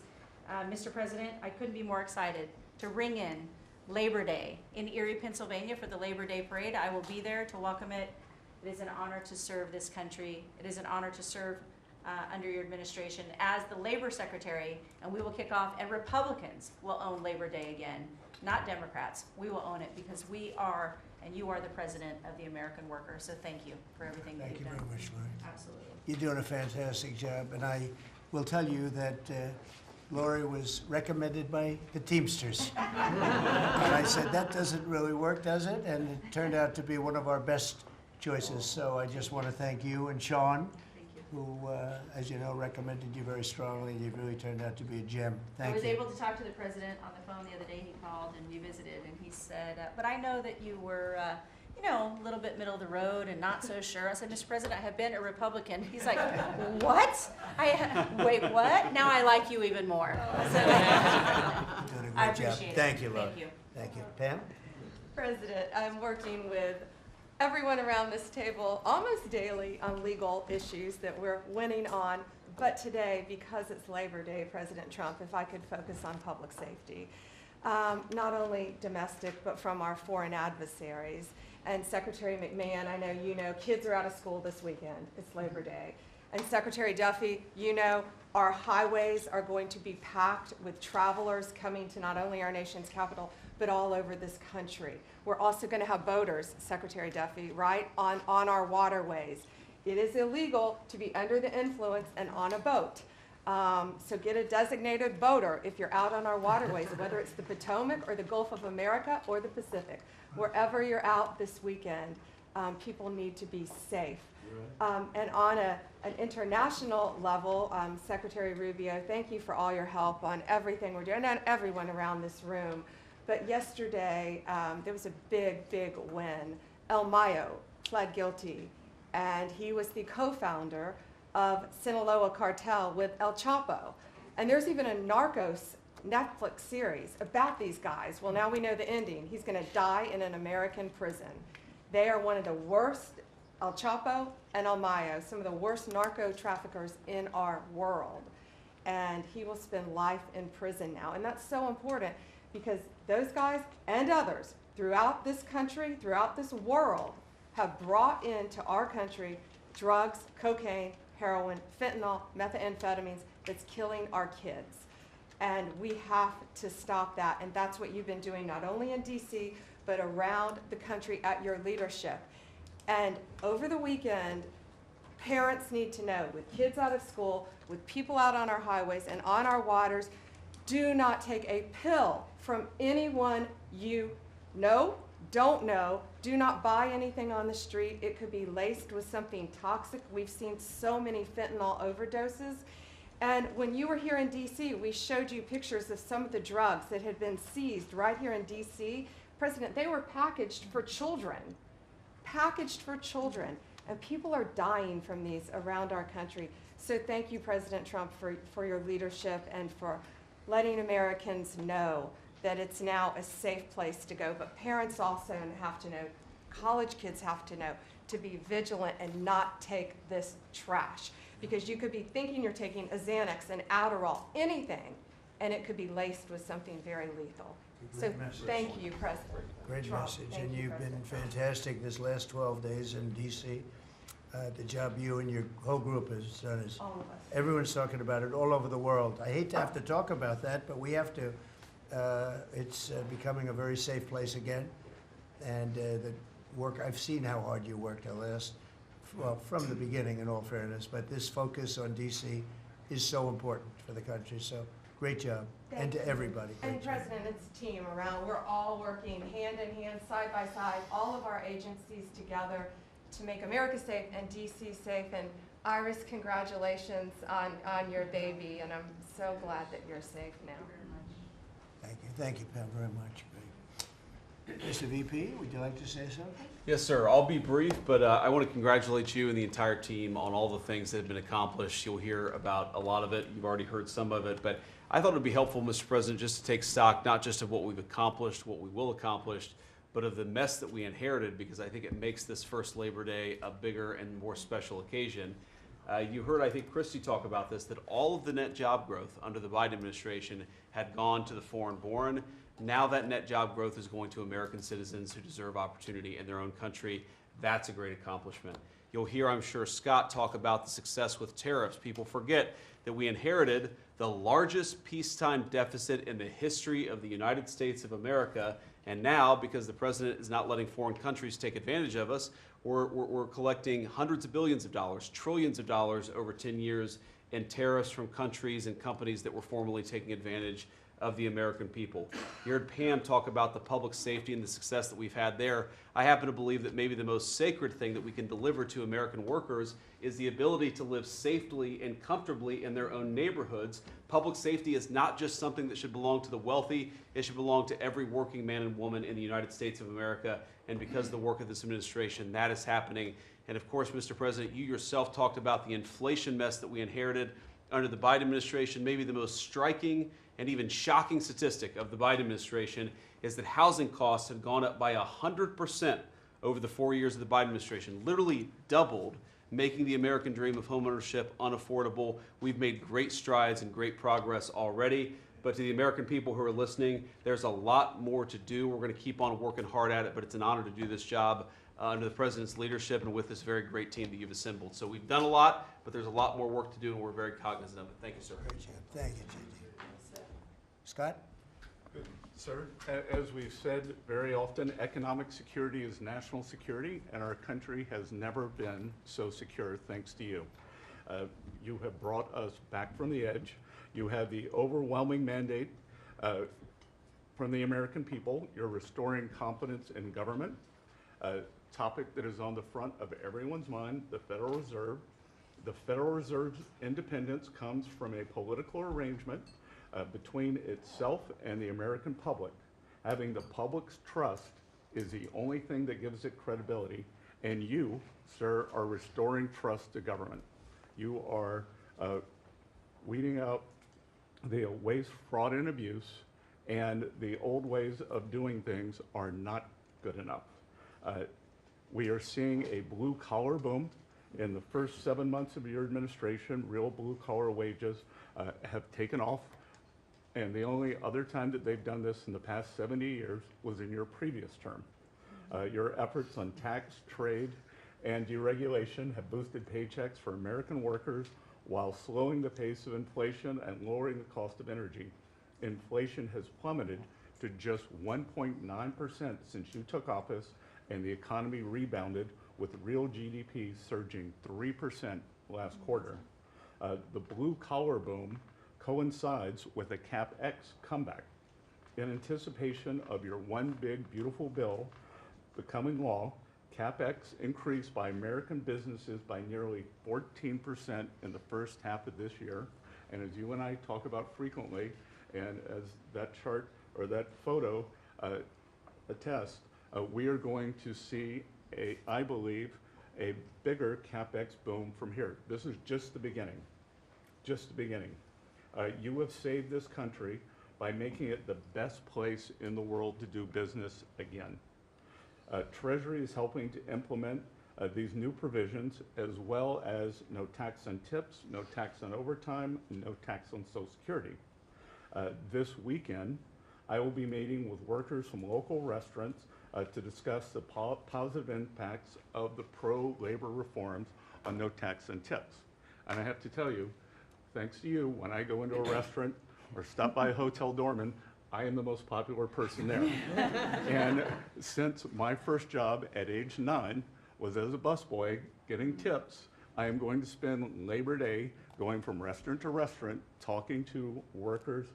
Mr. President, I couldn't be more excited to ring in Labor Day in Erie, Pennsylvania for the Labor Day Parade. I will be there to welcome it. It is an honor to serve this country. It is an honor to serve under your administration as the Labor Secretary, and we will kick off, and Republicans will own Labor Day again, not Democrats. We will own it because we are, and you are the president of the American worker. So thank you for everything that you've done. Thank you very much, Lori. Absolutely. You're doing a fantastic job, and I will tell you that Lori was recommended by the Teamsters. And I said, that doesn't really work, does it? And it turned out to be one of our best choices. So I just want to thank you and Sean, who, as you know, recommended you very strongly. You've really turned out to be a gem. Thank you. I was able to talk to the president on the phone the other day. He called and we visited, and he said, but I know that you were you know, a little bit middle of the road and not so sure. I said, Mr. President, I have been a Republican. He's like, what? Wait, what? Now I like you even more. So, Doing a great I job. appreciate it. Thank you, Laura. Thank you. Thank you. Pam? President, I'm working with everyone around this table almost daily on legal issues that we're winning on. But today, because it's Labor Day, President Trump, if I could focus on public safety, not only domestic, but from our foreign adversaries. And Secretary McMahon, I know you know, kids are out of school this weekend. It's Labor Day. And Secretary Duffy, you know, our highways are going to be packed with travelers coming to not only our nation's capital, but all over this country. We're also going to have boaters, Secretary Duffy, right, on our waterways. It is illegal to be under the influence and on a boat. So get a designated boater if you're out on our waterways, whether it's the Potomac or the Gulf of America or the Pacific. Wherever you're out this weekend, people need to be safe. And on an international level, Secretary Rubio, thank you for all your help on everything we're doing, and everyone around this room. But yesterday, there was a big, big win. El Mayo pled guilty, and he was the co-founder of Sinaloa cartel with El Chapo. And there's even a Narcos Netflix series about these guys. Well, now we know the ending. He's going to die in an American prison. They are one of the worst, El Chapo and El Mayo, some of the worst narco traffickers in our world. And he will spend life in prison now. And that's so important because those guys and others throughout this country, throughout this world, have brought into our country drugs, cocaine, heroin, fentanyl, methamphetamines that's killing our kids. And we have to stop that. And that's what you've been doing not only in DC, but around the country at your leadership. And over the weekend, parents need to know, with kids out of school, with people out on our highways and on our waters, do not take a pill from anyone you know, don't know. Do not buy anything on the street. It could be laced with something toxic. We've seen so many fentanyl overdoses. And when you were here in DC, we showed you pictures of some of the drugs that had been seized right here in DC. President, they were packaged for children. Packaged for children. And people are dying from these around our country. So thank you, President Trump, for your leadership and for letting Americans know that it's now a safe place to go. But parents also have to know, college kids have to know, to be vigilant and not take this trash. Because you could be thinking you're taking a Xanax, an Adderall, anything, and it could be laced with something very lethal. So thank you, President Great Trump. message, Thank and you, you've been President. fantastic this last 12 days in D.C. The job you and your whole group has done is, All of us. everyone's talking about it all over the world. I hate to have to talk about that, but we have to. It's becoming a very safe place again, and the work, I've seen how hard you worked the last, well, from the beginning in all fairness, but this focus on D.C. is so important for the country, so great job. And to everybody. And great job. President, it's a team around. We're all working hand in hand, side by side, all of our agencies together to make America safe and DC safe. And Iris, congratulations on your baby, and I'm so glad that you're safe now. Thank you, Pam, very much. Mr. VP, would you like to say something? Yes, sir. I'll be brief, but I want to congratulate you and the entire team on all the things that have been accomplished. You'll hear about a lot of it. You've already heard some of it, but I thought it would be helpful, Mr. President, just to take stock, not just of what we've accomplished, what we will accomplish, but of the mess that we inherited, because I think it makes this first Labor Day a bigger and more special occasion. You heard, I think, Christie talk about this, that all of the net job growth under the Biden administration had gone to the foreign-born. Now that net job growth is going to American citizens who deserve opportunity in their own country. That's a great accomplishment. You'll hear, I'm sure, Scott talk about the success with tariffs. People forget that we inherited the largest peacetime deficit in the history of the United States of America. And now, because the president is not letting foreign countries take advantage of us, we're collecting hundreds of billions of dollars, trillions of dollars over 10 years in tariffs from countries and companies that were formerly taking advantage of the American people. You heard Pam talk about the public safety and the success that we've had there. I happen to believe that maybe the most sacred thing that we can deliver to American workers is the ability to live safely and comfortably in their own neighborhoods. Public safety is not just something that should belong to the wealthy, it should belong to every working man and woman in the United States of America. And because of the work of this administration, that is happening. And of course, Mr. President, you yourself talked about the inflation mess that we inherited under the Biden administration. Maybe the most striking and even shocking statistic of the Biden administration is that housing costs have gone up by 100% over the 4 years of the Biden administration, literally doubled, making the American dream of homeownership unaffordable. We've made great strides and great progress already. But to the American people who are listening, there's a lot more to do. We're going to keep on working hard at it, but it's an honor to do this job under the President's leadership and with this very great team that you've assembled. So we've done a lot, but there's a lot more work to do, and we're very cognizant of it. Thank you, sir. Thank you, J.D. Scott? Sir, as we've said very often, economic security is national security, and our country has never been so secure thanks to you. You have brought us back from the edge. You have the overwhelming mandate from the American people. You're restoring confidence in government, a topic that is on the front of everyone's mind, the Federal Reserve. The Federal Reserve's independence comes from a political arrangement between itself and the American public. Having the public's trust is the only thing that gives it credibility, and you, sir, are restoring trust to government. You are weeding out the waste, fraud, and abuse, and the old ways of doing things are not good enough. We are seeing a blue-collar boom. In the first 7 months of your administration, real blue-collar wages have taken off. And the only other time that they've done this in the past 70 years was in your previous term. Your efforts on tax, trade, and deregulation have boosted paychecks for American workers while slowing the pace of inflation and lowering the cost of energy. Inflation has plummeted to just 1.9% since you took office, and the economy rebounded with real GDP surging 3% last quarter. The blue-collar boom coincides with a CapEx comeback. In anticipation of your one big beautiful bill becoming law, CapEx increased by American businesses by nearly 14% in the first half of this year. And as you and I talk about frequently, and as that chart or that photo attests, we are going to see, I believe, a bigger CapEx boom from here. This is just the beginning, just the beginning. You have saved this country by making it the best place in the world to do business again. Treasury is helping to implement these new provisions, as well as no tax on tips, no tax on overtime, no tax on Social Security. This weekend, I will be meeting with workers from local restaurants to discuss the positive impacts of the pro-labor reforms on no tax on tips. And I have to tell you, thanks to you, when I go into a restaurant or stop by a Hotel Dorman, I am the most popular person there. And since my first job at age 9 was as a busboy getting tips, I am going to spend Labor Day going from restaurant to restaurant talking to workers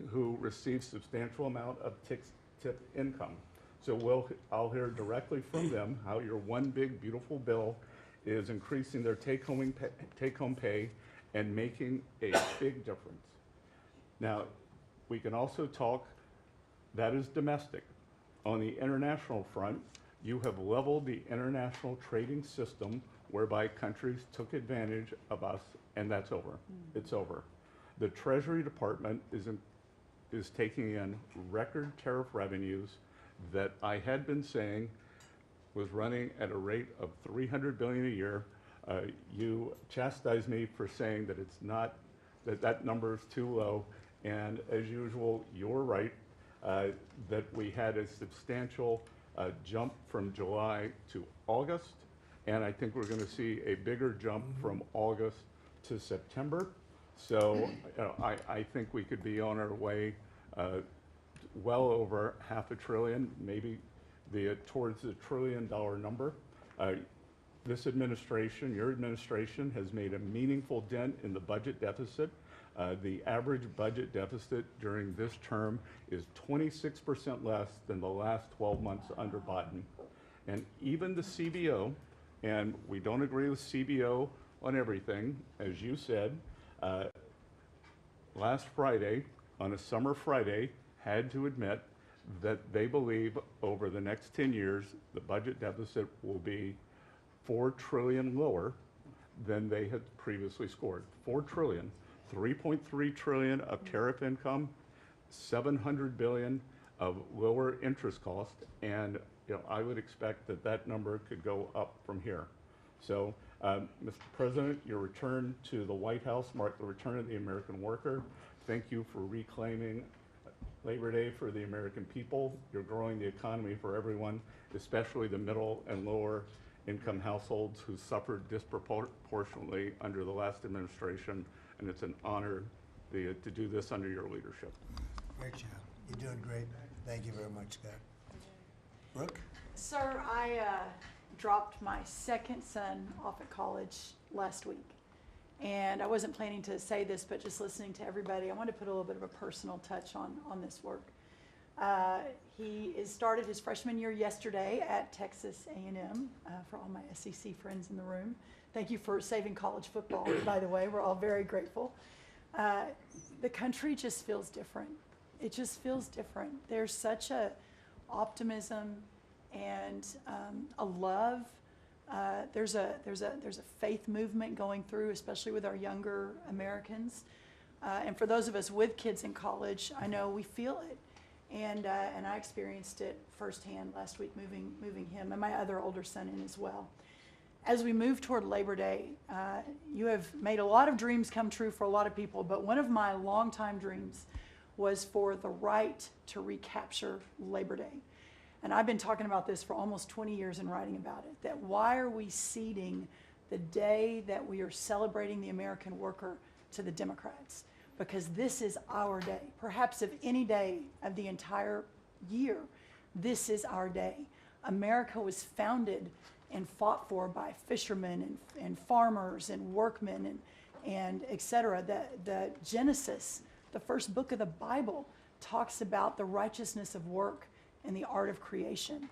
who receive substantial amount of tip income. So I'll hear directly from them how your one big beautiful bill is increasing their take-home pay and making a big difference. Now, we can also talk, that is domestic. On the international front, you have leveled the international trading system whereby countries took advantage of us, and that's over. It's over. The Treasury Department is taking in record tariff revenues that I had been saying was running at a rate of $300 billion a year. You chastised me for saying that it's not, that number is too low. And as usual, you're right, that we had a substantial jump from July to August. And I think we're going to see a bigger jump from August to September. So I think we could be on our way well over $500 billion, maybe towards the $1 trillion number. This administration, your administration, has made a meaningful dent in the budget deficit. The average budget deficit during this term is 26% less than the last 12 months under Biden. And even the CBO, and we don't agree with CBO on everything, as you said, last Friday, on a summer Friday, had to admit that they believe over the next 10 years, the budget deficit will be $4 trillion lower than they had previously scored. $4 trillion, 3.3 trillion of tariff income, 700 billion of lower interest cost, and I would expect that that number could go up from here. So, Mr. President, your return to the White House marked the return of the American worker. Thank you for reclaiming Labor Day for the American people. You're growing the economy for everyone, especially the middle and lower income households who suffered disproportionately under the last administration, and it's an honor to do this under your leadership. Great job. You're doing great. Thank you very much, Scott. Brooke? Sir, I dropped my second son off at college last week. And I wasn't planning to say this, but just listening to everybody, I wanted to put a little bit of a personal touch on this work. He started his freshman year yesterday at Texas A&M, for all my SEC friends in the room. Thank you for saving college football, by the way. We're all very grateful. The country just feels different. It just feels different. There's such a optimism and a love. There's a faith movement going through, especially with our younger Americans. And for those of us with kids in college, I know we feel it. And I experienced it firsthand last week, moving him and my other older son in as well. As we move toward Labor Day, you have made a lot of dreams come true for a lot of people, but one of my longtime dreams was for the right to recapture Labor Day. And I've been talking about this for almost 20 years and writing about it, that why are we ceding the day that we are celebrating the American worker to the Democrats? Because this is our day. Perhaps of any day of the entire year, this is our day. America was founded and fought for by fishermen and farmers and workmen and et cetera. The Genesis, the first book of the Bible, talks about the righteousness of work and the art of creation.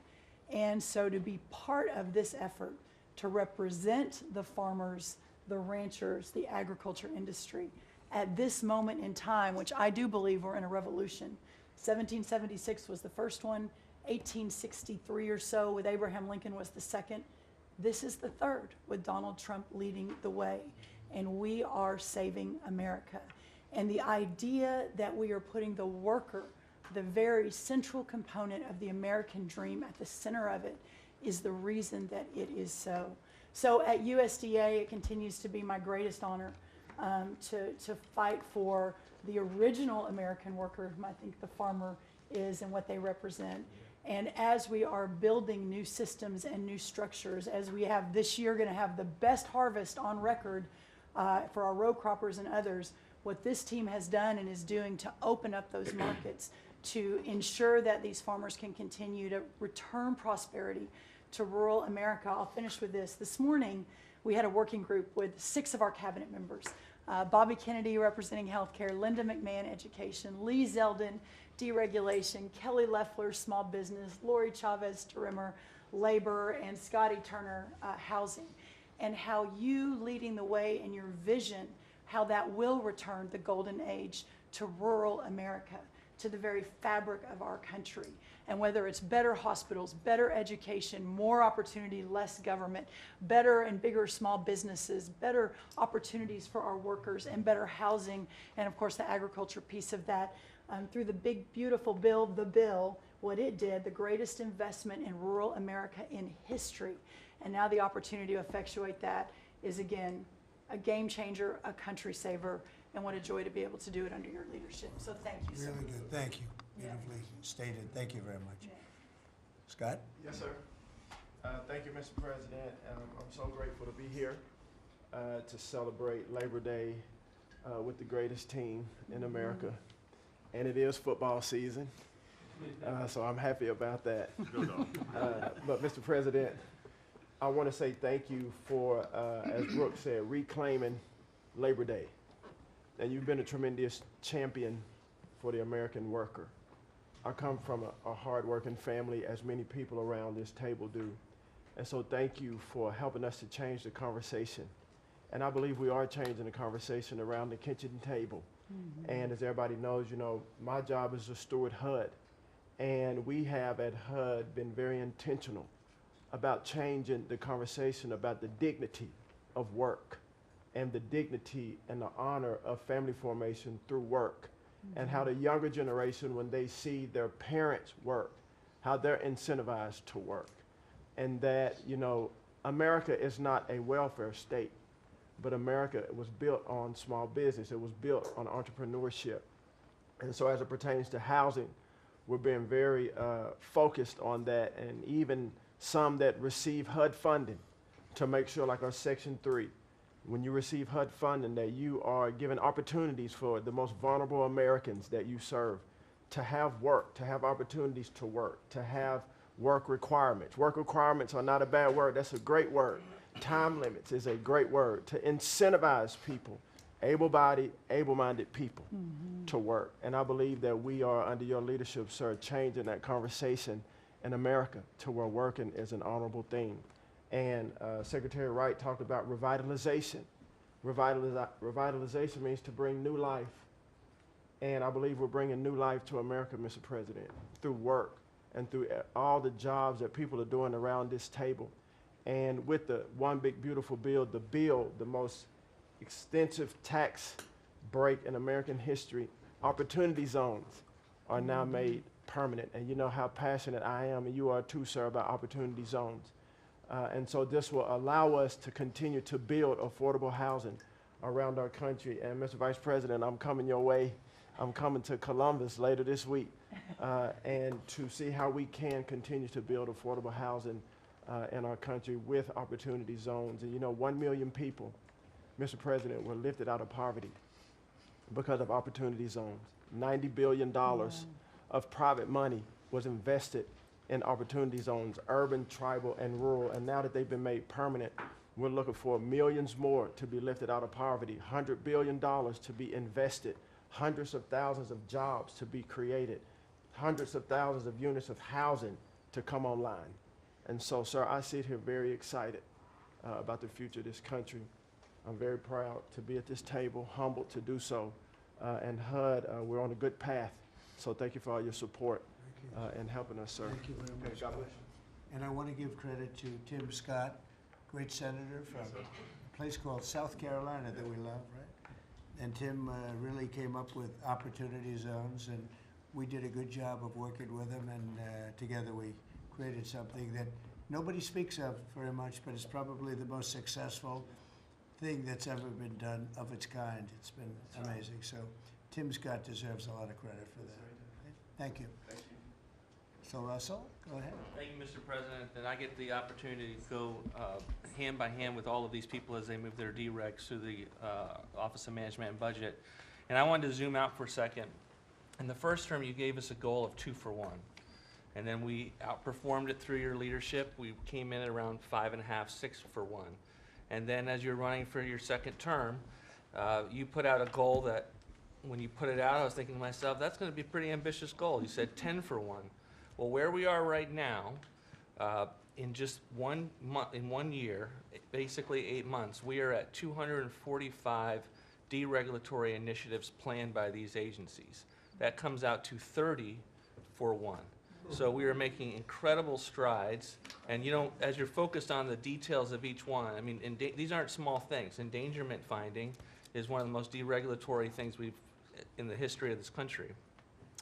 And so to be part of this effort to represent the farmers, the ranchers, the agriculture industry at this moment in time, which I do believe we're in a revolution. 1776 was the first one, 1863 or so with Abraham Lincoln was the second. This is the third with Donald Trump leading the way. And we are saving America. And the idea that we are putting the worker, the very central component of the American dream at the center of it, is the reason that it is so. So at USDA, it continues to be my greatest honor to fight for the original American worker, whom I think the farmer is and what they represent. And as we are building new systems and new structures, as we have this year going to have the best harvest on record for our row croppers and others, what this team has done and is doing to open up those markets to ensure that these farmers can continue to return prosperity to rural America. I'll finish with this. This morning, we had a working group with 6 of our cabinet members. Bobby Kennedy representing healthcare, Linda McMahon education, Lee Zeldin deregulation, Kelly Loeffler small business, Lori Chavez Rimmer labor, and Scotty Turner housing. And how you leading the way in your vision, how that will return the golden age to rural America, to the very fabric of our country. And whether it's better hospitals, better education, more opportunity, less government, better and bigger small businesses, better opportunities for our workers, and better housing, and of course the agriculture piece of that, through the big, beautiful bill, the bill, what it did, the greatest investment in rural America in history. And now the opportunity to effectuate that is, again, a game changer, a country saver, and what a joy to be able to do it under your leadership. So thank you, sir. Really good. Thank you. Beautifully stated. Thank you very much. Yeah. Scott? Yes, sir. Thank you, Mr. President. I'm so grateful to be here to celebrate Labor Day with the greatest team in America. And it is football season, so I'm happy about that. But Mr. President, I want to say thank you for, as Brooke said, reclaiming Labor Day. and you've been a tremendous champion for the American worker. I come from a hard-working family, as many people around this table do. And so thank you for helping us to change the conversation. And I believe we are changing the conversation around the kitchen table. And as everybody knows, you know, my job is to steward HUD. And we have at HUD been very intentional about changing the conversation about the dignity of work and the dignity and the honor of family formation through work. And how the younger generation, when they see their parents work, how they're incentivized to work. And that, you know, America is not a welfare state, but America was built on small business. It was built on entrepreneurship. And so as it pertains to housing, we're being very focused on that, and even some that receive HUD funding to make sure, like our Section 3, when you receive HUD funding, that you are given opportunities for the most vulnerable Americans that you serve to have work, to have opportunities to work, to have work requirements. Work requirements are not a bad word, that's a great word. Time limits is a great word, to incentivize people, able-bodied, able-minded people to work. And I believe that we are, under your leadership, sir, changing that conversation in America to where working is an honorable thing. And Secretary Wright talked about revitalization. Revitalization means to bring new life. And I believe we're bringing new life to America, Mr. President, through work and through all the jobs that people are doing around this table. And with the One Big Beautiful Bill, the most extensive tax break in American history, opportunity zones are now made permanent. And you know how passionate I am, and you are too, sir, about opportunity zones. And so this will allow us to continue to build affordable housing around our country. And Mr. Vice President, I'm coming your way. I'm coming to Columbus later this week and to see how we can continue to build affordable housing in our country with opportunity zones. And you know, 1 million people, Mr. President, were lifted out of poverty because of opportunity zones. $90 billion of private money was invested in opportunity zones, urban, tribal, and rural. And now that they've been made permanent, we're looking for millions more to be lifted out of poverty, $100 billion to be invested, hundreds of thousands of jobs to be created, hundreds of thousands of units of housing to come online. And so, sir, I sit here very excited about the future of this country. I'm very proud to be at this table, humbled to do so. And HUD, we're on a good path. So thank you for all your support and helping us, sir. Thank you very much. God bless you. And I want to give credit to Tim Scott, great senator from a place called South Carolina that we love, right? And Tim really came up with opportunity zones, and we did a good job of working with him, and together we created something that nobody speaks of very much, but it's probably the most successful thing that's ever been done of its kind. It's been amazing. So Tim Scott deserves a lot of credit for that. Thank you. Thank you. So Russell, go ahead. Thank you, Mr. President. And I get the opportunity to go hand by hand with all of these people as they move their deregs through the Office of Management and Budget. And I wanted to zoom out for a second. In the first term, you gave us a goal of 2 for 1. And then we outperformed it through your leadership. We came in at around 5.5, 6 for 1. And then as you're running for your second term, you put out a goal that when you put it out, I was thinking to myself, that's going to be a pretty ambitious goal. You said 10 for 1. Well, where we are right now, in just 1 month, in 1 year, basically 8 months, we are at 245 deregulatory initiatives planned by these agencies. That comes out to 30 for 1. So we are making incredible strides, and you know, as you're focused on the details of each one, I mean, these aren't small things. Endangerment finding is one of the most deregulatory things we've in the history of this country.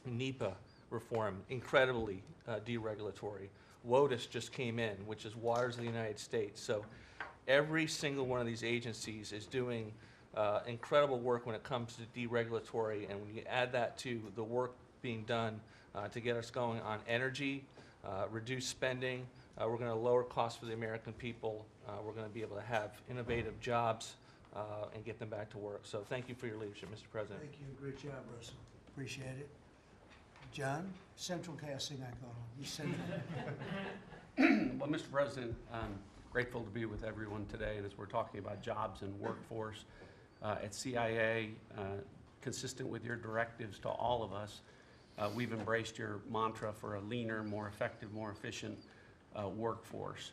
NEPA reform, incredibly deregulatory. WOTUS just came in, which is Waters of the United States. So every single one of these agencies is doing incredible work when it comes to deregulatory, and when you add that to the work being done to get us going on energy, reduce spending, we're going to lower costs for the American people, we're going to be able to have innovative jobs and get them back to work. So thank you for your leadership, Mr. President. Thank you. Great job, Russell. Appreciate it. John, central casting, I call him. He's central. Well, Mr. President, I'm grateful to be with everyone today, and as we're talking about jobs and workforce, At CIA, consistent with your directives to all of us, we've embraced your mantra for a leaner, more effective, more efficient workforce.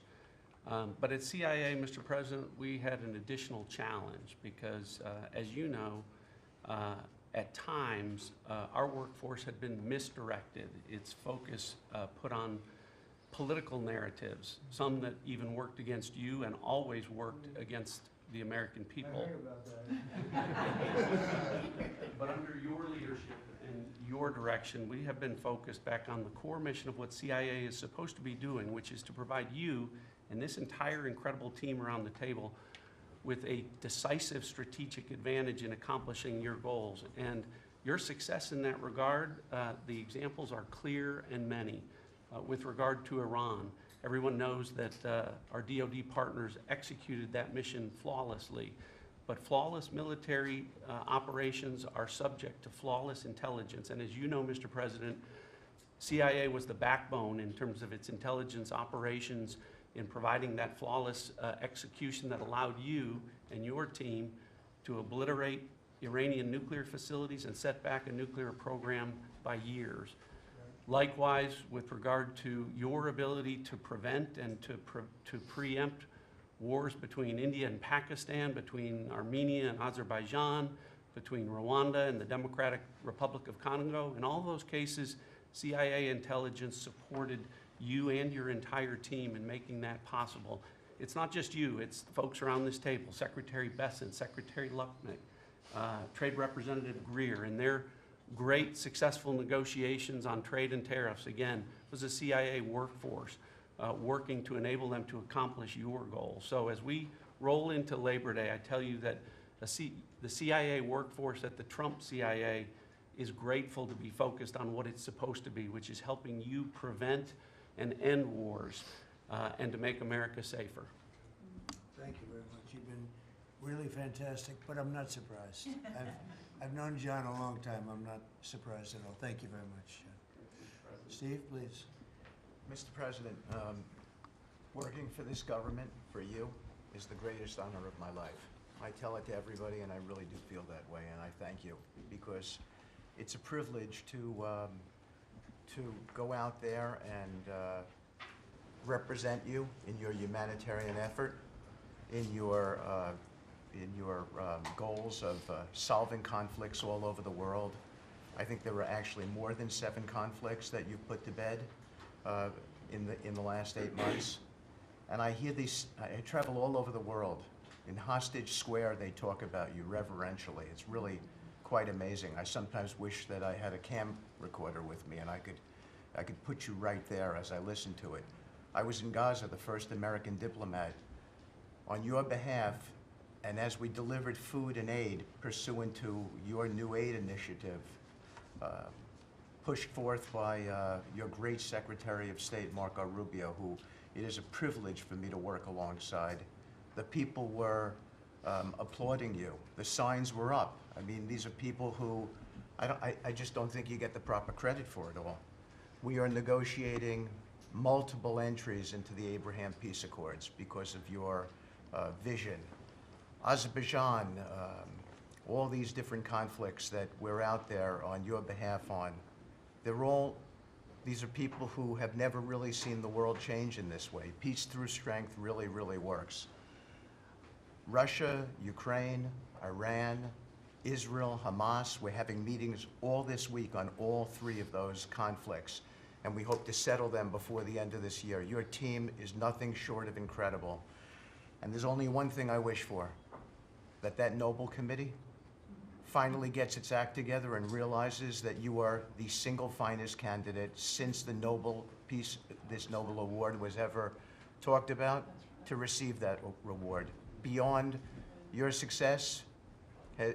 But at CIA, Mr. President, we had an additional challenge because, as you know, at times, our workforce had been misdirected. Its focus put on political narratives, some that even worked against you and always worked against the American people. I heard about that. But under your leadership and your direction, we have been focused back on the core mission of what CIA is supposed to be doing, which is to provide you and this entire incredible team around the table with a decisive strategic advantage in accomplishing your goals. And your success in that regard, the examples are clear and many. With regard to Iran, everyone knows that our DoD partners executed that mission flawlessly. But flawless military operations are subject to flawless intelligence. And as you know, Mr. President, CIA was the backbone in terms of its intelligence operations in providing that flawless execution that allowed you and your team to obliterate Iranian nuclear facilities and set back a nuclear program by years. Likewise, with regard to your ability to prevent and to preempt wars between India and Pakistan, between Armenia and Azerbaijan, between Rwanda and the Democratic Republic of Congo. In all those cases, CIA intelligence supported you and your entire team in making that possible. It's not just you, it's folks around this table, Secretary Besson, Secretary Lucknick, Trade Representative Greer, and their great successful negotiations on trade and tariffs, again, was a CIA workforce working to enable them to accomplish your goals. So as we roll into Labor Day, I tell you that the CIA workforce at the Trump CIA is grateful to be focused on what it's supposed to be, which is helping you prevent and end wars and to make America safer. Thank you very much. You've been really fantastic, but I'm not surprised. I've known John a long time. I'm not surprised at all. Thank you very much. Steve, please. Mr. President, working for this government, for you, is the greatest honor of my life. I tell it to everybody, and I really do feel that way, and I thank you, because it's a privilege to go out there and represent you in your humanitarian effort, in your goals of solving conflicts all over the world. I think there were actually more than 7 conflicts that you've put to bed in the last 8 months. And I hear these, I travel all over the world. In Hostage Square, they talk about you reverentially. It's really quite amazing. I sometimes wish that I had a cam recorder with me and I could put you right there as I listen to it. I was in Gaza, the first American diplomat. On your behalf, and as we delivered food and aid pursuant to your new aid initiative, pushed forth by your great Secretary of State, Marco Rubio, who it is a privilege for me to work alongside. The people were applauding you. The signs were up. I mean, these are people who I just don't think you get the proper credit for it all. We are negotiating multiple entries into the Abraham Peace Accords because of your vision. Azerbaijan, all these different conflicts that we're out there on your behalf on, these are people who have never really seen the world change in this way. Peace through strength really, really works. Russia, Ukraine, Iran, Israel, Hamas, we're having meetings all this week on all 3 of those conflicts, and we hope to settle them before the end of this year. Your team is nothing short of incredible. And there's only one thing I wish for, that noble committee finally gets its act together and realizes that you are the single finest candidate since the this Nobel Award was ever talked about to receive that reward. Beyond your success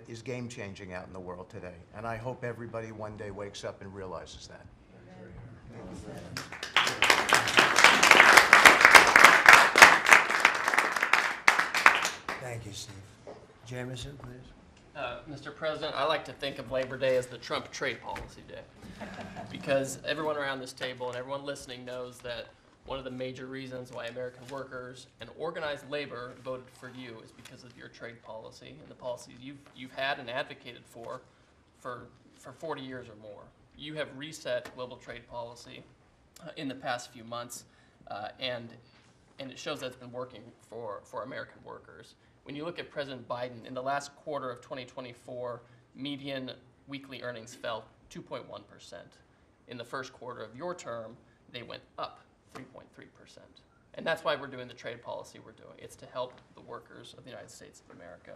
is game-changing out in the world today. And I hope everybody one day wakes up and realizes that. Thank you, Steve. Jameson, please. Mr. President, I like to think of Labor Day as the Trump trade policy day, because everyone around this table and everyone listening knows that one of the major reasons why American workers and organized labor voted for you is because of your trade policy and the policies you've had and advocated for 40 years or more. You have reset global trade policy in the past few months, and it shows that it's been working for American workers. When you look at President Biden, in the last quarter of 2024, median weekly earnings fell 2.1%. In the first quarter of your term, they went up 3.3%. And that's why we're doing the trade policy we're doing. It's to help the workers of the United States of America.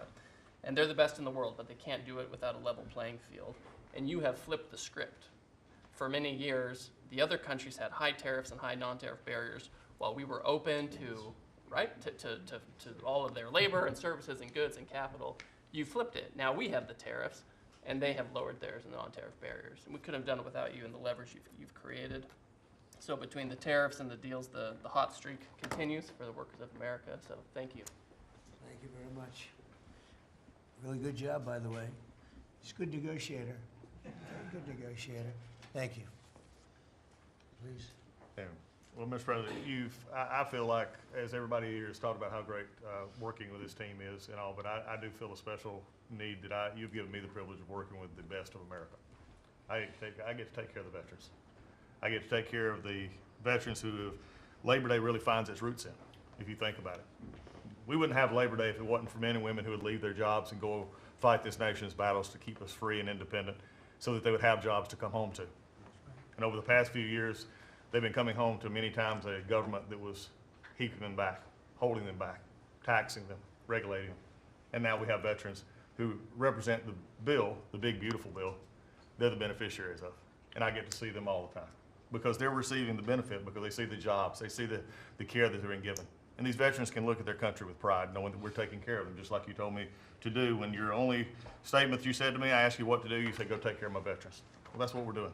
And they're the best in the world, but they can't do it without a level playing field. And you have flipped the script. For many years, the other countries had high tariffs and high non-tariff barriers, while we were open to all of their labor and services and goods and capital. You flipped it. Now we have the tariffs, and they have lowered theirs and the non-tariff barriers. And we couldn't have done it without you and the leverage you've created. So between the tariffs and the deals, the hot streak continues for the workers of America. So thank you. Thank you very much. Really good job, by the way. He's a good negotiator. Very good negotiator. Thank you. Please. Yeah. Well, Mr. President, I feel like, as everybody here has talked about how great working with this team is and all, but I do feel a special need that you've given me the privilege of working with the best of America. I get to take care of the veterans. I get to take care of the veterans who Labor Day really finds its roots in, if you think about it. We wouldn't have Labor Day if it wasn't for men and women who would leave their jobs and go fight this nation's battles to keep us free and independent so that they would have jobs to come home to. And over the past few years, they've been coming home to many times a government that was keeping them back, holding them back, taxing them, regulating them. And now we have veterans who represent the bill, the big, beautiful bill, they're the beneficiaries of. And I get to see them all the time because they're receiving the benefit, because they see the jobs, they see the care that they're being given. And these veterans can look at their country with pride, knowing that we're taking care of them, just like you told me to do. When your only statement you said to me, I asked you what to do, you said, go take care of my veterans. Well, that's what we're doing.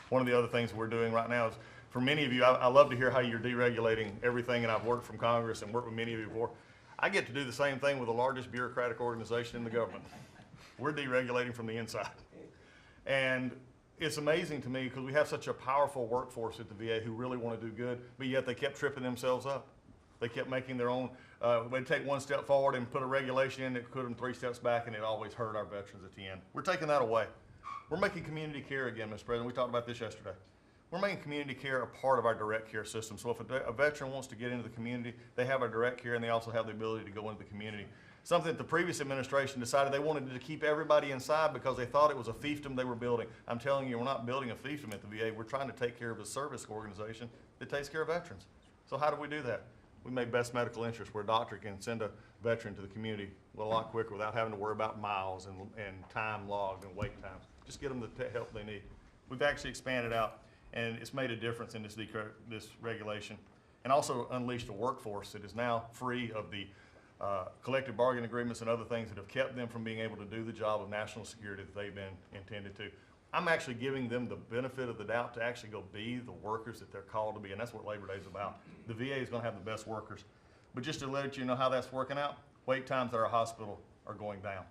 One of the other things we're doing right now is, for many of you, I love to hear how you're deregulating everything, and I've worked from Congress and worked with many of you before. I get to do the same thing with the largest bureaucratic organization in the government. We're deregulating from the inside. And it's amazing to me because we have such a powerful workforce at the VA who really want to do good, but yet they kept tripping themselves up. They kept making their own, they'd take one step forward and put a regulation in that put them 3 steps back, and it always hurt our veterans at the end. We're taking that away. We're making community care again, Mr. President. We talked about this yesterday. We're making community care a part of our direct care system. So if a veteran wants to get into the community, they have our direct care, and they also have the ability to go into the community. Something that the previous administration decided they wanted to keep everybody inside because they thought it was a fiefdom they were building. I'm telling you, we're not building a fiefdom at the VA. We're trying to take care of a service organization that takes care of veterans. So how do we do that? We make best medical interest, where a doctor can send a veteran to the community a lot quicker without having to worry about miles and time logged and wait times. Just get them the help they need. We've actually expanded out, and it's made a difference in this regulation, and also unleashed a workforce that is now free of the collective bargaining agreements and other things that have kept them from being able to do the job of national security that they've been intended to. I'm actually giving them the benefit of the doubt to actually go be the workers that they're called to be, and that's what Labor Day is about. The VA is going to have the best workers. But just to let you know how that's working out, wait times at our hospital are going down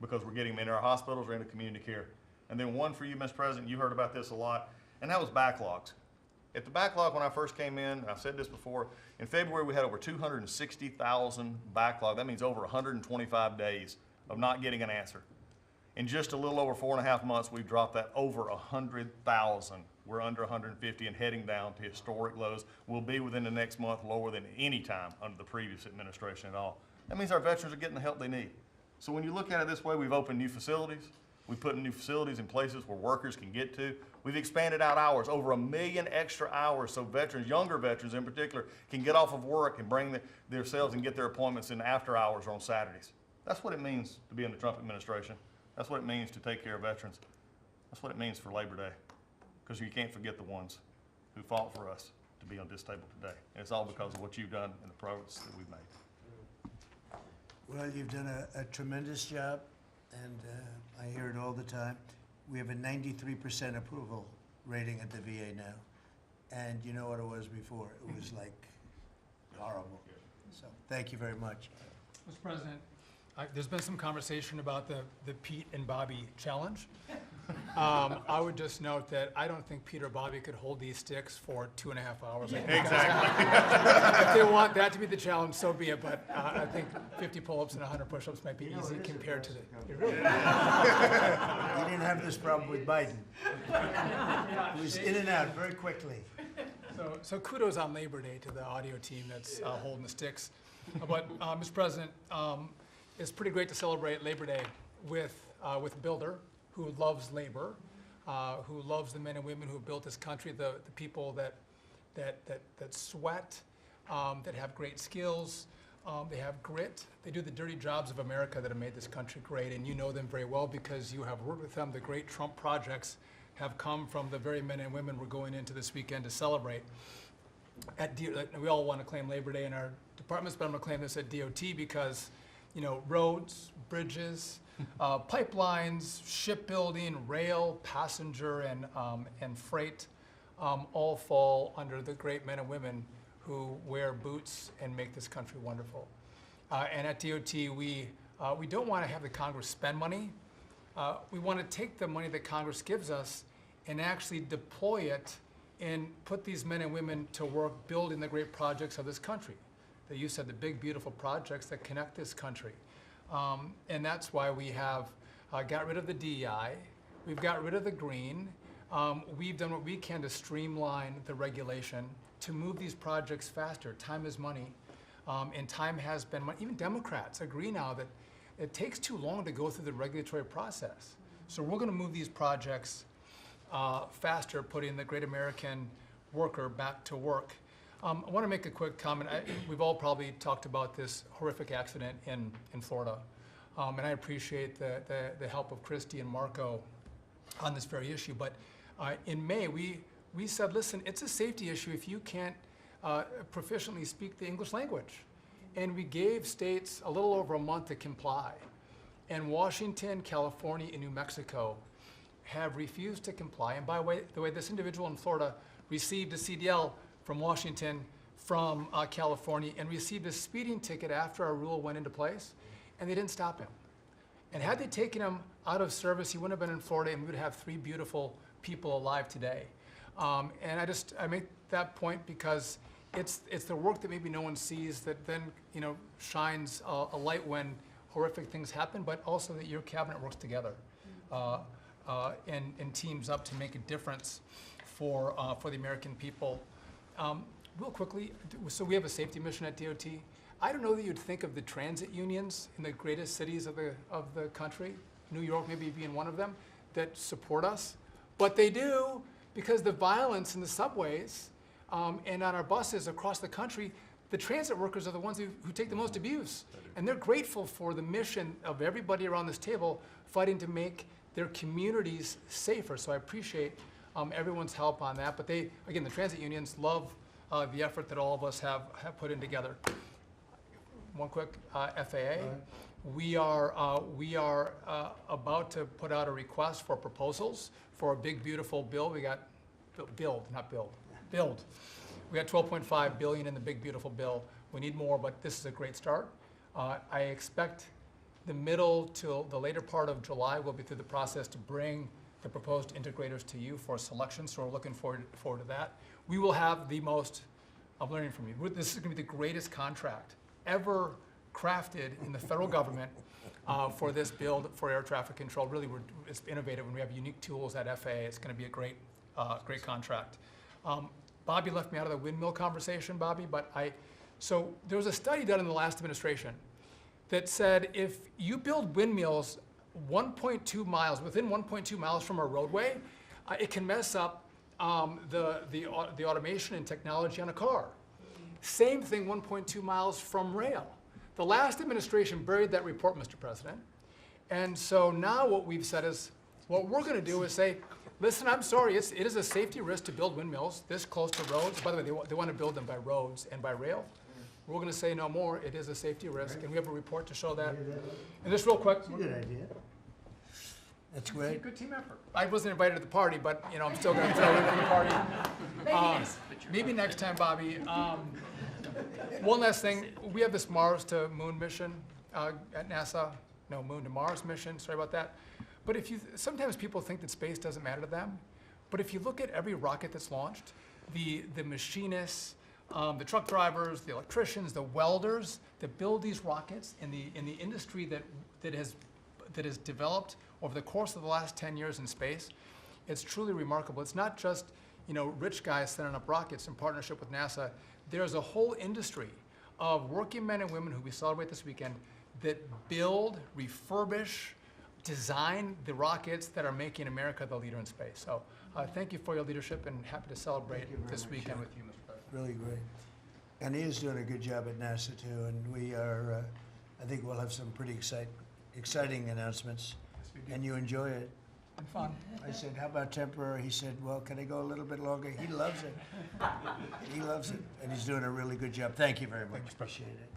because we're getting them into our hospitals or into community care. And then one for you, Mr. President, you heard about this a lot, and that was backlogs. At the backlog when I first came in, and I've said this before, in February we had over 260,000 backlog. That means over 125 days of not getting an answer. In just a little over 4.5 months, we've dropped that over 100,000. We're under 150 and heading down to historic lows. We'll be within the next month lower than any time under the previous administration at all. That means our veterans are getting the help they need. So when you look at it this way, we've opened new facilities. We've put new facilities in places where workers can get to. We've expanded out hours, over 1 million extra hours, so veterans, younger veterans in particular, can get off of work and bring themselves and get their appointments in after hours or on Saturdays. That's what it means to be in the Trump administration. That's what it means to take care of veterans. That's what it means for Labor Day, because you can't forget the ones who fought for us to be on this table today. And it's all because of what you've done and the progress that we've made. Well, you've done a tremendous job, and I hear it all the time. We have a 93% approval rating at the VA now. And you know what it was before? It was like horrible. So thank you very much. Mr. President, there's been some conversation about the Pete and Bobby challenge. I would just note that I don't think Peter or Bobby could hold these sticks for 2.5 hours. Like you guys have. If they want that to be the challenge, so be it. But I think 50 pull-ups and 100 push-ups might be easy compared to the. It really is. You didn't have this problem with Biden. It was in and out very quickly. So kudos on Labor Day to the audio team that's holding the sticks. But Mr. President, it's pretty great to celebrate Labor Day with a builder who loves labor, who loves the men and women who have built this country, the people that sweat, that have great skills, they have grit. They do the dirty jobs of America that have made this country great, and you know them very well because you have worked with them. The great Trump projects have come from the very men and women we're going into this weekend to celebrate. We all want to claim Labor Day in our departments, but I'm going to claim this at DOT because, you know, roads, bridges, pipelines, shipbuilding, rail, passenger, and freight all fall under the great men and women who wear boots and make this country wonderful. And at DOT, we don't want to have the Congress spend money. We want to take the money that Congress gives us and actually deploy it and put these men and women to work building the great projects of this country. That you said, the big, beautiful projects that connect this country. And that's why we have got rid of the DEI. We've got rid of the green. We've done what we can to streamline the regulation to move these projects faster. Time is money, and time has been money. Even Democrats agree now that it takes too long to go through the regulatory process. So we're going to move these projects faster, putting the great American worker back to work. I want to make a quick comment. We've all probably talked about this horrific accident in Florida, and I appreciate the help of Christy and Marco on this very issue. But in May, we said, listen, it's a safety issue if you can't proficiently speak the English language. And we gave states a little over a month to comply. And Washington, California, and New Mexico have refused to comply. And by the way, this individual in Florida received a CDL from Washington, from California, and received a speeding ticket after our rule went into place, and they didn't stop him. And had they taken him out of service, he wouldn't have been in Florida, and we would have 3 beautiful people alive today. And I make that point because it's the work that maybe no one sees that then shines a light when horrific things happen, but also that your cabinet works together and teams up to make a difference for the American people. Real quickly, so we have a safety mission at DOT. I don't know that you'd think of the transit unions in the greatest cities of the country, New York maybe being one of them, that support us, but they do because the violence in the subways and on our buses across the country, the transit workers are the ones who take the most abuse. And they're grateful for the mission of everybody around this table fighting to make their communities safer. So I appreciate everyone's help on that. But the transit unions love the effort that all of us have put in together. One quick FAA. We are about to put out a request for proposals for a big, beautiful bill. We got build. We got $12.5 billion in the big, beautiful bill. We need more, but this is a great start. I expect the middle to the later part of July, we'll be through the process to bring the proposed integrators to you for selection, so we're looking forward to that. We will have the most, I'm learning from you, this is going to be the greatest contract ever crafted in the federal government for this build for air traffic control. Really, it's innovative, and we have unique tools at FAA. It's going to be a great contract. Bobby left me out of the windmill conversation, Bobby, but so there was a study done in the last administration that said if you build windmills 1.2 miles, within 1.2 miles from a roadway, it can mess up the automation and technology on a car. Same thing 1.2 miles from rail. The last administration buried that report, Mr. President. And so now what we've said is, what we're going to do is say, listen, I'm sorry, it is a safety risk to build windmills this close to roads. By the way, they want to build them by roads and by rail. We're going to say no more. It is a safety risk, and we have a report to show that. And just real quick. Good idea. That's great. Good team effort. I wasn't invited to the party, but I'm still going to throw in for the party. Maybe next time, Bobby. One last thing. We have this Mars to Moon mission at NASA. Moon to Mars mission. Sorry about that. But sometimes people think that space doesn't matter to them. But if you look at every rocket that's launched, the machinists, the truck drivers, the electricians, the welders that build these rockets in the industry that has developed over the course of the last 10 years in space, it's truly remarkable. It's not just rich guys sending up rockets in partnership with NASA. There's a whole industry of working men and women who we celebrate this weekend that build, refurbish, design the rockets that are making America the leader in space. So thank you for your leadership, and happy to celebrate this weekend with you, Mr. President. Really great. And he is doing a good job at NASA too, and we are, I think we'll have some pretty exciting announcements. And you enjoy it. And fun. I said, how about temporary? He said, well, can I go a little bit longer? He loves it. He loves it, and he's doing a really good job. Thank you very much. Appreciate it.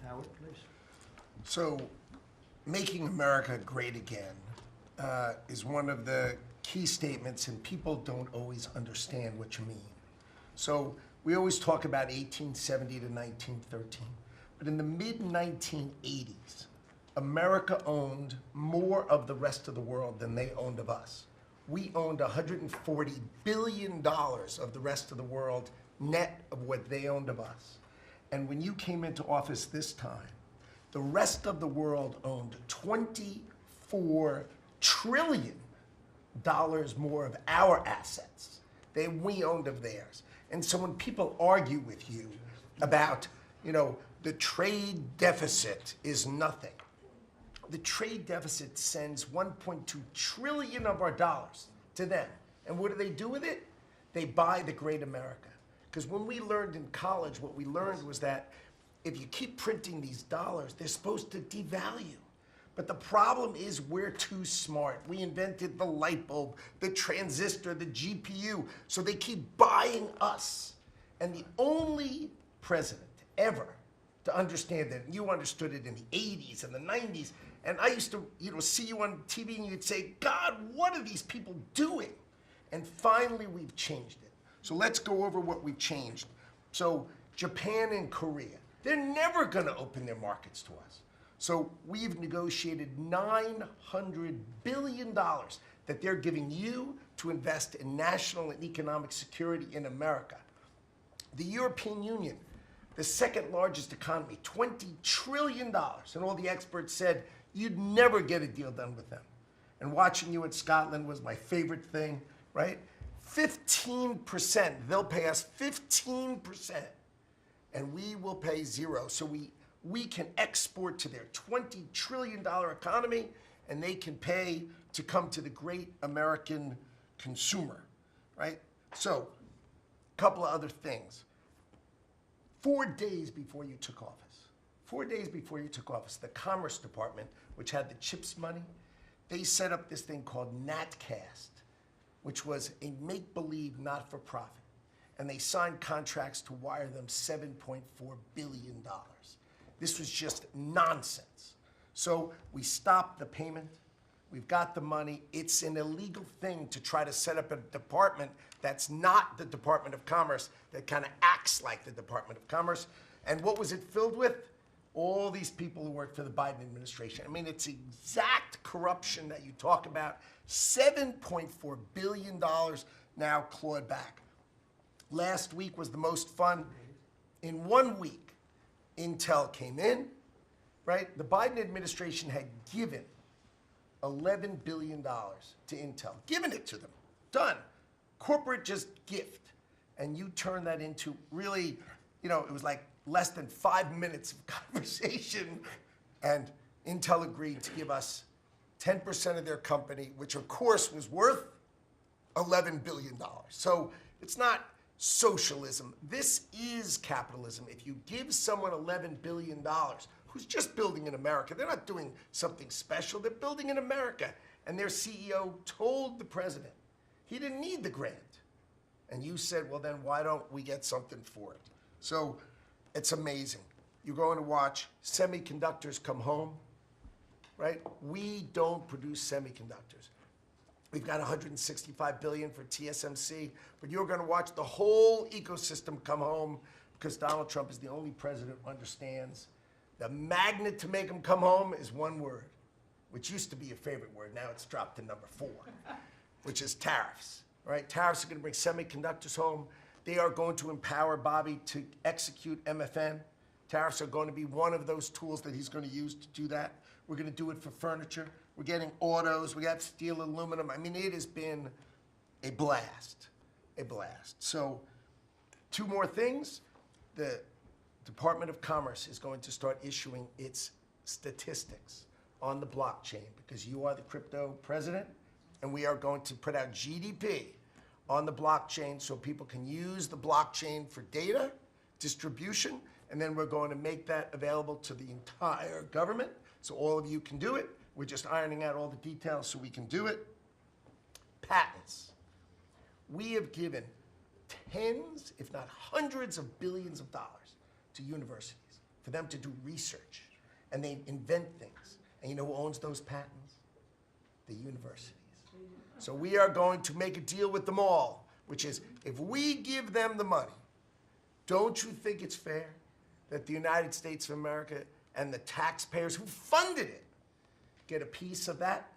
Howard, please. So, making America great again is one of the key statements, and people don't always understand what you mean. So, we always talk about 1870 to 1913, but in the mid-1980s, America owned more of the rest of the world than they owned of us. We owned $140 billion of the rest of the world net of what they owned of us. And when you came into office this time, the rest of the world owned $24 trillion more of our assets than we owned of theirs. And so when people argue with you about, the trade deficit is nothing, the trade deficit sends 1.2 trillion of our dollars to them. And what do they do with it? They buy the great America. Because when we learned in college, what we learned was that if you keep printing these dollars, they're supposed to devalue. But the problem is we're too smart. We invented the light bulb, the transistor, the GPU, so they keep buying us. And the only president ever to understand that, and you understood it in the 80s and the 90s, and I used to, see you on TV and you'd say, God, what are these people doing? And finally, we've changed it. So let's go over what we've changed. So Japan and Korea, they're never gonna open their markets to us. So we've negotiated $900 billion that they're giving you to invest in national and economic security in America. The European Union, the second largest economy, $20 trillion. And all the experts said, you'd never get a deal done with them. And watching you in Scotland was my favorite thing, right? 15%, they'll pay us 15%, and we will pay zero. So we can export to their $20 trillion economy, and they can pay to come to the great American consumer, right? So, a couple of other things. 4 days before you took office, the Commerce Department, which had the CHIPS money, they set up this thing called NatCast, which was a make-believe not-for-profit. And they signed contracts to wire them $7.4 billion. This was just nonsense. So we stopped the payment. We've got the money. It's an illegal thing to try to set up a department that's not the Department of Commerce, that kind of acts like the Department of Commerce. And what was it filled with? All these people who work for the Biden administration. I mean, it's exact corruption that you talk about. $7.4 billion now clawed back. Last week was the most fun. In 1 week, Intel came in, right? The Biden administration had given $11 billion to Intel, given it to them, done. Corporate just gift. And you turn that into really, it was like less than 5 minutes of conversation, and Intel agreed to give us 10% of their company, which of course was worth $11 billion. So it's not socialism. This is capitalism. If you give someone $11 billion, who's just building in America, they're not doing something special, they're building in America. And their CEO told the president he didn't need the grant. And you said, well, then why don't we get something for it? So it's amazing. You're going to watch semiconductors come home, right? We don't produce semiconductors. We've got $165 billion for TSMC, but you're going to watch the whole ecosystem come home because Donald Trump is the only president who understands The magnet to make them come home is one word, which used to be a favorite word. Now it's dropped to number 4, which is tariffs. Right? Tariffs are going to bring semiconductors home. They are going to empower Bobby to execute MFN. Tariffs are going to be one of those tools that he's going to use to do that. We're going to do it for furniture. We're getting autos. We got steel, aluminum. I mean, it has been a blast, a blast. So 2 more things. The Department of Commerce is going to start issuing its statistics on the blockchain because you are the crypto president, and we are going to put out GDP on the blockchain so people can use the blockchain for data distribution, and then we're going to make that available to the entire government so all of you can do it. We're just ironing out all the details so we can do it. Patents. We have given tens, if not hundreds of billions of dollars to universities for them to do research, and they invent things. And you know who owns those patents? The universities. So we are going to make a deal with them all, which is if we give them the money, don't you think it's fair that the United States of America and the taxpayers who funded it get a piece of that,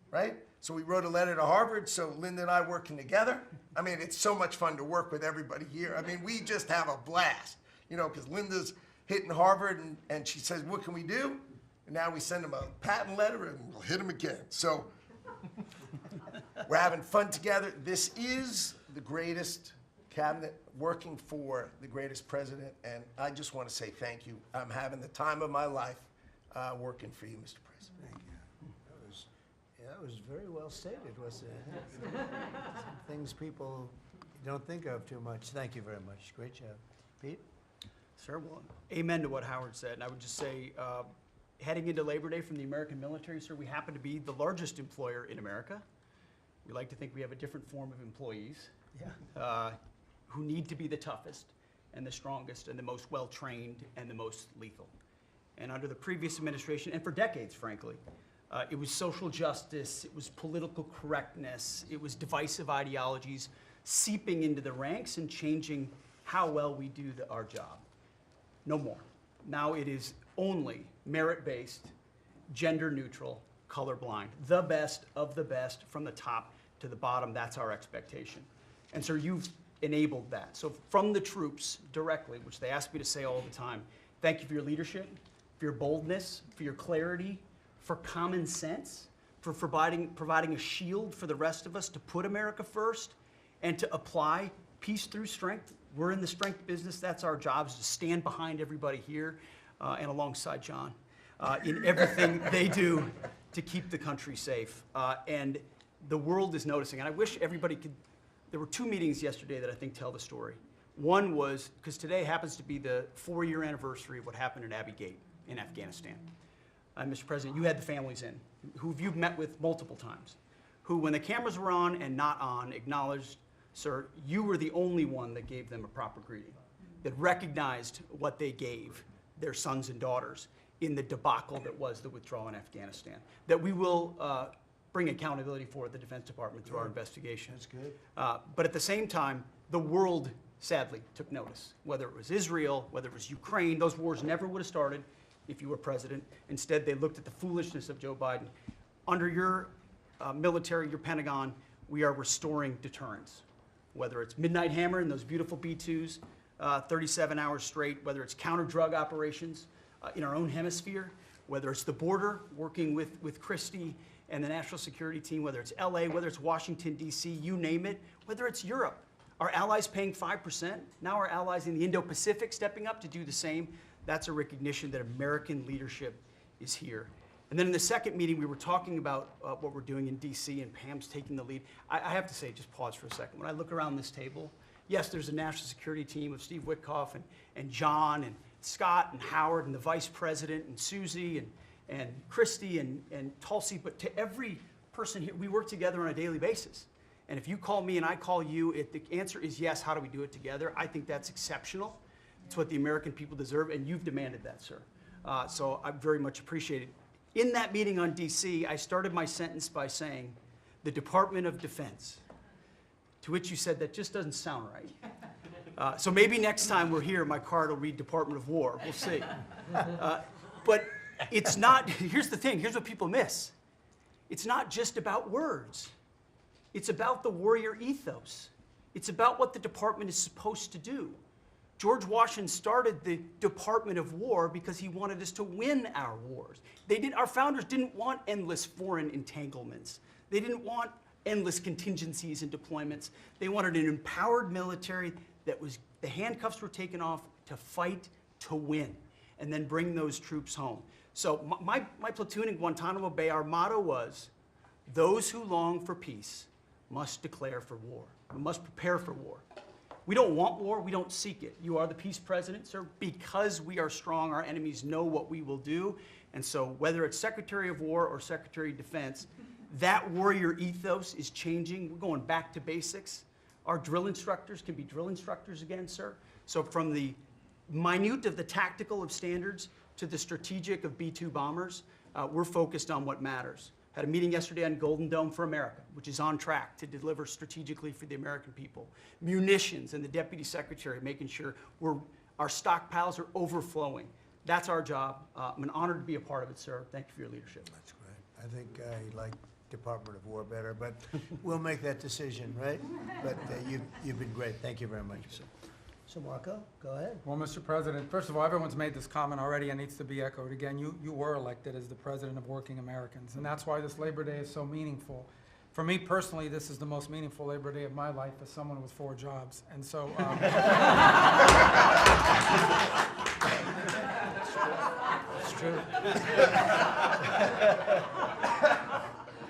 right? So we wrote a letter to Harvard, so Linda and I working together. I mean, it's so much fun to work with everybody here. I mean, we just have a blast, you know, because Linda's hitting Harvard and she says, what can we do? And now we send them a patent letter and we'll hit them again. So we're having fun together. This is the greatest cabinet working for the greatest president, and I just want to say thank you. I'm having the time of my life working for you, Mr. President. Thank you. That was very well stated, wasn't it? Some things people don't think of too much. Thank you very much. Great job. Pete? Sir, well, amen to what Howard said. And I would just say, heading into Labor Day from the American military, sir, we happen to be the largest employer in America. We like to think we have a different form of employees who need to be the toughest and the strongest and the most well-trained and the most lethal. And under the previous administration, and for decades, frankly, it was social justice, it was political correctness, it was divisive ideologies seeping into the ranks and changing how well we do our job. No more. Now it is only merit-based, gender-neutral, colorblind. The best of the best from the top to the bottom. That's our expectation. And sir, you've enabled that. So from the troops directly, which they ask me to say all the time, thank you for your leadership, for your boldness, for your clarity, for common sense, for providing a shield for the rest of us to put America first and to apply peace through strength. We're in the strength business. That's our job, is to stand behind everybody here and alongside John in everything they do to keep the country safe. And the world is noticing. And I wish everybody could, there were 2 meetings yesterday that I think tell the story. One was, because today happens to be the 4-year anniversary of what happened at Abbey Gate in Afghanistan. Mr. President, you had the families in, who you've met with multiple times, who when the cameras were on and not on acknowledged, sir, you were the only one that gave them a proper greeting, that recognized what they gave their sons and daughters in the debacle that was the withdrawal in Afghanistan, that we will bring accountability for at the Defense Department through our investigation. That's good. But at the same time, the world sadly took notice, whether it was Israel, whether it was Ukraine. Those wars never would have started if you were president. Instead, they looked at the foolishness of Joe Biden. Under your military, your Pentagon, we are restoring deterrence. Whether it's Midnight Hammer and those beautiful B-2s, 37 hours straight, whether it's counter-drug operations in our own hemisphere, whether it's the border, working with Christie and the national security team, whether it's LA, whether it's Washington, D.C., you name it, whether it's Europe. Our allies paying 5%, now our allies in the Indo-Pacific stepping up to do the same. That's a recognition that American leadership is here. And then in the second meeting, we were talking about what we're doing in D.C. and Pam's taking the lead. I have to say, just pause for a second. When I look around this table, yes, there's a national security team of Steve Witkoff and John and Scott and Howard and the vice president and Susie and Christy and Tulsi, but to every person here, we work together on a daily basis. And if you call me and I call you, the answer is yes, how do we do it together? I think that's exceptional. It's what the American people deserve, and you've demanded that, sir. So I very much appreciate it. In that meeting on DC, I started my sentence by saying, the Department of Defense, to which you said that just doesn't sound right. So maybe next time we're here, my card will read Department of War. We'll see. But it's not, here's the thing, here's what people miss. It's not just about words. It's about the warrior ethos. It's about what the department is supposed to do. George Washington started the Department of War because he wanted us to win our wars. Our founders didn't want endless foreign entanglements. They didn't want endless contingencies and deployments. They wanted an empowered military that was, the handcuffs were taken off to fight to win, and then bring those troops home. So my platoon in Guantanamo Bay, our motto was, those who long for peace must declare for war, must prepare for war. We don't want war, we don't seek it. You are the peace president, sir. Because we are strong, our enemies know what we will do. And so whether it's Secretary of War or Secretary of Defense, that warrior ethos is changing. We're going back to basics. Our drill instructors can be drill instructors again, sir. So from the minute of the tactical of standards to the strategic of B-2 bombers, we're focused on what matters. Had a meeting yesterday on Golden Dome for America, which is on track to deliver strategically for the American people. Munitions and the Deputy Secretary making sure our stockpiles are overflowing. That's our job. I'm an honor to be a part of it, sir. Thank you for your leadership. That's great. I think I like Department of War better, but we'll make that decision, right? But you've been great. Thank you very much. So Marco, go ahead. Well, Mr. President, first of all, everyone's made this comment already and needs to be echoed again. You were elected as the President of Working Americans, and that's why this Labor Day is so meaningful. For me personally, this is the most meaningful Labor Day of my life as someone with 4 jobs. And so, it's true.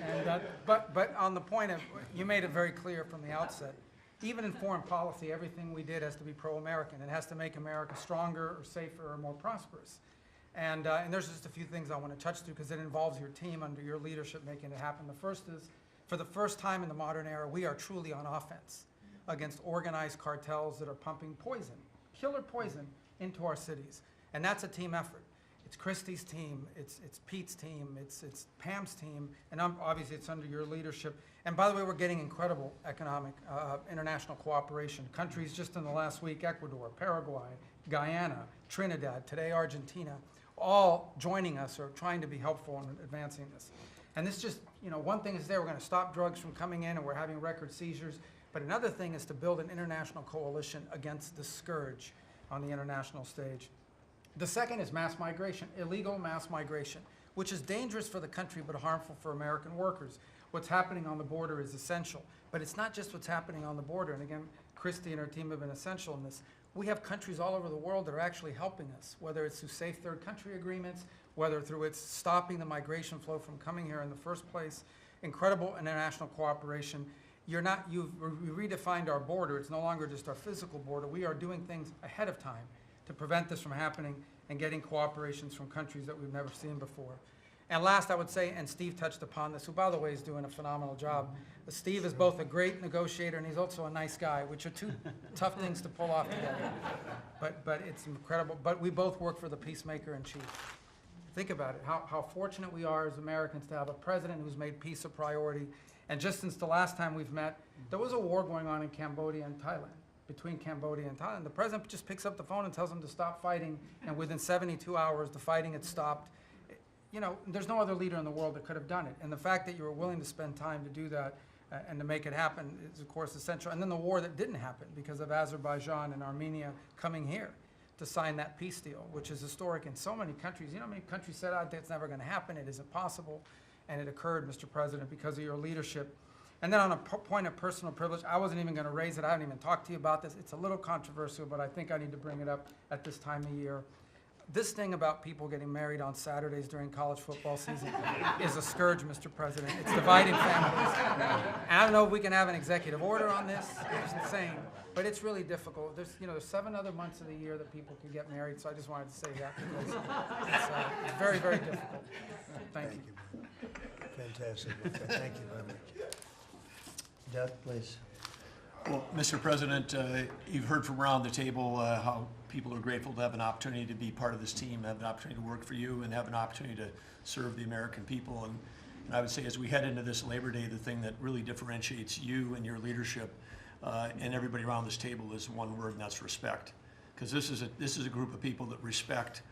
And, but on the point of, you made it very clear from the outset, even in foreign policy, everything we did has to be pro-American. It has to make America stronger or safer or more prosperous. And there's just a few things I want to touch through because it involves your team under your leadership making it happen. The first is, for the first time in the modern era, we are truly on offense against organized cartels that are pumping poison, killer poison, into our cities. And that's a team effort. It's Christie's team, it's Pete's team, it's Pam's team, and obviously it's under your leadership. And by the way, we're getting incredible economic international cooperation. Countries just in the last week, Ecuador, Paraguay, Guyana, Trinidad, today Argentina, all joining us or trying to be helpful in advancing this. And this just, one thing is we're going to stop drugs from coming in and we're having record seizures, but another thing is to build an international coalition against the scourge on the international stage. The second is mass migration, illegal mass migration, which is dangerous for the country but harmful for American workers. What's happening on the border is essential, but it's not just what's happening on the border. And again, Christy and her team have been essential in this. We have countries all over the world that are actually helping us, whether it's through safe third country agreements, whether through it's stopping the migration flow from coming here in the first place. Incredible international cooperation. You've redefined our border. It's no longer just our physical border. We are doing things ahead of time to prevent this from happening and getting cooperations from countries that we've never seen before. And last, I would say, and Steve touched upon this, who, by the way, is doing a phenomenal job. Steve is both a great negotiator and he's also a nice guy, which are 2 tough things to pull off together. But it's incredible. But we both work for the peacemaker in chief. Think about it, how fortunate we are as Americans to have a president who's made peace a priority. And just since the last time we've met, there was a war going on in Cambodia and Thailand, between Cambodia and Thailand. The president just picks up the phone and tells them to stop fighting, and within 72 hours, the fighting had stopped. There's no other leader in the world that could have done it. And the fact that you were willing to spend time to do that and to make it happen is, of course, essential. And then the war that didn't happen because of Azerbaijan and Armenia coming here to sign that peace deal, which is historic in so many countries. You know how many countries said, it's never going to happen, it isn't possible. And it occurred, Mr. President, because of your leadership. And then on a point of personal privilege, I wasn't even going to raise it. I haven't even talked to you about this. It's a little controversial, but I think I need to bring it up at this time of year. This thing about people getting married on Saturdays during college football season is a scourge, Mr. President. It's dividing families. I don't know if we can have an executive order on this. It's insane, but it's really difficult. There's 7 other months of the year that people can get married, so I just wanted to say that because it's very, very difficult. Thank you. Fantastic. Thank you very much. Doug, please. Well, Mr. President, you've heard from around the table how people are grateful to have an opportunity to be part of this team, have an opportunity to work for you, and have an opportunity to serve the American people. And I would say as we head into this Labor Day, the thing that really differentiates you and your leadership and everybody around this table is one word, and that's respect. Because this is a group of people that respect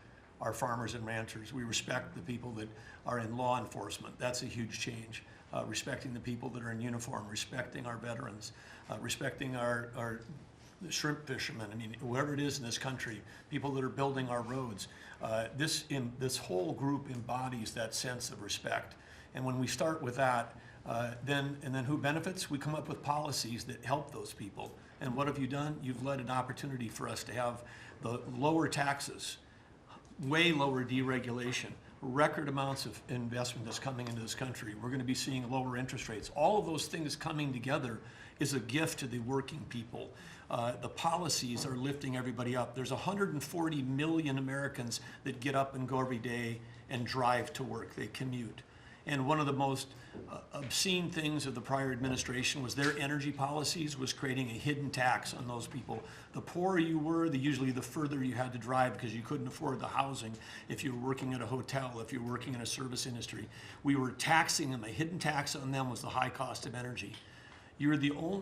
our farmers and ranchers. We respect the people that are in law enforcement. That's a huge change. Respecting the people that are in uniform, respecting our veterans, respecting our the shrimp fishermen, I mean, whoever it is in this country, people that are building our roads. This whole group embodies that sense of respect. And when we start with that, then who benefits? We come up with policies that help those people. And what have you done? You've led an opportunity for us to have the lower taxes, way lower deregulation, record amounts of investment that's coming into this country. We're going to be seeing lower interest rates. All of those things coming together is a gift to the working people. The policies are lifting everybody up. There's 140 million Americans that get up and go every day and drive to work. They commute. And one of the most obscene things of the prior administration was their energy policies was creating a hidden tax on those people. The poorer you were, usually the further you had to drive because you couldn't afford the housing if you were working at a hotel, if you were working in a service industry. We were taxing them. A hidden tax on them was the high cost of energy. You're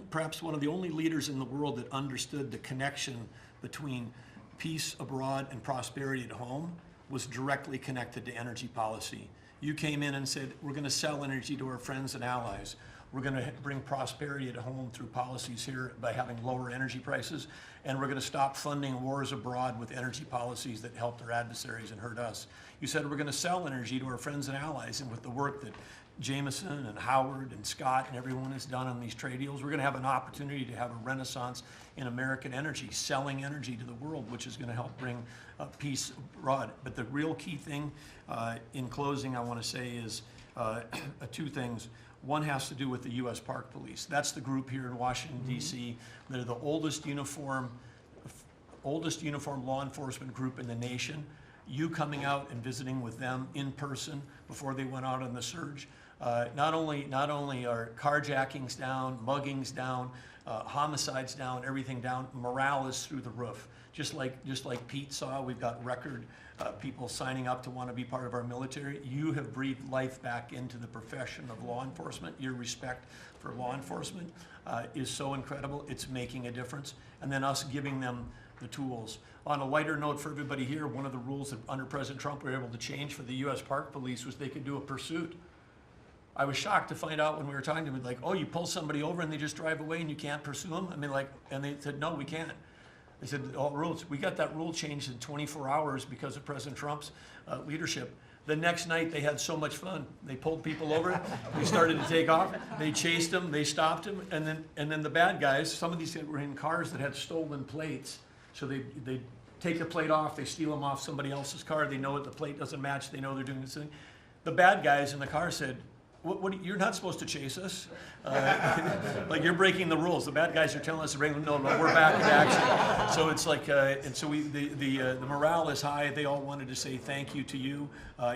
perhaps one of the only leaders in the world that understood the connection between peace abroad and prosperity at home was directly connected to energy policy. You came in and said, we're going to sell energy to our friends and allies. We're going to bring prosperity at home through policies here by having lower energy prices. And we're going to stop funding wars abroad with energy policies that helped our adversaries and hurt us. You said we're going to sell energy to our friends and allies. And with the work that Jameson and Howard and Scott and everyone has done on these trade deals, we're going to have an opportunity to have a renaissance in American energy, selling energy to the world, which is going to help bring peace abroad. But the real key thing, in closing, I want to say is two things. One has to do with the U.S. Park Police. That's the group here in Washington, D.C. They're the oldest uniform law enforcement group in the nation. You coming out and visiting with them in person before they went out on the surge. Not only are carjackings down, muggings down, homicides down, everything down, morale is through the roof. Just like Pete saw, we've got record people signing up to want to be part of our military. You have breathed life back into the profession of law enforcement. Your respect for law enforcement is so incredible. It's making a difference. And then us giving them the tools. On a lighter note for everybody here, one of the rules that under President Trump we were able to change for the U.S. Park Police was they could do a pursuit. I was shocked to find out when we were talking to them, like, oh, you pull somebody over and they just drive away and you can't pursue them? I mean, like, and they said, no, we can't. They said, all rules. We got that rule changed in 24 hours because of President Trump's leadership. The next night they had so much fun. They pulled people over, they started to take off, they chased them, they stopped them, and then the bad guys, some of these were in cars that had stolen plates. So they take the plate off, they steal them off somebody else's car, they know the plate doesn't match, they know they're doing this thing. The bad guys in the car said, you're not supposed to chase us. Like, you're breaking the rules. The bad guys are telling us to bring them. No, we're back in action. So it's like, and so the morale is high. They all wanted to say thank you to you.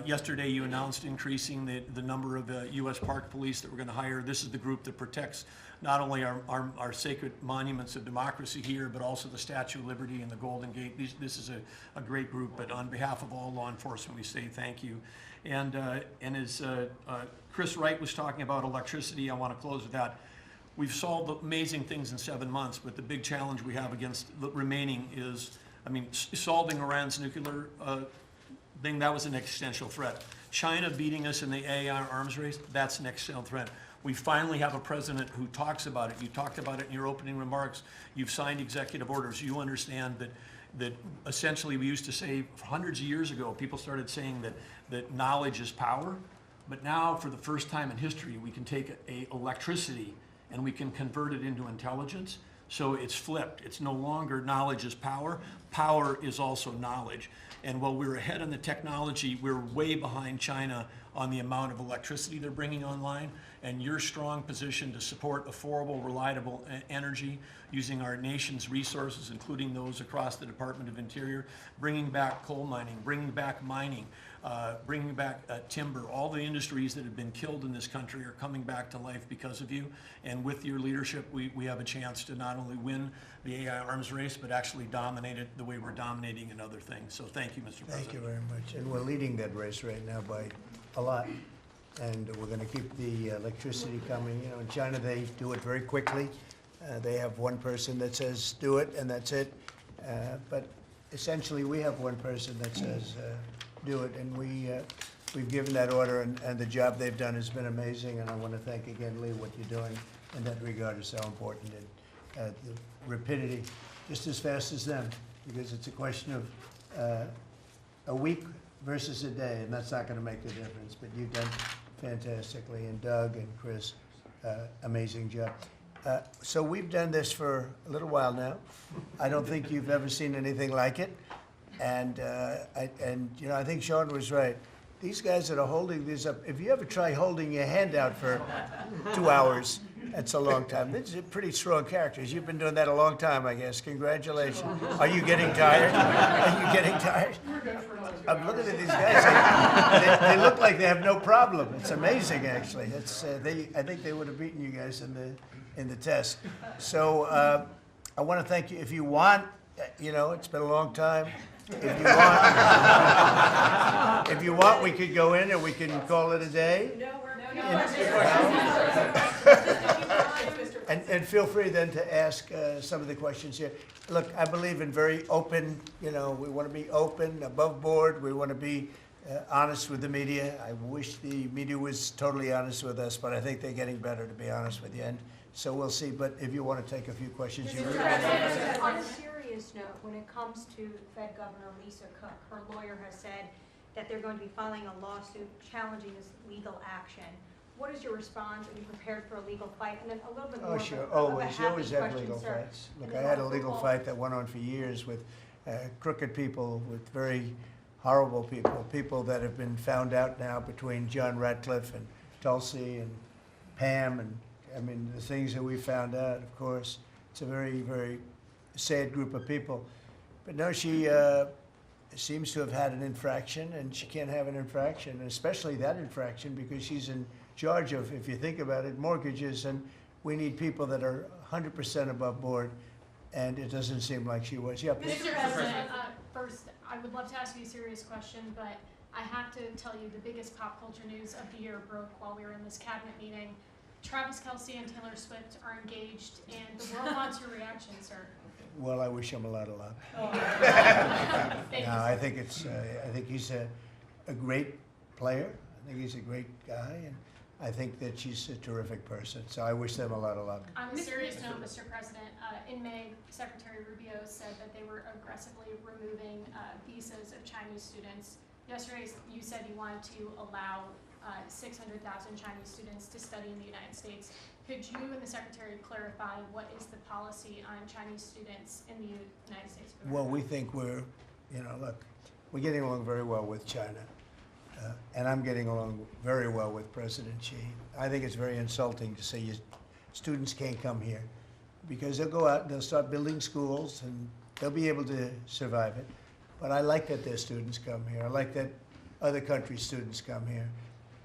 Yesterday you announced increasing the number of U.S. Park Police that we're going to hire. This is the group that protects not only our sacred monuments of democracy here, but also the Statue of Liberty and the Golden Gate. This is a great group, but on behalf of all law enforcement, we say thank you. And as Chris Wright was talking about electricity, I want to close with that. We've solved amazing things in 7 months, but the big challenge we have against the remaining is, solving Iran's nuclear thing, that was an existential threat. China beating us in the AI arms race, that's an existential threat. We finally have a president who talks about it. You talked about it in your opening remarks. You've signed executive orders. You understand that essentially we used to say hundreds of years ago, people started saying that knowledge is power. But now, for the first time in history, we can take electricity and we can convert it into intelligence. So it's flipped. It's no longer knowledge is power. Power is also knowledge. And while we're ahead on the technology, we're way behind China on the amount of electricity they're bringing online. And your strong position to support affordable, reliable energy using our nation's resources, including those across the Department of Interior, bringing back coal mining, bringing back mining, bringing back timber. All the industries that have been killed in this country are coming back to life because of you. And with your leadership, we have a chance to not only win the AI arms race, but actually dominate it the way we're dominating in other things. So thank you, Mr. President. Thank you very much. And we're leading that race right now by a lot. And we're going to keep the electricity coming. In China, they do it very quickly. They have one person that says, do it, and that's it. But essentially, we have one person that says, do it, and we've given that order, and the job they've done has been amazing, and I want to thank again, Lee, what you're doing in that regard is so important, and the rapidity, just as fast as them, because it's a question of a week versus a day, and that's not going to make the difference, but you've done fantastically, and Doug and Chris, amazing job. So we've done this for a little while now. I don't think you've ever seen anything like it. And you know, I think Sean was right. These guys that are holding these up, if you ever try holding your hand out for 2 hours, that's a long time. These are pretty strong characters. You've been doing that a long time, I guess. Congratulations. Are you getting tired? Are you getting tired? I'm looking at these guys. They look like they have no problem. It's amazing, actually. It's, I think they would have beaten you guys in the test. So I want to thank you. If you want, you know, it's been a long time. If you want, we could go in and we can call it a day. And feel free then to ask some of the questions here. Look, I believe in very open, you know, we want to be open, above board. We want to be honest with the media. I wish the media was totally honest with us, but I think they're getting better, to be honest with you. And so we'll see. But if you want to take a few questions, you really On a serious note, when it comes to Fed Governor Lisa Cook, her lawyer has said that they're going to be filing a lawsuit challenging this legal action. What is your response? Are you prepared for a legal fight? And then a little bit more Oh, sure, of a always. You happy always have question, legal sir. fights. Look, And I then had a on legal football- fight that went on for years with crooked people, with very horrible people, people that have been found out now between John Ratcliffe and Tulsi and Pam, and I mean, the things that we found out, of course. It's a very, very sad group of people. But no, she seems to have had an infraction, and she can't have an infraction, and especially that infraction, because she's in charge of, if you think about it, mortgages, and we need people that are 100% above board, and it doesn't seem like she was. Yeah, please. Mr. President, first, I would love to ask you a serious question, but I have to tell you the biggest pop culture news of the year broke while we were in this cabinet meeting. Travis Kelce and Taylor Swift are engaged, and the world wants your reaction, sir. Well, I wish him a lot of luck. Thank No, you, I sir. think it's. I think he's a great player. I think he's a great guy, and I think that she's a terrific person. So I wish them a lot of luck. On a serious note, Mr. President, in May, Secretary Rubio said that they were aggressively removing visas of Chinese students. Yesterday, you said you wanted to allow 600,000 Chinese students to study in the United States. Could you and the Secretary clarify what is the policy on Chinese students in the United States? Well, we think we're, you know, look, we're getting along very well with China. And I'm getting along very well with President Xi. I think it's very insulting to say students can't come here, because they'll go out and they'll start building schools and they'll be able to survive it. But I like that their students come here. I like that other countries' students come here.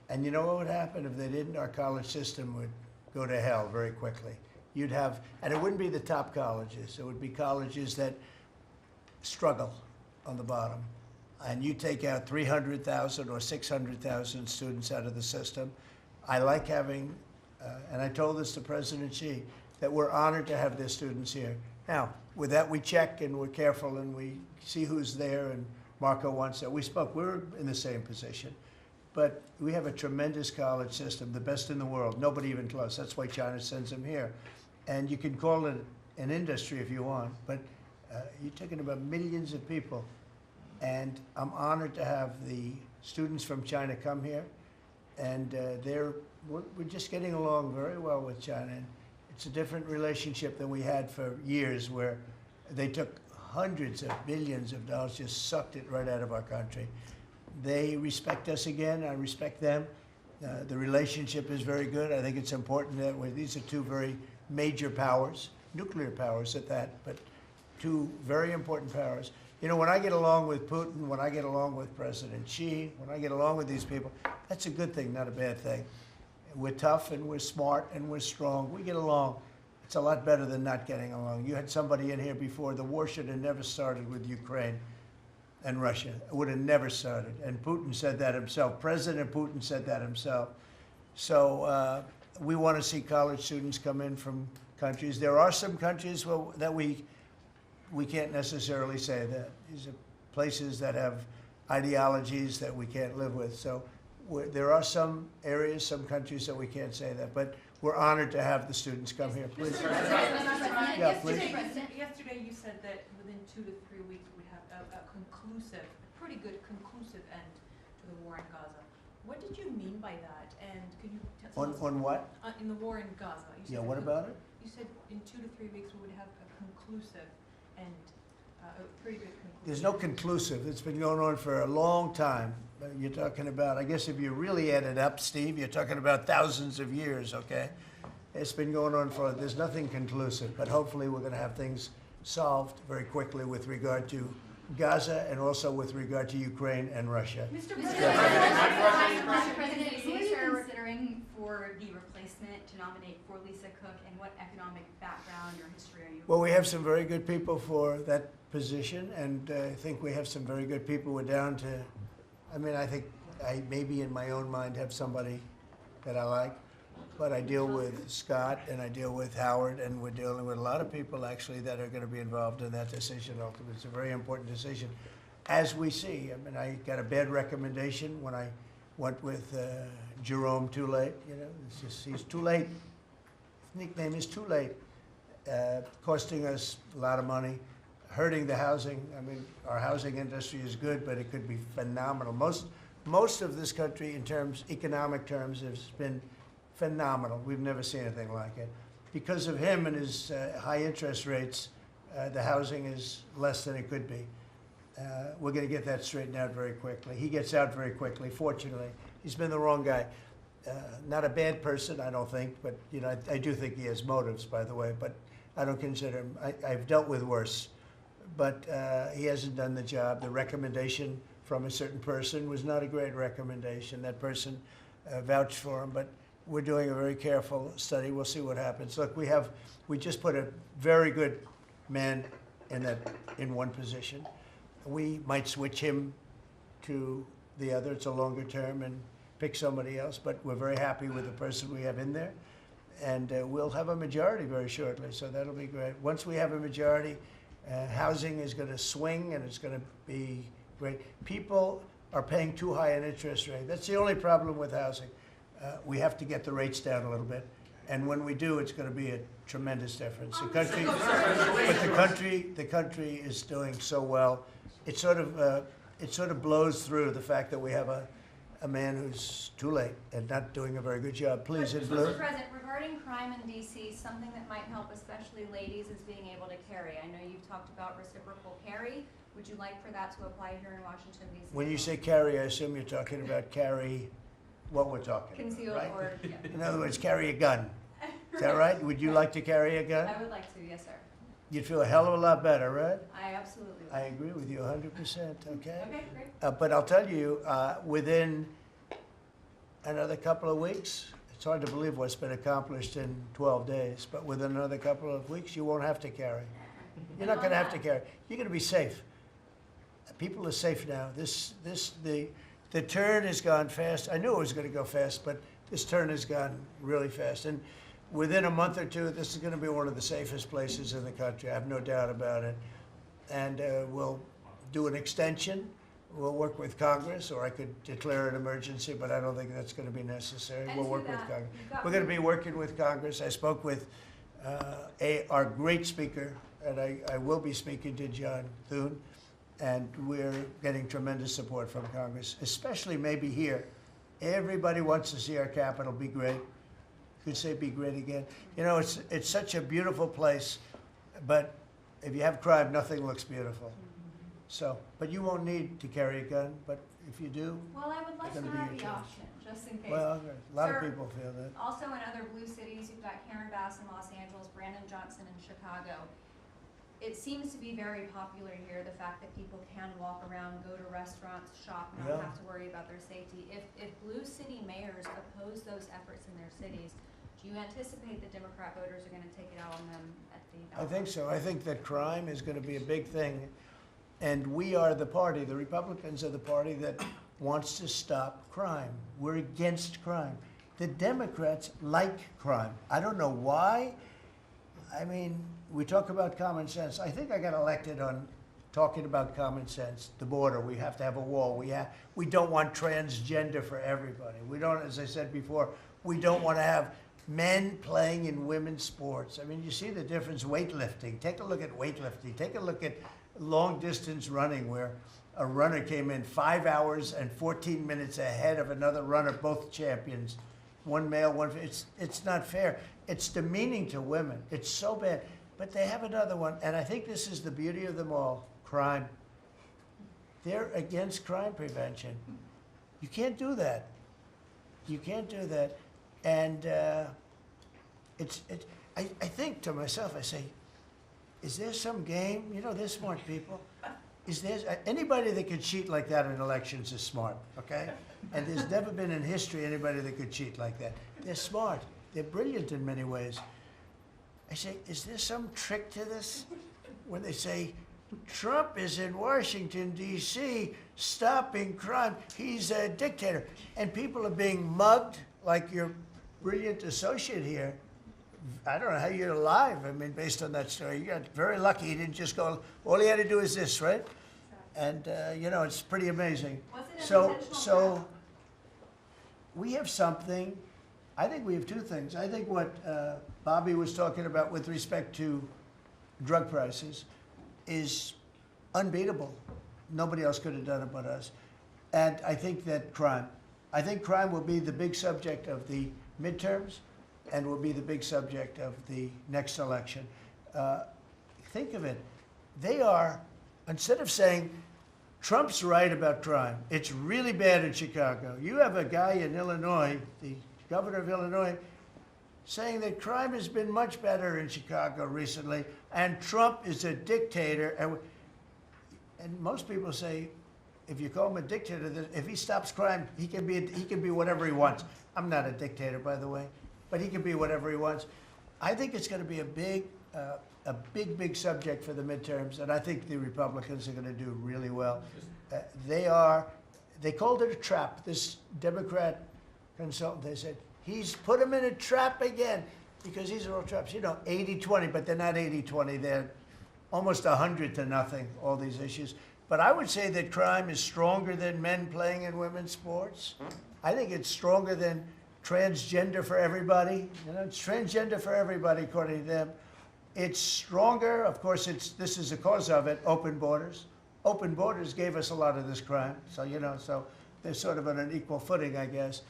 And you know what would happen if they didn't? Our college system would go to hell very quickly. You'd have, and it wouldn't be the top colleges. It would be colleges that struggle on the bottom. And you take out 300,000 or 600,000 students out of the system. I like having, and I told this to President Xi, that we're honored to have their students here. Now, with that, we check and we're careful and we see who's there, and Marco wants that. We spoke, we're in the same position. But we have a tremendous college system, the best in the world, nobody even close. That's why China sends them here. And you can call it an industry if you want, but you're talking about millions of people. And I'm honored to have the students from China come here. And we're just getting along very well with China. And it's a different relationship than we had for years, where they took hundreds of billions of dollars, just sucked it right out of our country. They respect us again. I respect them. The relationship is very good. I think it's important that these are two very major powers, nuclear powers at that, but two very important powers. You know, when I get along with Putin, when I get along with President Xi, when I get along with these people, that's a good thing, not a bad thing. We're tough and we're smart and we're strong. We get along. It's a lot better than not getting along. You had somebody in here before. The war should have never started with Ukraine and Russia. It would have never started. And Putin said that himself. President Putin said that himself. So we want to see college students come in from countries. There are some countries that we we can't necessarily say that. These are places that have ideologies that we can't live with. So there are some areas, some countries that we can't say that, but we're honored to have the students come here. Please. Yeah, please. Yesterday you said that within 2 to 3 weeks we would have a pretty good conclusive end to the war in Gaza. What did you mean by that? And could you tell us? On what? In the war in Gaza. You Yeah, said what about it? You said in 2 to 3 weeks we would have a conclusive end, a pretty good conclusive. There's no conclusive. It's been going on for a long time. You're talking about, I guess if you really add it up, Steve, you're talking about thousands of years, okay? It's been going on for, there's nothing conclusive, but hopefully we're going to have things solved very quickly with regard to Gaza and also with regard to Ukraine and Russia. Mr. President, who are you considering for the replacement to nominate for Lisa Cook, and what economic background or history are you? Well, we have some very good people for that position, and I think we have some very good people. We're down to, I mean, I think I maybe in my own mind have somebody that I like, but I deal with Scott and I deal with Howard, and we're dealing with a lot of people actually that are going to be involved in that decision ultimately. It's a very important decision. As we see, I mean, I got a bad recommendation when I went with Jerome Too Late, you know, it's just, he's too late. His nickname is Too Late, costing us a lot of money, hurting the housing. I mean, our housing industry is good, but it could be phenomenal. Most of this country, in terms, economic terms, has been phenomenal. We've never seen anything like it. Because of him and his high interest rates, the housing is less than it could be. We're going to get that straightened out very quickly. He gets out very quickly, fortunately. He's been the wrong guy. Not a bad person, I don't think, but you know, I do think he has motives, by the way, but I don't consider him, I've dealt with worse. But he hasn't done the job. The recommendation from a certain person was not a great recommendation. That person vouched for him, but we're doing a very careful study. We'll see what happens. Look, we just put a very good man in one position. We might switch him to the other. It's a longer term and pick somebody else, but we're very happy with the person we have in there. And we'll have a majority very shortly, so that'll be great. Once we have a majority, housing is going to swing and it's going to be great. People are paying too high an interest rate. That's the only problem with housing. We have to get the rates down a little bit, and when we do, it's going to be a tremendous difference. The country is doing so well. It sort of blows through the fact that we have a man who's too late and not doing a very good job. Please, in blue. Mr. President, regarding crime in D.C., something that might help especially ladies is being able to carry. I know you've talked about reciprocal carry. Would you like for that to apply here in Washington, D.C.? When you say carry, I assume you're talking about carry what we're talking about, Concealed right? or, yeah. In other words, carry a gun. Is that right? Would you like to carry a gun? I would like to, yes, sir. You'd feel a hell of a lot better, right? I absolutely would. I agree with you 100%, okay? Okay, great. But I'll tell you, within another couple of weeks, it's hard to believe what's been accomplished in 12 days, but within another couple of weeks, you won't have to carry. You're not going to have to carry. You're going to be safe. People are safe now. The turn has gone fast. I knew it was going to go fast, but this turn has gone really fast. And within a month or two, this is going to be one of the safest places in the country. I have no doubt about it. And we'll do an extension. We'll work with Congress, or I could declare an emergency, but I don't think that's going to be necessary. We'll work with Congress. We're going to be working with Congress. I spoke with our great speaker, and I will be speaking to John Thune. And we're getting tremendous support from Congress, especially maybe here. Everybody wants to see our capital be great. Could say be great again. You know, it's such a beautiful place, but if you have crime, nothing looks beautiful. So, but you won't need to carry a gun, but if you do, Well, I would like to it's gonna have be the your choice. option, just in case. Well, a lot of Sir, people feel that. Also in other blue cities, you've got Karen Bass in Los Angeles, Brandon Johnson in Chicago. It seems to be very popular here, the fact that people can walk around, go to restaurants, shop, and not Yeah. have to worry about their safety. If blue city mayors oppose those efforts in their cities, do you anticipate that Democrat voters are going to take it out on them at the I think so. I think that crime is going to be a big thing. And we are the party, the Republicans are the party that wants to stop crime. We're against crime. The Democrats like crime. I don't know why. I mean, we talk about common sense. I think I got elected on talking about common sense. The border, we have to have a wall. We don't want transgender for everybody. We don't, as I said before, we don't want to have men playing in women's sports. I mean, you see the difference. Weightlifting. Take a look at weightlifting. Take a look at long distance running, where a runner came in 5 hours and 14 minutes ahead of another runner, both champions. One male, one. It's not fair. It's demeaning to women. It's so bad. But they have another one, and I think this is the beauty of them all. Crime. They're against crime prevention. You can't do that. You can't do that. And I think to myself, I say, is there some game? You know, they're smart people. Is there anybody that could cheat like that in elections is smart, okay? And there's never been in history anybody that could cheat like that. They're smart. They're brilliant in many ways. I say, is there some trick to this? When they say, Trump is in Washington, D.C., stopping crime. He's a dictator. And people are being mugged like your brilliant associate here. I don't know how you're alive. I mean, based on that story, you got very lucky. He didn't just go, all he had to do is this, right? And, you know, it's pretty amazing. So we have something. I think we have two things. I think what Bobby was talking about with respect to drug prices is unbeatable. Nobody else could have done it but us. And I think that crime. I think crime will be the big subject of the midterms and will be the big subject of the next election. Think of it. They are, instead of saying, Trump's right about crime, it's really bad in Chicago. You have a guy in Illinois, the governor of Illinois, saying that crime has been much better in Chicago recently, and Trump is a dictator. And most people say, if you call him a dictator, that if he stops crime, he can be whatever he wants. I'm not a dictator, by the way, but he can be whatever he wants. I think it's going to be a big subject for the midterms, and I think the Republicans are going to do really well. They called it a trap. This Democrat consultant, they said, he's put him in a trap again, because these are all traps. You know, 80-20, but they're not 80-20. They're almost 100-0, all these issues. But I would say that crime is stronger than men playing in women's sports. I think it's stronger than transgender for everybody. You know, it's transgender for everybody, according to them. It's stronger. Of course, this is the cause of it, open borders. Open borders gave us a lot of this crime. So, you know, so they're sort of on an equal footing, I guess.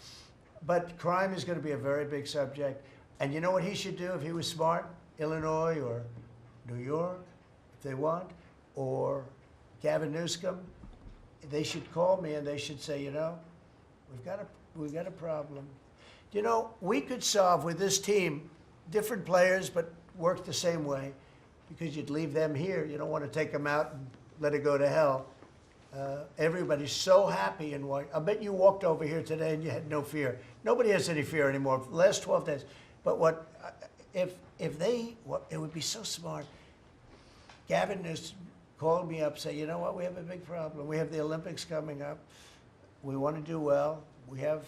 But crime is going to be a very big subject. And you know what he should do if he was smart? Illinois or New York, if they want, or Gavin Newsom, they should call me and they should say, you know, we've got a problem. You know, we could solve with this team, different players, but work the same way, because you'd leave them here. You don't want to take them out and let it go to hell. Everybody's so happy in Washington. I bet you walked over here today and you had no fear. Nobody has any fear anymore for the last 12 days. But it would be so smart. Gavin Newsom called me up, say, you know what, we have a big problem. We have the Olympics coming up. We want to do well. We have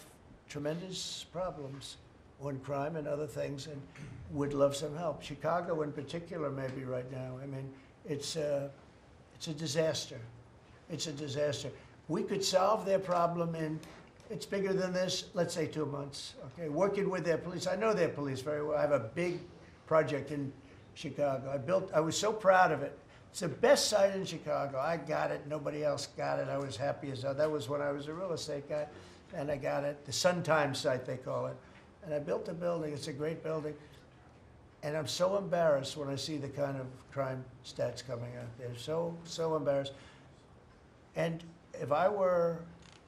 tremendous problems on crime and other things, and would love some help. Chicago in particular, maybe right now. I mean, it's a disaster. It's a disaster. We could solve their problem in, it's bigger than this, let's say 2 months, okay? Working with their police. I know their police very well. I have a big project in Chicago. I was so proud of it. It's the best site in Chicago. I got it. Nobody else got it. I was happy as hell. That was when I was a real estate guy, and I got it. The Sun Times site, they call it. And I built a building. It's a great building. And I'm so embarrassed when I see the kind of crime stats coming out. They're so embarrassed. And if I were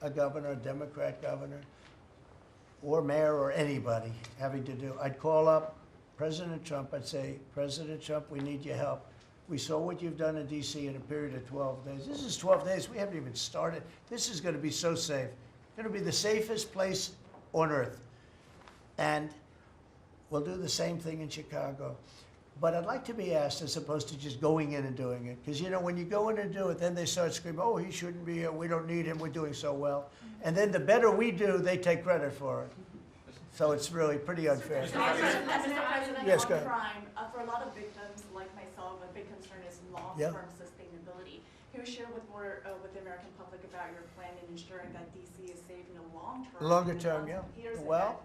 a governor, a Democrat governor, or mayor, or anybody having to do, I'd call up President Trump. I'd say, President Trump, we need your help. We saw what you've done in D.C. in a period of 12 days. This is 12 days. We haven't even started. This is going to be so safe. It's going to be the safest place on earth. And we'll do the same thing in Chicago. But I'd like to be asked, as opposed to just going in and doing it. Because, you know, when you go in and do it, then they start screaming, oh, he shouldn't be here. We don't need him. We're doing so well. And then the better we do, they take credit for it. So it's really pretty unfair. Mr. President, Yes, on go ahead. crime, for a lot of victims like myself, a big concern is Yeah. long-term sustainability. Can you share with with the American public about your plan in ensuring that DC is safe in the long term? Longer and term, months yeah. and years Well,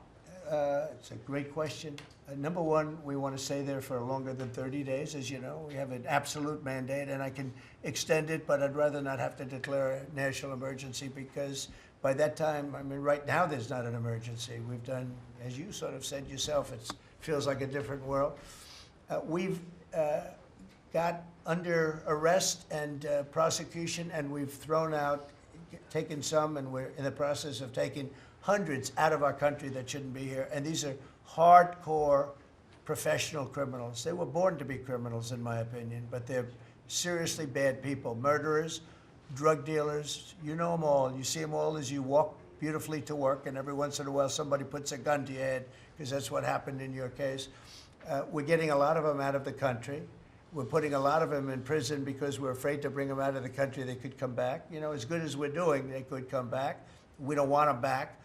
it's a great question. Number one, we want to stay there for longer than 30 days, as you know. We have an absolute mandate, and I can extend it, but I'd rather not have to declare a national emergency because by that time, I mean, right now, there's not an emergency. We've done, as you sort of said yourself, it feels like a different world. We've got under arrest and prosecution, and we've thrown out, taken some, and we're in the process of taking hundreds out of our country that shouldn't be here. And these are hardcore professional criminals. They were born to be criminals, in my opinion, but they're seriously bad people. Murderers, drug dealers, you know them all. You see them all as you walk beautifully to work, and every once in a while somebody puts a gun to your head, because that's what happened in your case. We're getting a lot of them out of the country. We're putting a lot of them in prison because we're afraid to bring them out of the country. They could come back. You know, as good as we're doing, they could come back. We don't want them back.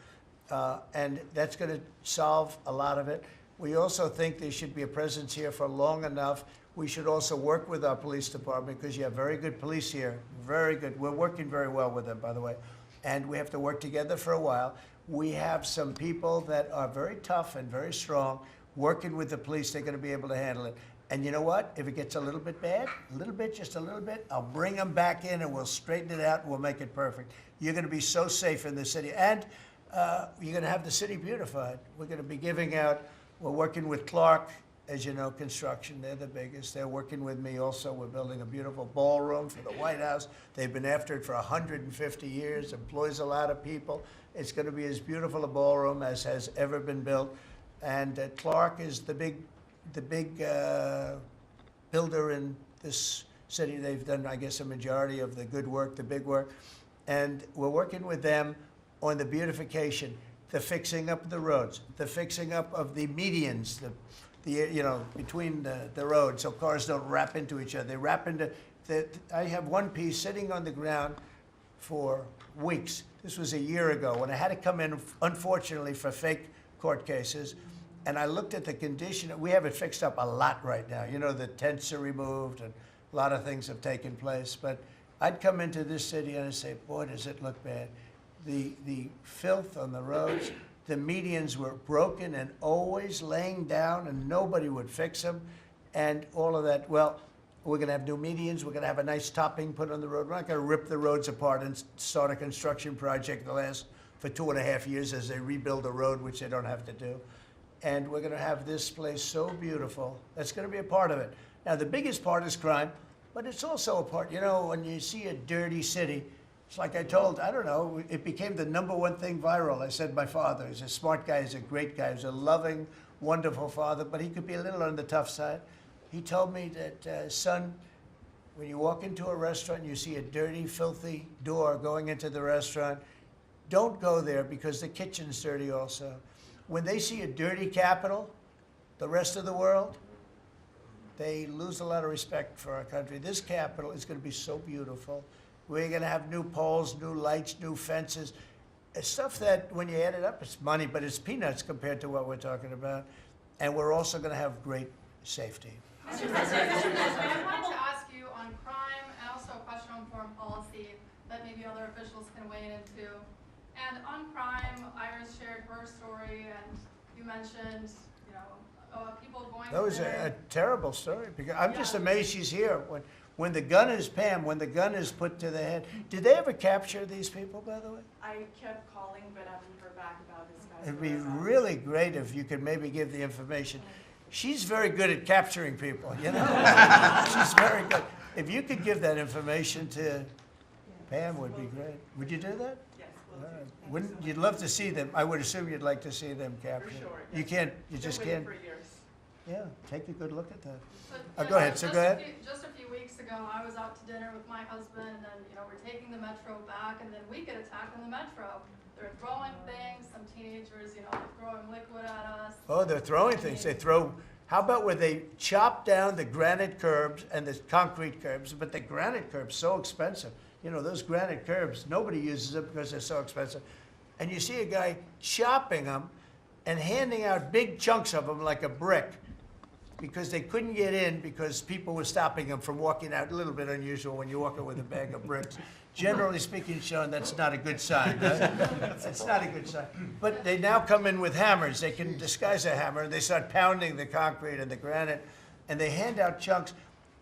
And that's going to solve a lot of it. We also think there should be a presence here for long enough. We should also work with our police department because you have very good police here, very good. We're working very well with them, by the way. And we have to work together for a while. We have some people that are very tough and very strong working with the police. They're going to be able to handle it. And you know what? If it gets a little bit bad, a little bit, just a little bit, I'll bring them back in and we'll straighten it out and we'll make it perfect. You're going to be so safe in the city. And you're going to have the city beautified. We're going to be giving out, we're working with Clark, as you know, construction. They're the biggest. They're working with me also. We're building a beautiful ballroom for the White House. They've been after it for 150 years, employs a lot of people. It's going to be as beautiful a ballroom as has ever been built. And Clark is the big builder in this city. They've done, I guess, a majority of the good work, the big work. And we're working with them on the beautification, the fixing up of the roads, the fixing up of the medians, between the roads, so cars don't wrap into each other. They wrap into. I have one piece sitting on the ground for weeks. This was a year ago when I had to come in, unfortunately, for fake court cases. And I looked at the condition. We have it fixed up a lot right now. You know, the tents are removed and a lot of things have taken place. But I'd come into this city and I'd say, boy, does it look bad. The filth on the roads, the medians were broken and always laying down and nobody would fix them and all of that. Well, we're going to have new medians. We're going to have a nice topping put on the road. We're not going to rip the roads apart and start a construction project that lasts for 2.5 years as they rebuild the road, which they don't have to do. And we're going to have this place so beautiful. That's going to be a part of it. Now, the biggest part is crime, but it's also a part, you know, when you see a dirty city, it's like I told, I don't know, it became the #1 thing viral. I said my father, he's a smart guy, he's a great guy, he's a loving, wonderful father, but he could be a little on the tough side. He told me that, son, when you walk into a restaurant and you see a dirty, filthy door going into the restaurant, don't go there because the kitchen's dirty also. When they see a dirty Capitol, the rest of the world, they lose a lot of respect for our country. This Capitol is going to be so beautiful. We're going to have new poles, new lights, new fences. It's stuff that, when you add it up, it's money, but it's peanuts compared to what we're talking about. And we're also going to have great safety. Mr. President, I wanted to ask you on crime and also a question on foreign policy that maybe other officials can weigh in into. And on crime, Iris shared her story, and you mentioned, you know, people going. That was a terrible story. Because I'm just amazed she's here. When the gun is, Pam, when the gun is put to the head. Did they ever capture these people, by the way? I kept calling, but I haven't heard back about this guy. It'd be really great if you could maybe give the information. She's very good at capturing people, you know? She's very good. If you could give that information to Pam, would be great. Would you do that? Yes, Wouldn't you'd love to see them? I would assume you'd like to see them captured. For sure. You can't. You just can't. For years. Yeah, take a good look at that. So, Go ahead. So go ahead. Just a few weeks ago, I was out to dinner with my husband, and you know, we're taking the metro back, and then we get attacked on the metro. They're throwing things. Some teenagers, you know, they're throwing liquid at us. Oh, they're throwing things. They throw. How about where they chop down the granite curbs and the concrete curbs? But the granite curbs so expensive. You know, those granite curbs, nobody uses them because they're so expensive. And you see a guy chopping them, and handing out big chunks of them like a brick because they couldn't get in because people were stopping them from walking out. A little bit unusual when you're walking with a bag of bricks. Generally speaking, Sean, that's not a good sign. It's not a good sign. But they now come in with hammers. They can disguise a hammer, and they start pounding the concrete and the granite, and they hand out chunks.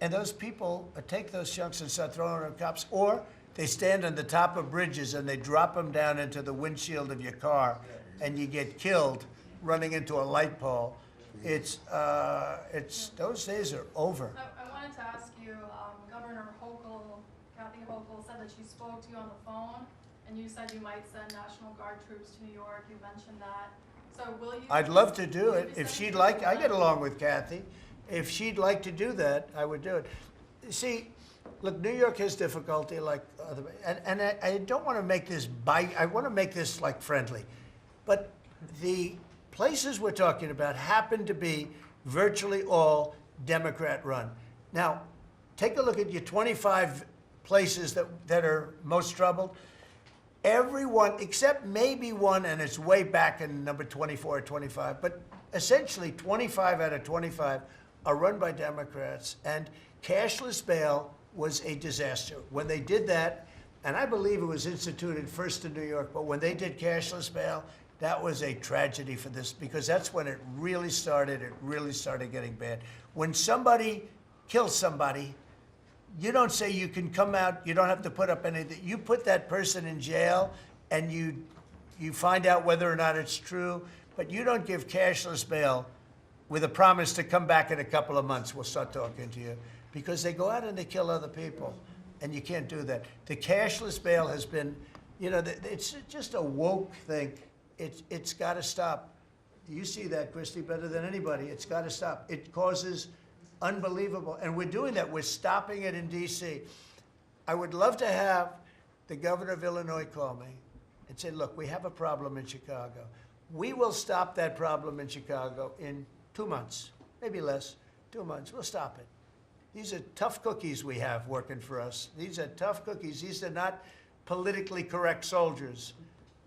And those people take those chunks and start throwing them at cops, or they stand on the top of bridges and they drop them down into the windshield of your car, and you get killed running into a light pole. It's those days are over. I wanted to ask you, Governor Hochul, Kathy Hochul said that she spoke to you on the phone, and you said you might send National Guard troops to New York. You mentioned that. So will you? I'd love to do it if she'd like. I get along with Kathy. If she'd like to do that, I would do it. See, look, New York has difficulty like other, and I don't want to make this I want to make this like friendly, but the places we're talking about happen to be virtually all Democrat run. Now, take a look at your 25 places that are most troubled. Everyone, except maybe one, and it's way back in number 24 or 25, but essentially 25 out of 25 are run by Democrats, and cashless bail was a disaster. When they did that, and I believe it was instituted first in New York, but when they did cashless bail, that was a tragedy for this, because that's when it really started getting bad. When somebody kills somebody, you don't say you can come out, you don't have to put up anything. You put that person in jail, and you find out whether or not it's true, but you don't give cashless bail with a promise to come back in a couple of months, we'll start talking to you. Because they go out and they kill other people, and you can't do that. The cashless bail has been, it's just a woke thing. It's got to stop. You see that, Christy, better than anybody. It's got to stop. It causes unbelievable, and we're doing that. We're stopping it in D.C. I would love to have the governor of Illinois call me and say, look, we have a problem in Chicago. We will stop that problem in Chicago in 2 months, maybe less, 2 months. We'll stop it. These are tough cookies we have working for us. These are tough cookies. These are not politically correct soldiers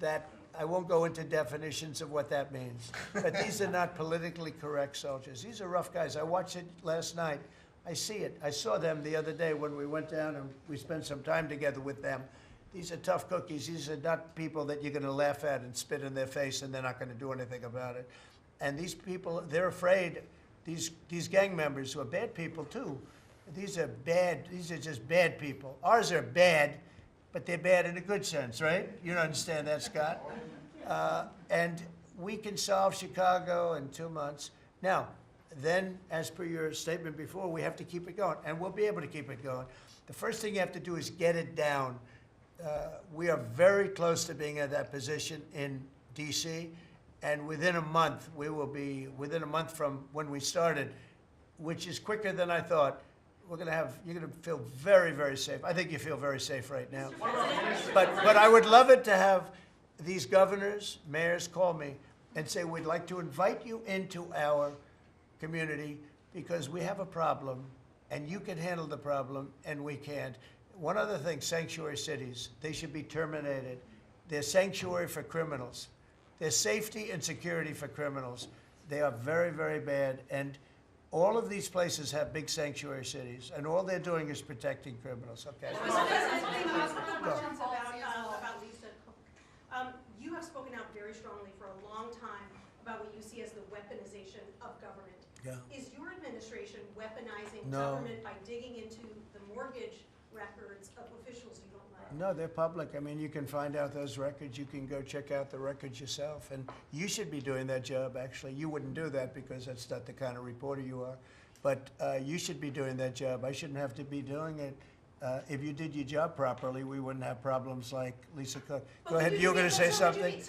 that I won't go into definitions of what that means. But these are not politically correct soldiers. These are rough guys. I watched it last night. I see it. I saw them the other day when we went down and we spent some time together with them. These are tough cookies. These are not people that you're going to laugh at and spit in their face and they're not going to do anything about it. And these people, they're afraid. These gang members who are bad people too. These are bad. These are just bad people. Ours are bad, but they're bad in a good sense, right? You don't understand that, Scott. And we can solve Chicago in 2 months. Now, then, as per your statement before, we have to keep it going, and we'll be able to keep it going. The first thing you have to do is get it down. We are very close to being at that position in D.C., and within a month, we will be, within a month from when we started, which is quicker than I thought, you're going to feel very, very safe. I think you feel very safe right now. But I would love it to have these governors, mayors call me and say, we'd like to invite you into our community because we have a problem and you can handle the problem and we can't. One other thing, sanctuary cities, they should be terminated. They're sanctuary for criminals. They're safety and security for criminals. They are very, very bad. And all of these places have big sanctuary cities, and all they're doing is protecting criminals. Okay. About Lisa Cook. You have spoken out very strongly for a long time about what you see as the weaponization of government. Yeah. Is your administration weaponizing No. government by digging into the mortgage records of officials you don't like? No, they're public. I mean, you can find out those records. You can go check out the records yourself. And you should be doing that job, actually. You wouldn't do that because that's not the kind of reporter you are. But you should be doing that job. I shouldn't have to be doing it. If you did your job properly, we wouldn't have problems like Lisa Cook. Go ahead. You were going to say something?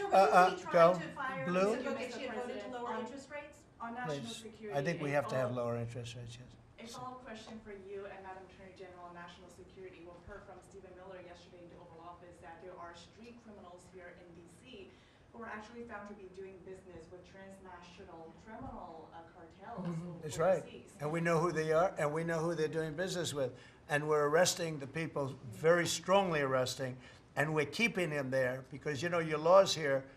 Go. Blue? Lisa Cook if she had voted to lower interest rates? On national Please. security. I think we a have to have follow- lower interest rates, yes. A follow-up question for you and Madam Attorney General on national security. We've heard from Stephen Miller yesterday in the Oval Office that there are street criminals here in D.C. who are actually found to be doing business with transnational criminal cartels That's right. overseas. And we know who they are, and we know who they're doing business with. And we're arresting the people, very strongly arresting, and we're keeping them there because, your laws here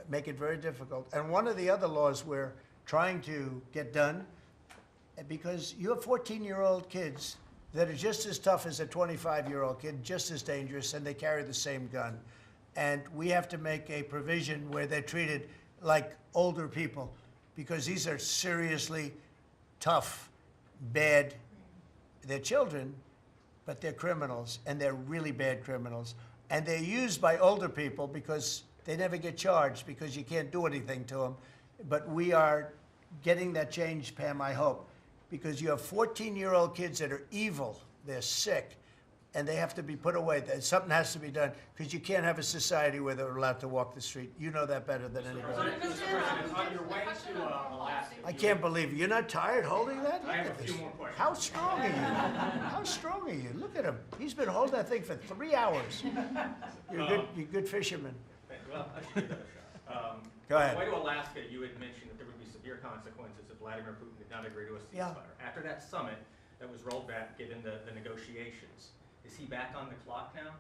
make it very difficult. And one of the other laws we're trying to get done, because you have 14-year-old kids that are just as tough as a 25-year-old kid, just as dangerous, and they carry the same gun. And we have to make a provision where they're treated like older people, because these are seriously tough, bad. They're children, but they're criminals, and they're really bad criminals. And they're used by older people because they never get charged, because you can't do anything to them. But we are getting that change, Pam, I hope, because you have 14-year-old kids that are evil, they're sick, and they have to be put away. Something has to be done, because you can't have a society where they're allowed to walk the street. You know that better than anybody. On your way to Alaska. I can't believe it. You're not tired holding that? Look I have at a this. few more questions. How strong are you? How strong are you? Look at him. He's been holding that thing for 3 hours. You're a good fisherman. Well, I should give that a shot. Go ahead. On the way to Alaska, you had mentioned that there would be severe consequences if Vladimir Putin did not agree to a ceasefire. Yeah. After that summit that was rolled back, given the negotiations, is he back on the clock now?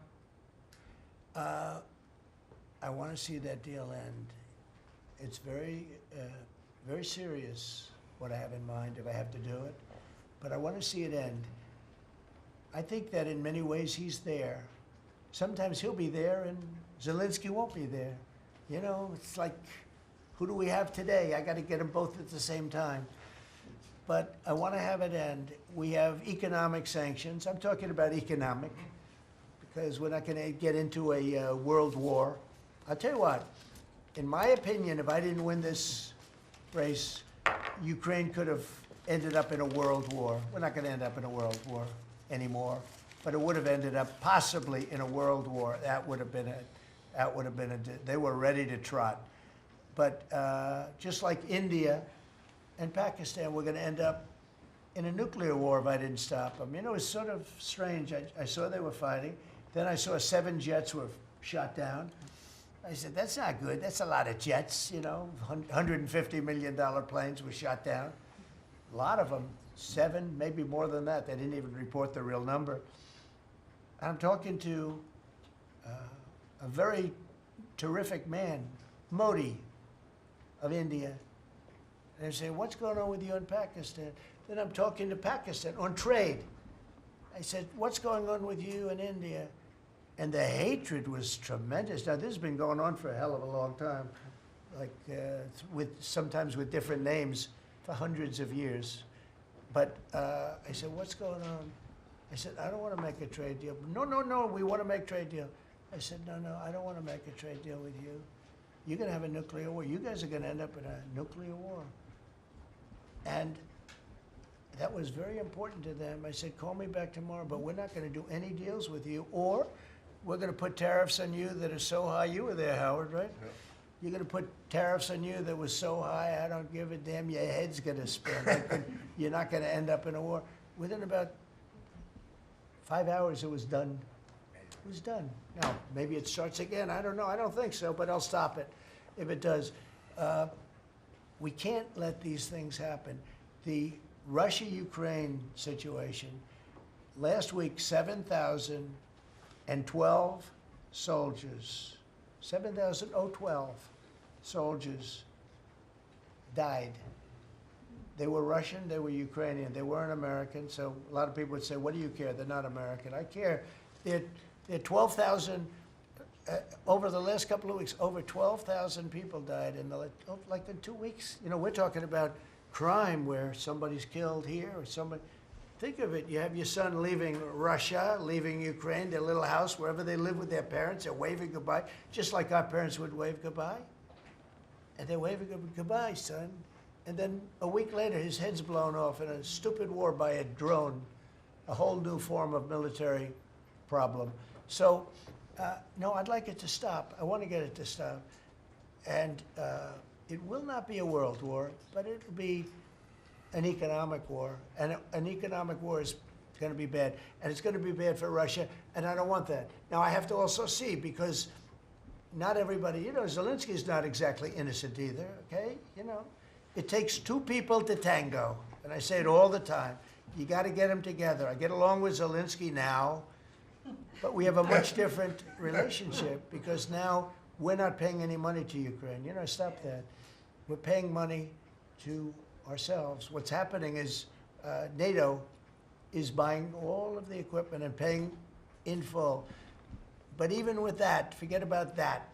I want to see that deal end. It's very, very serious what I have in mind if I have to do it, but I want to see it end. I think that in many ways he's there. Sometimes he'll be there and Zelensky won't be there. You know, it's like, who do we have today? I got to get them both at the same time. But I want to have it end. We have economic sanctions. I'm talking about economic, because we're not going to get into a world war. I'll tell you what, in my opinion, if I didn't win this race, Ukraine could have ended up in a world war. We're not going to end up in a world war anymore, but it would have ended up possibly in a world war. That would have been they were ready to trot. But just like India and Pakistan, we're going to end up in a nuclear war if I didn't stop them. You know, it's sort of strange. I saw they were fighting. Then I saw 7 jets were shot down. I said, that's not good. That's a lot of jets, you know. $150 million planes were shot down. A lot of them, 7, maybe more than that. They didn't even report the real number. I'm talking to a very terrific man, Modi of India. And they say, what's going on with you in Pakistan? Then I'm talking to Pakistan on trade. I said, what's going on with you in India? And the hatred was tremendous. Now, this has been going on for a hell of a long time, like sometimes with different names for hundreds of years. But I said, what's going on? I said, I don't want to make a trade deal. No, we want to make a trade deal. I said, no, I don't want to make a trade deal with you. You're going to have a nuclear war. You guys are going to end up in a nuclear war. And that was very important to them. I said, call me back tomorrow, but we're not going to do any deals with you, or we're going to put tariffs on you that are so high. You were there, Howard, right? Yep. You're going to put tariffs on you that was so high, I don't give a damn, your head's going to spin. You're not going to end up in a war. Within about 5 hours, it was done. It was done. Now, maybe it starts again. I don't know. I don't think so, but I'll stop it if it does. We can't let these things happen. The Russia-Ukraine situation, last week, 7,012 soldiers, 7,012 soldiers died. They were Russian, they were Ukrainian, they weren't American, so a lot of people would say, what do you care? They're not American. I care. They're 12,000, over the last couple of weeks, over 12,000 people died in like in 2 weeks. You know, we're talking about crime where somebody's killed here or somebody. Think of it, you have your son leaving Russia, leaving Ukraine, their little house, wherever they live with their parents, they're waving goodbye, just like our parents would wave goodbye. And they're waving goodbye, son. And then a week later, his head's blown off in a stupid war by a drone, a whole new form of military problem. So, no, I'd like it to stop. I want to get it to stop. And it will not be a world war, but it'll be an economic war. And an economic war is going to be bad. And it's going to be bad for Russia, and I don't want that. Now, I have to also see, because not everybody, you know, Zelensky's not exactly innocent either, okay? You know, it takes 2 people to tango. And I say it all the time. You got to get them together. I get along with Zelensky now, but we have a much different relationship, because now we're not paying any money to Ukraine. You know, stop that. We're paying money to ourselves. What's happening is NATO is buying all of the equipment and paying in full. But even with that, forget about that.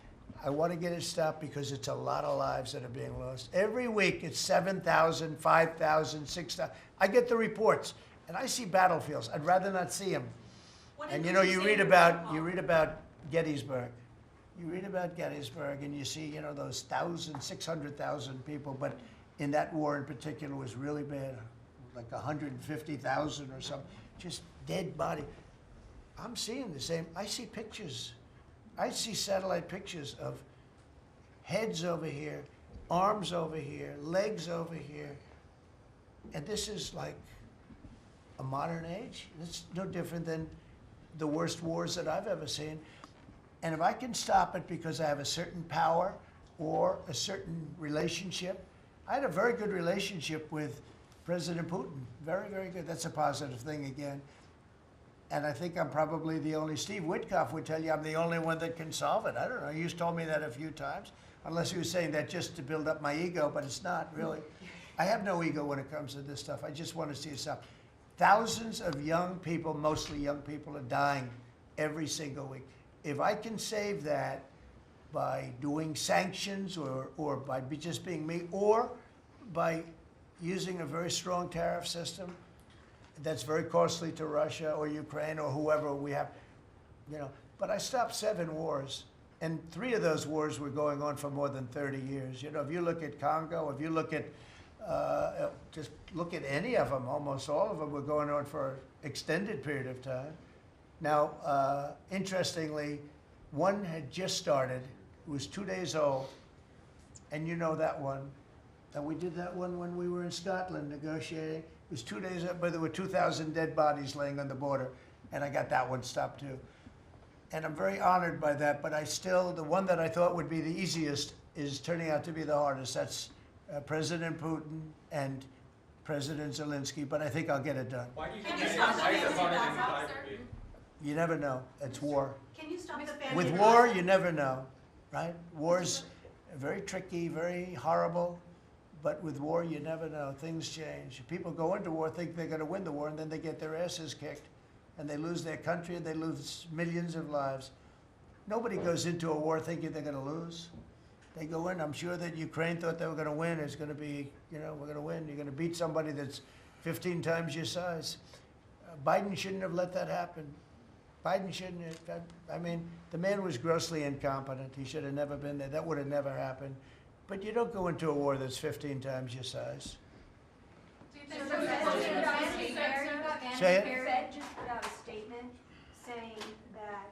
I want to get it stopped because it's a lot of lives that are being lost. Every week it's 7,000, 5,000, 6,000. I get the reports and I see battlefields. I'd rather not see them. And you know, you read about Gettysburg. You read about Gettysburg and you see, you know, those 600,000 people, but in that war in particular was really bad. Like 150,000 or something, just dead body. I'm seeing the same. I see pictures. I see satellite pictures of heads over here, arms over here, legs over here. And this is like a modern age. It's no different than the worst wars that I've ever seen. And if I can stop it because I have a certain power or a certain relationship, I had a very good relationship with President Putin. Very, very good. That's a positive thing again. And I think I'm probably the only, Steve Witkoff would tell you I'm the only one that can solve it. I don't know. He's told me that a few times, unless he was saying that just to build up my ego, but it's not really. I have no ego when it comes to this stuff. I just want to see it stop. Thousands of young people, mostly young people, are dying every single week. If I can save that by doing sanctions or by just being me, or by using a very strong tariff system that's very costly to Russia or Ukraine or whoever we have, you know. But I stopped 7 wars, and 3 of those wars were going on for more than 30 years. You know, if you look at Congo, if you look at, just look at any of them, almost all of them were going on for an extended period of time. Now, interestingly, one had just started, it was 2 days old, and you know that one. And we did that one when we were in Scotland negotiating. It was 2 days up, but there were 2,000 dead bodies laying on the border, and I got that one stopped too. And I'm very honored by that, but I still, the one that I thought would be the easiest is turning out to be the hardest. That's President Putin and President Zelensky, but I think I'll get it done. Why do you Can think you that stop is? Why is the it harder family than violence, you sir? You never know. It's war. Can you stop the family With violence? war, you never know, right? War's very tricky, very horrible, but with war, you never know. Things change. People go into war, think they're going to win the war, and then they get their asses kicked, and they lose their country, and they lose millions of lives. Nobody goes into a war thinking they're going to lose. They go in. I'm sure that Ukraine thought they were going to win. It's going to be, you know, we're going to win. You're going to beat somebody that's 15 times your size. Biden shouldn't have let that happen. Biden shouldn't have. I mean, the man was grossly incompetent. He should have never been there. That would have never happened. But you don't go into a war that's 15 times your size. So the Fed just put out a statement saying that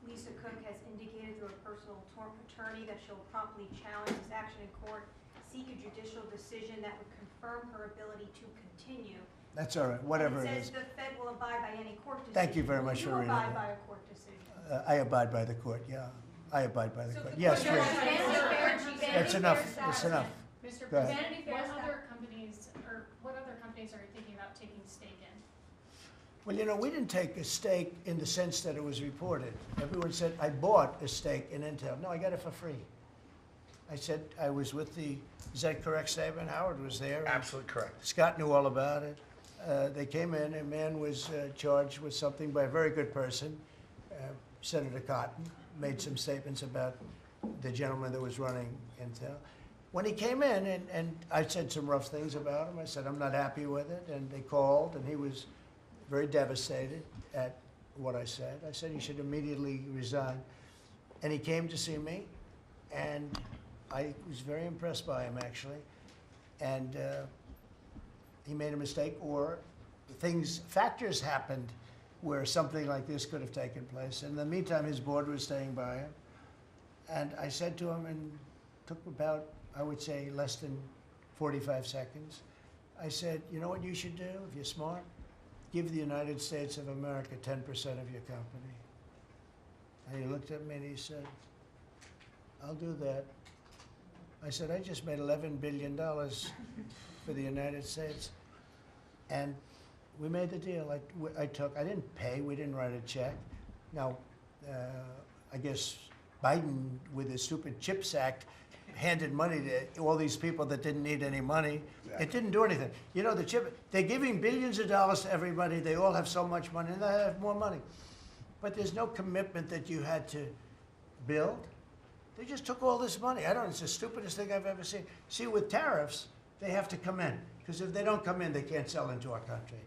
Lisa Cook has indicated through a personal attorney that she'll promptly challenge this action in court, seek a judicial decision that would confirm her ability to continue. That's all right, whatever And it it is. says the Fed will abide by any court decision. Thank you very much Will for reading you abide that. by a court decision? I abide by the court, yeah. I abide by the So court. the Yes, question please. is- That's enough, that's enough. Mr. Go ahead. President, what other companies are you thinking about taking stake in? Well, you know, we didn't take a stake in the sense that it was reported. Everyone said, I bought a stake in Intel. No, I got it for free. I said I was with the, is that correct statement? Howard was there. Absolutely correct. Scott knew all about it. They came in, a man was charged with something by a very good person, Senator Cotton, made some statements about the gentleman that was running Intel. When he came in, and I said some rough things about him, I said, I'm not happy with it, and they called, and he was very devastated at what I said. I said he should immediately resign. And he came to see me, and I was very impressed by him, actually. And he made a mistake, or factors happened where something like this could have taken place. In the meantime, his board was staying by him. And I said to him, and took about, I would say, less than 45 seconds. I said, you know what you should do if you're smart? Give the United States of America 10% of your company. And he looked at me and he said, I'll do that. I said, I just made $11 billion for the United States. And we made the deal. I didn't pay, we didn't write a check. Now, I guess Biden, with his stupid CHIPS Act, handed money to all these people that didn't need any money. It didn't do anything. You know, they're giving billions of dollars to everybody. They all have so much money, and they have more money. But there's no commitment that you had to build. They just took all this money. It's the stupidest thing I've ever seen. See, with tariffs, they have to come in, because if they don't come in, they can't sell into our country.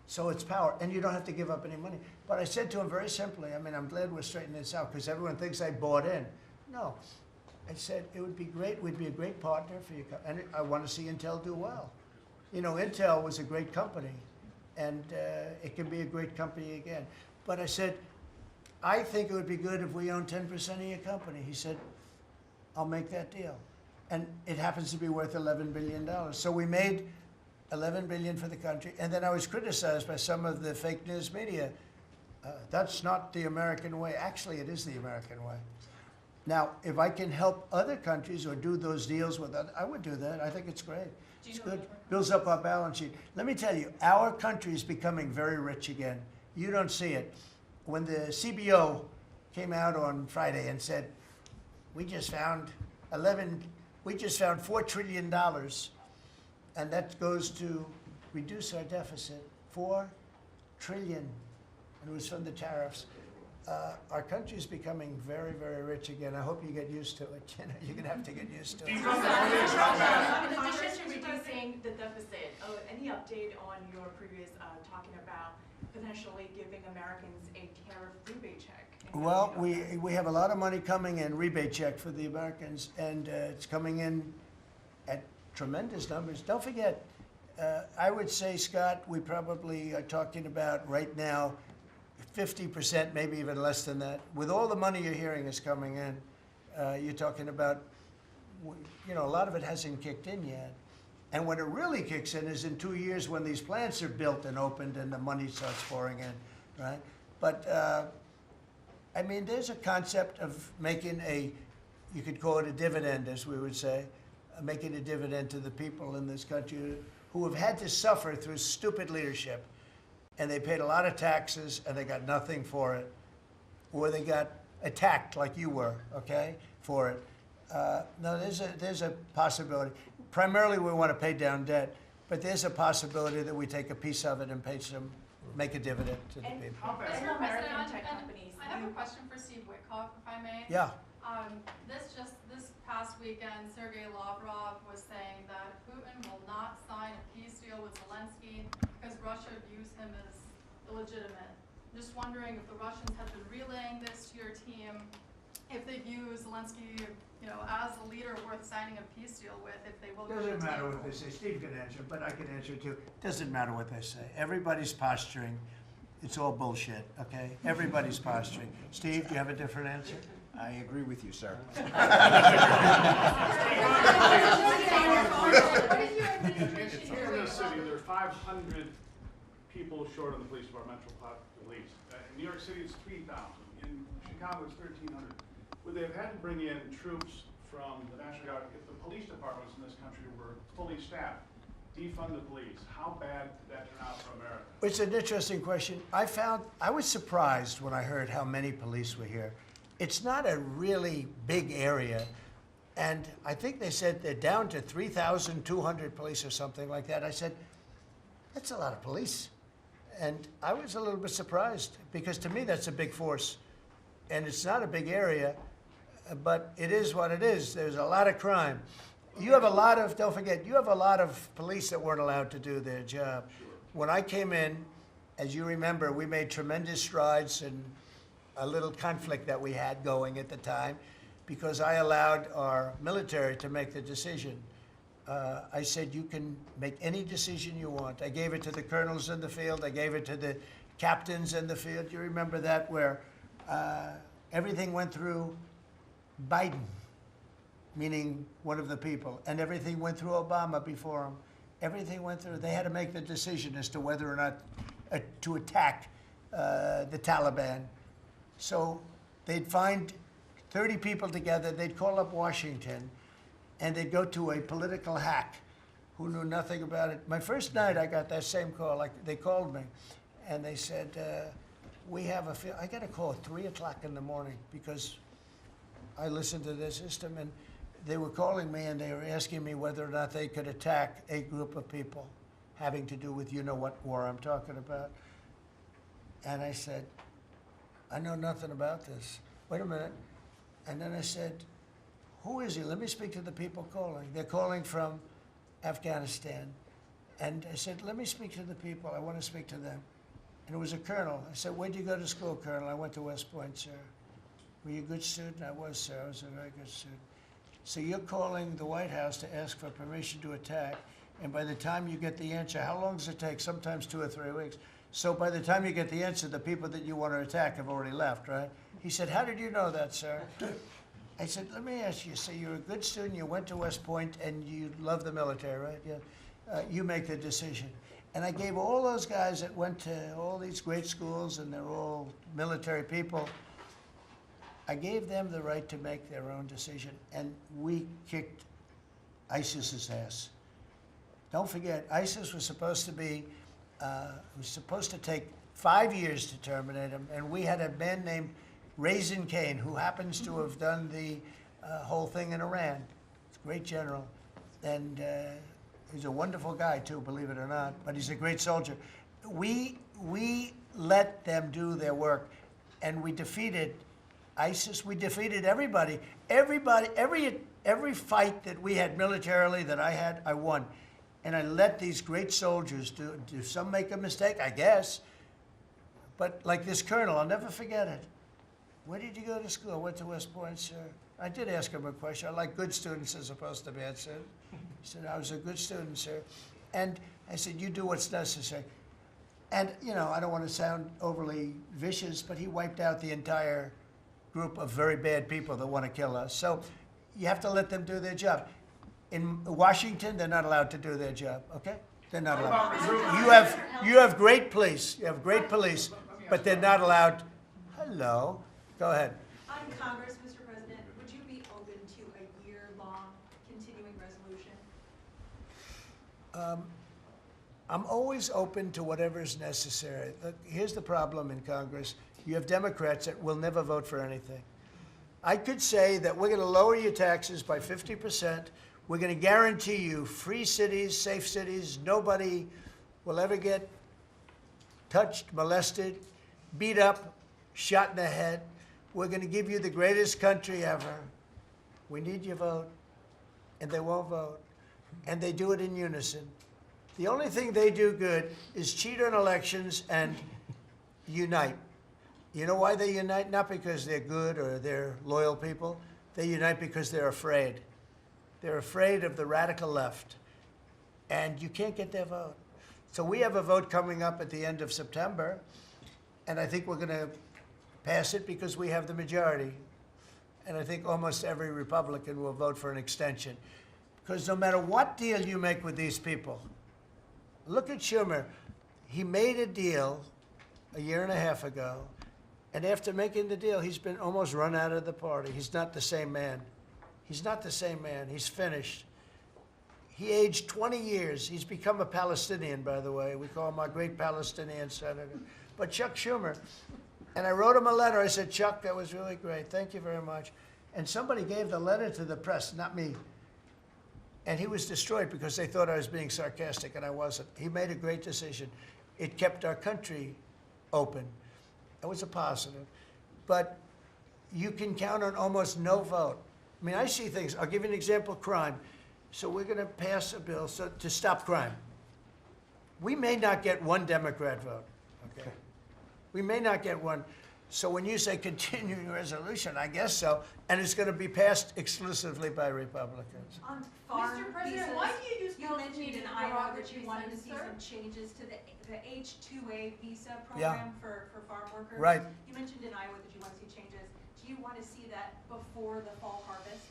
So it's power, and you don't have to give up any money. But I said to him very simply, I'm glad we're straightening this out, because everyone thinks I bought in. No. I said, it would be great, we'd be a great partner for you, and I want to see Intel do well. You know, Intel was a great company, and it can be a great company again. But I said, I think it would be good if we own 10% of your company. He said, I'll make that deal. And it happens to be worth $11 billion. So we made $11 billion for the country, and then I was criticized by some of the fake news media. That's not the American way. Actually, it is the American way. Now, if I can help other countries or do those deals with others, I would do that. I think it's great. It's good. Builds up our balance sheet. Let me tell you, our country is becoming very rich again. You don't see it. When the CBO came out on Friday and said, we just found $4 trillion, and that goes to reduce our deficit, $4 trillion, and it was from the tariffs. Our country is becoming very, very rich again. I hope you get used to it. You know, you're gonna have to get used to it. In addition to reducing the deficit, any update on your previous talking about potentially giving Americans a tariff rebate check? Well, we have a lot of money coming in, rebate check for the Americans, and it's coming in at tremendous numbers. Don't forget, I would say, Scott, we probably are talking about right now 50%, maybe even less than that. With all the money you're hearing is coming in, you're talking about, a lot of it hasn't kicked in yet. And when it really kicks in is in 2 years when these plants are built and opened and the money starts pouring in, right? But, there's a concept of making you could call it a dividend, as we would say, making a dividend to the people in this country who have had to suffer through stupid leadership. And they paid a lot of taxes, and they got nothing for it. Or they got attacked like you were, okay, for it. No, there's a possibility. Primarily, we want to pay down debt, but there's a possibility that we take a piece of it and make a dividend to the people. Mr. President, I have a question for Steve Witkoff, if I may. Yeah. This past weekend, Sergei Lavrov was saying that Putin will not sign a peace deal with Zelensky because Russia views him as illegitimate. Just wondering if the Russians have been relaying this to your team, if they view Zelensky, as a leader worth signing a peace deal with, if they will. Doesn't matter what they say. Steve can answer, but I can answer too. Doesn't matter what they say. Everybody's posturing. It's all bullshit, okay? Everybody's posturing. Steve, do you have a different answer? I agree with you, sir. In Kansas City, there's 500 people short of the police departmental police. In New York City, it's 3,000. In Chicago, it's 1,300. Would they have had to bring in troops from the National Guard if the police departments in this country were fully staffed? Defund the police. How bad did that turn out for America? It's an interesting question. I was surprised when I heard how many police were here. It's not a really big area, and I think they said they're down to 3,200 police or something like that. I said, that's a lot of police. And I was a little bit surprised, because to me that's a big force. And it's not a big area, but it is what it is. There's a lot of crime. You have a lot of, don't forget, you have a lot of police that weren't allowed to do their job. When I came in, as you remember, we made tremendous strides in a little conflict that we had going at the time, because I allowed our military to make the decision. I said, you can make any decision you want. I gave it to the colonels in the field. I gave it to the captains in the field. You remember that, where everything went through Biden, meaning one of the people, and everything went through Obama before him. Everything went through. They had to make the decision as to whether or not to attack the Taliban. So they'd find 30 people together, they'd call up Washington, and they'd go to a political hack who knew nothing about it. My first night, I got that same call. They called me, and they said, I got a call at 3 o'clock in the morning, because I listened to their system, and they were calling me and they were asking me whether or not they could attack a group of people having to do with what war I'm talking about. And I said, I know nothing about this. Wait a minute. And then I said, who is he? Let me speak to the people calling. They're calling from Afghanistan. And I said, let me speak to the people. I want to speak to them. And it was a colonel. I said, where'd you go to school, Colonel? I went to West Point, sir. Were you a good student? I was, sir. I was a very good student. So you're calling the White House to ask for permission to attack, and by the time you get the answer, how long does it take? Sometimes 2 or 3 weeks. So by the time you get the answer, the people that you want to attack have already left, right? He said, how did you know that, sir? I said, let me ask you, so you're a good student, you went to West Point, and you love the military, right? Yeah. You make the decision. And I gave all those guys that went to all these great schools, and they're all military people, I gave them the right to make their own decision, and we kicked ISIS's ass. Don't forget, ISIS was supposed to be, take 5 years to terminate him, and we had a man named Raisin Kane, who happens to have done the whole thing in Iran. He's a great general, and he's a wonderful guy too, believe it or not, but he's a great soldier. We let them do their work, and we defeated ISIS. We defeated everybody. Every fight that we had militarily that I had, I won. And I let these great soldiers do some make a mistake, I guess. But like this colonel, I'll never forget it. Where did you go to school? I went to West Point, sir. I did ask him a question. I like good students as opposed to bad students. He said, I was a good student, sir. And I said, you do what's necessary. And, I don't want to sound overly vicious, but he wiped out the entire group of very bad people that want to kill us. So you have to let them do their job. In Washington, they're not allowed to do their job, okay? They're not allowed. You have great police. You have great police, but they're not allowed. Hello. Go ahead. On Congress, Mr. President, would you be open to a year-long continuing resolution? I'm always open to whatever is necessary. Look, here's the problem in Congress. You have Democrats that will never vote for anything. I could say that we're going to lower your taxes by 50%. We're going to guarantee you free cities, safe cities. Nobody will ever get touched, molested, beat up, shot in the head. We're going to give you the greatest country ever. We need your vote. And they won't vote. And they do it in unison. The only thing they do good is cheat on elections and unite. You know why they unite? Not because they're good or they're loyal people. They unite because they're afraid. They're afraid of the radical left. And you can't get their vote. So we have a vote coming up at the end of September, and I think we're going to pass it because we have the majority. And I think almost every Republican will vote for an extension. Because no matter what deal you make with these people, look at Schumer. He made a deal a year and a half ago, and after making the deal, he's been almost run out of the party. He's not the same man. He's not the same man. He's finished. He aged 20 years. He's become a Palestinian, by the way. We call him our great Palestinian senator. But Chuck Schumer, and I wrote him a letter. I said, Chuck, that was really great. Thank you very much. And somebody gave the letter to the press, not me. And he was destroyed because they thought I was being sarcastic, and I wasn't. He made a great decision. It kept our country open. It was a positive. But you can count on almost no vote. I mean, I see things. I'll give you an example, crime. So we're going to pass a bill to stop crime. We may not get one Democrat vote, okay? We may not get one. So when you say continuing resolution, I guess so. And it's going to be passed exclusively by Republicans. On farm Mr. President, visas, why do you use you those mentioned changes in in Iowa that you derogatory wanted to sense, see sir? some changes to the H-2A visa Yeah. program for farm workers. Right. You mentioned in Iowa that you want to see changes. Do you want to see that before the fall harvest?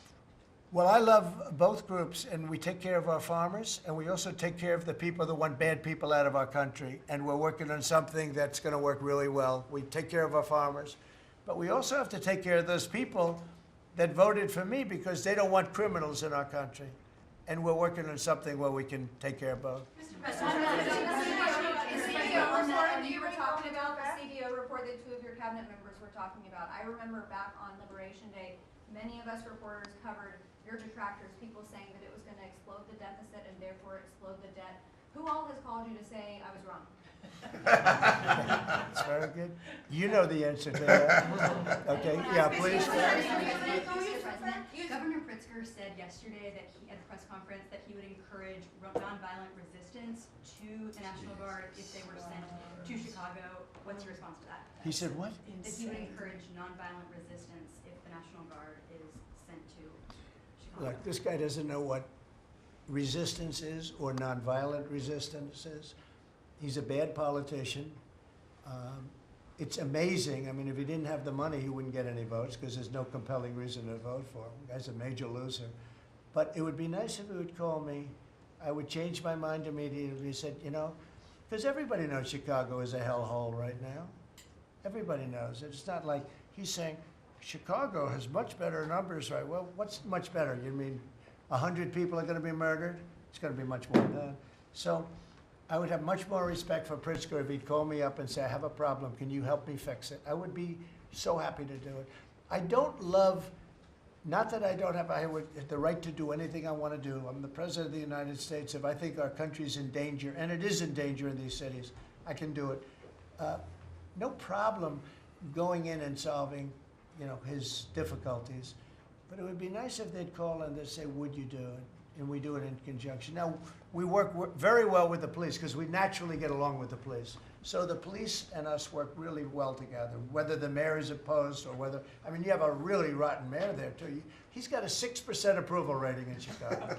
Well, I love both groups, and we take care of our farmers, and we also take care of the people that want bad people out of our country. And we're working on something that's going to work really well. We take care of our farmers, but we also have to take care of those people that voted for me because they don't want criminals in our country. And we're working on something where we can take care of both. Mr. President, the CBO report that you were talking about, the CBO report that two of your cabinet members were talking about, I remember back on Liberation Day, Many of us reporters covered your detractors, people saying that it was going to explode the deficit and therefore explode the debt. Who all has called you to say I was wrong? That's very good. You know the answer to that. Okay, yeah, please. Mr. President, Governor Pritzker said yesterday that at a press conference that he would encourage nonviolent resistance to the National Guard if they were sent to Chicago. What's your response to that? He said what? That he would encourage nonviolent resistance if the National Guard is sent to Chicago. Look, this guy doesn't know what resistance is or nonviolent resistance is. He's a bad politician. It's amazing. I mean, if he didn't have the money, he wouldn't get any votes because there's no compelling reason to vote for him. The guy's a major loser. But it would be nice if he would call me. I would change my mind immediately. He said, you know, because everybody knows Chicago is a hellhole right now. Everybody knows. It's not like he's saying, Chicago has much better numbers, right? Well, what's much better? You mean 100 people are going to be murdered? It's going to be much more than that. So I would have much more respect for Pritzker if he'd call me up and say, I have a problem. Can you help me fix it? I would be so happy to do it. I don't love, not that I don't have the right to do anything I want to do. I'm the President of the United States. If I think our country's in danger, and it is in danger in these cities, I can do it. No problem going in and solving, you know, his difficulties. But it would be nice if they'd call and they'd say, would you do it? And we do it in conjunction. Now, we work very well with the police because we naturally get along with the police. So the police and us work really well together, whether the mayor is opposed or whether, I mean, you have a really rotten mayor there too. He's got a 6% approval rating in Chicago.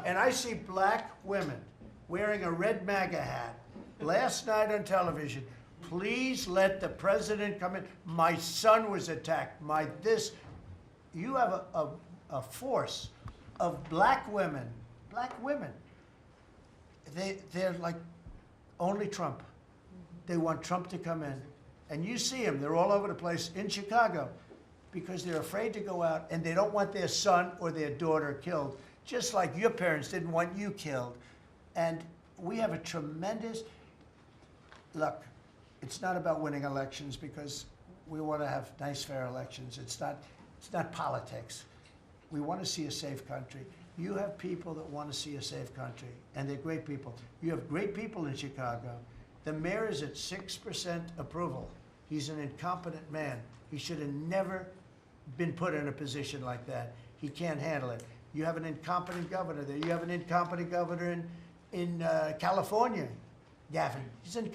And I see black women wearing a red MAGA hat last night on television. Please let the president come in. My son was attacked. You have a force of black women. They're like only Trump. They want Trump to come in. And you see them, they're all over the place in Chicago because they're afraid to go out and they don't want their son or their daughter killed, just like your parents didn't want you killed. And we have a tremendous, look, it's not about winning elections because we want to have nice, fair elections. It's not politics. We want to see a safe country. You have people that want to see a safe country, and they're great people. You have great people in Chicago. The mayor is at 6% approval. He's an incompetent man. He should have never been put in a position like that. He can't handle it. You have an incompetent governor there. You have an incompetent governor in California, Gavin.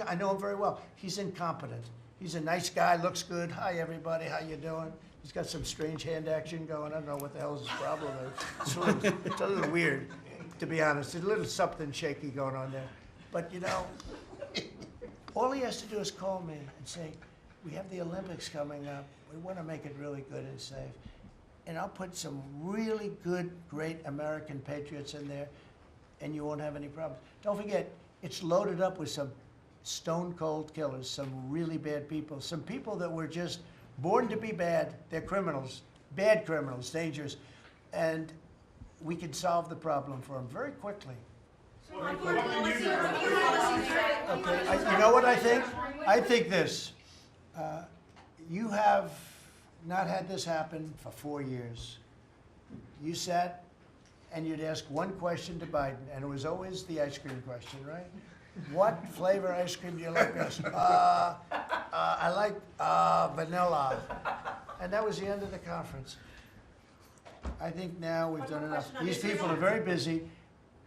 I know him very well. He's incompetent. He's a nice guy, looks good. Hi, everybody. How you doing? He's got some strange hand action going. I don't know what the hell his problem is. It's a little weird, to be honest. There's a little something shaky going on there. But, you know, all he has to do is call me and say, we have the Olympics coming up. We want to make it really good and safe. And I'll put some really good, great American patriots in there, and you won't have any problems. Don't forget, it's loaded up with some stone-cold killers, some really bad people, some people that were just born to be bad. They're criminals, bad criminals, dangerous. And we can solve the problem for them very quickly. Okay, you know what I think? I think this. You have not had this happen for 4 years. You sat and you'd ask one question to Biden, and it was always the ice cream question, right? What flavor ice cream do you like best? I like vanilla. And that was the end of the conference. I think now we've done enough. These people are very busy.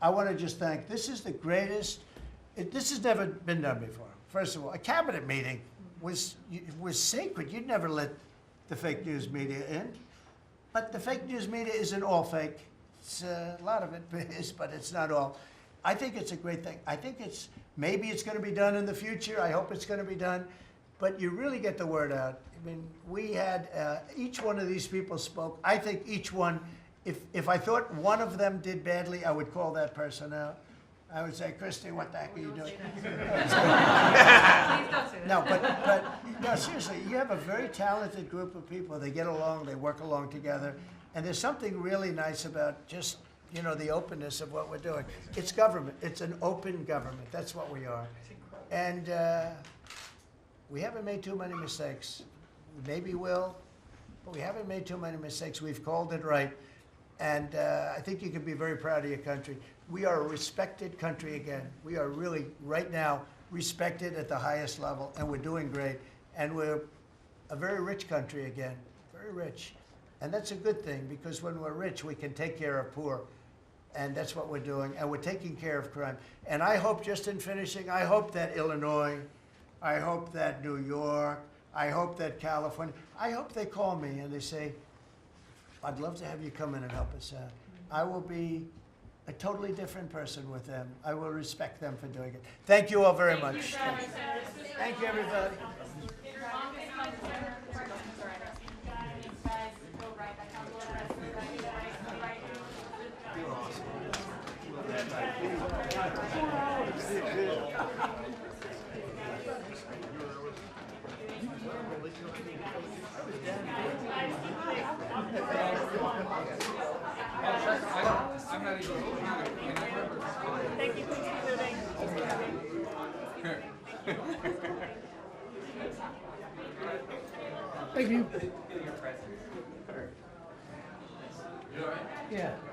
I want to just thank, this is the greatest, this has never been done before. First of all, a cabinet meeting was sacred. You'd never let the fake news media in. But the fake news media isn't all fake. It's, a lot of it is, but it's not all. I think it's a great thing. I think maybe it's going to be done in the future. I hope it's going to be done. But you really get the word out. I mean, we had, each one of these people spoke. I think each one, if I thought one of them did badly, I would call that person out. I would say, Christy, what the heck are you doing? No, but no, seriously, you have a very talented group of people. They get along, they work along together. And there's something really nice about just, you know, the openness of what we're doing. It's government. It's an open government. That's what we are. And we haven't made too many mistakes. Maybe we'll, but we haven't made too many mistakes. We've called it right. And I think you can be very proud of your country. We are a respected country again. We are really, right now, respected at the highest level, and we're doing great. And we're a very rich country again, very rich. And that's a good thing, because when we're rich, we can take care of poor. And that's what we're doing, and we're taking care of crime. And I hope, just in finishing, I hope that Illinois, I hope that New York, I hope that California, I hope they call me and they say, I'd love to have you come in and help us out. I will be a totally different person with them. I will respect them for doing it. Thank you all very much. Thank you, everybody. I'm not even looking at it. Thank you, please keep moving. Thank you. Yeah.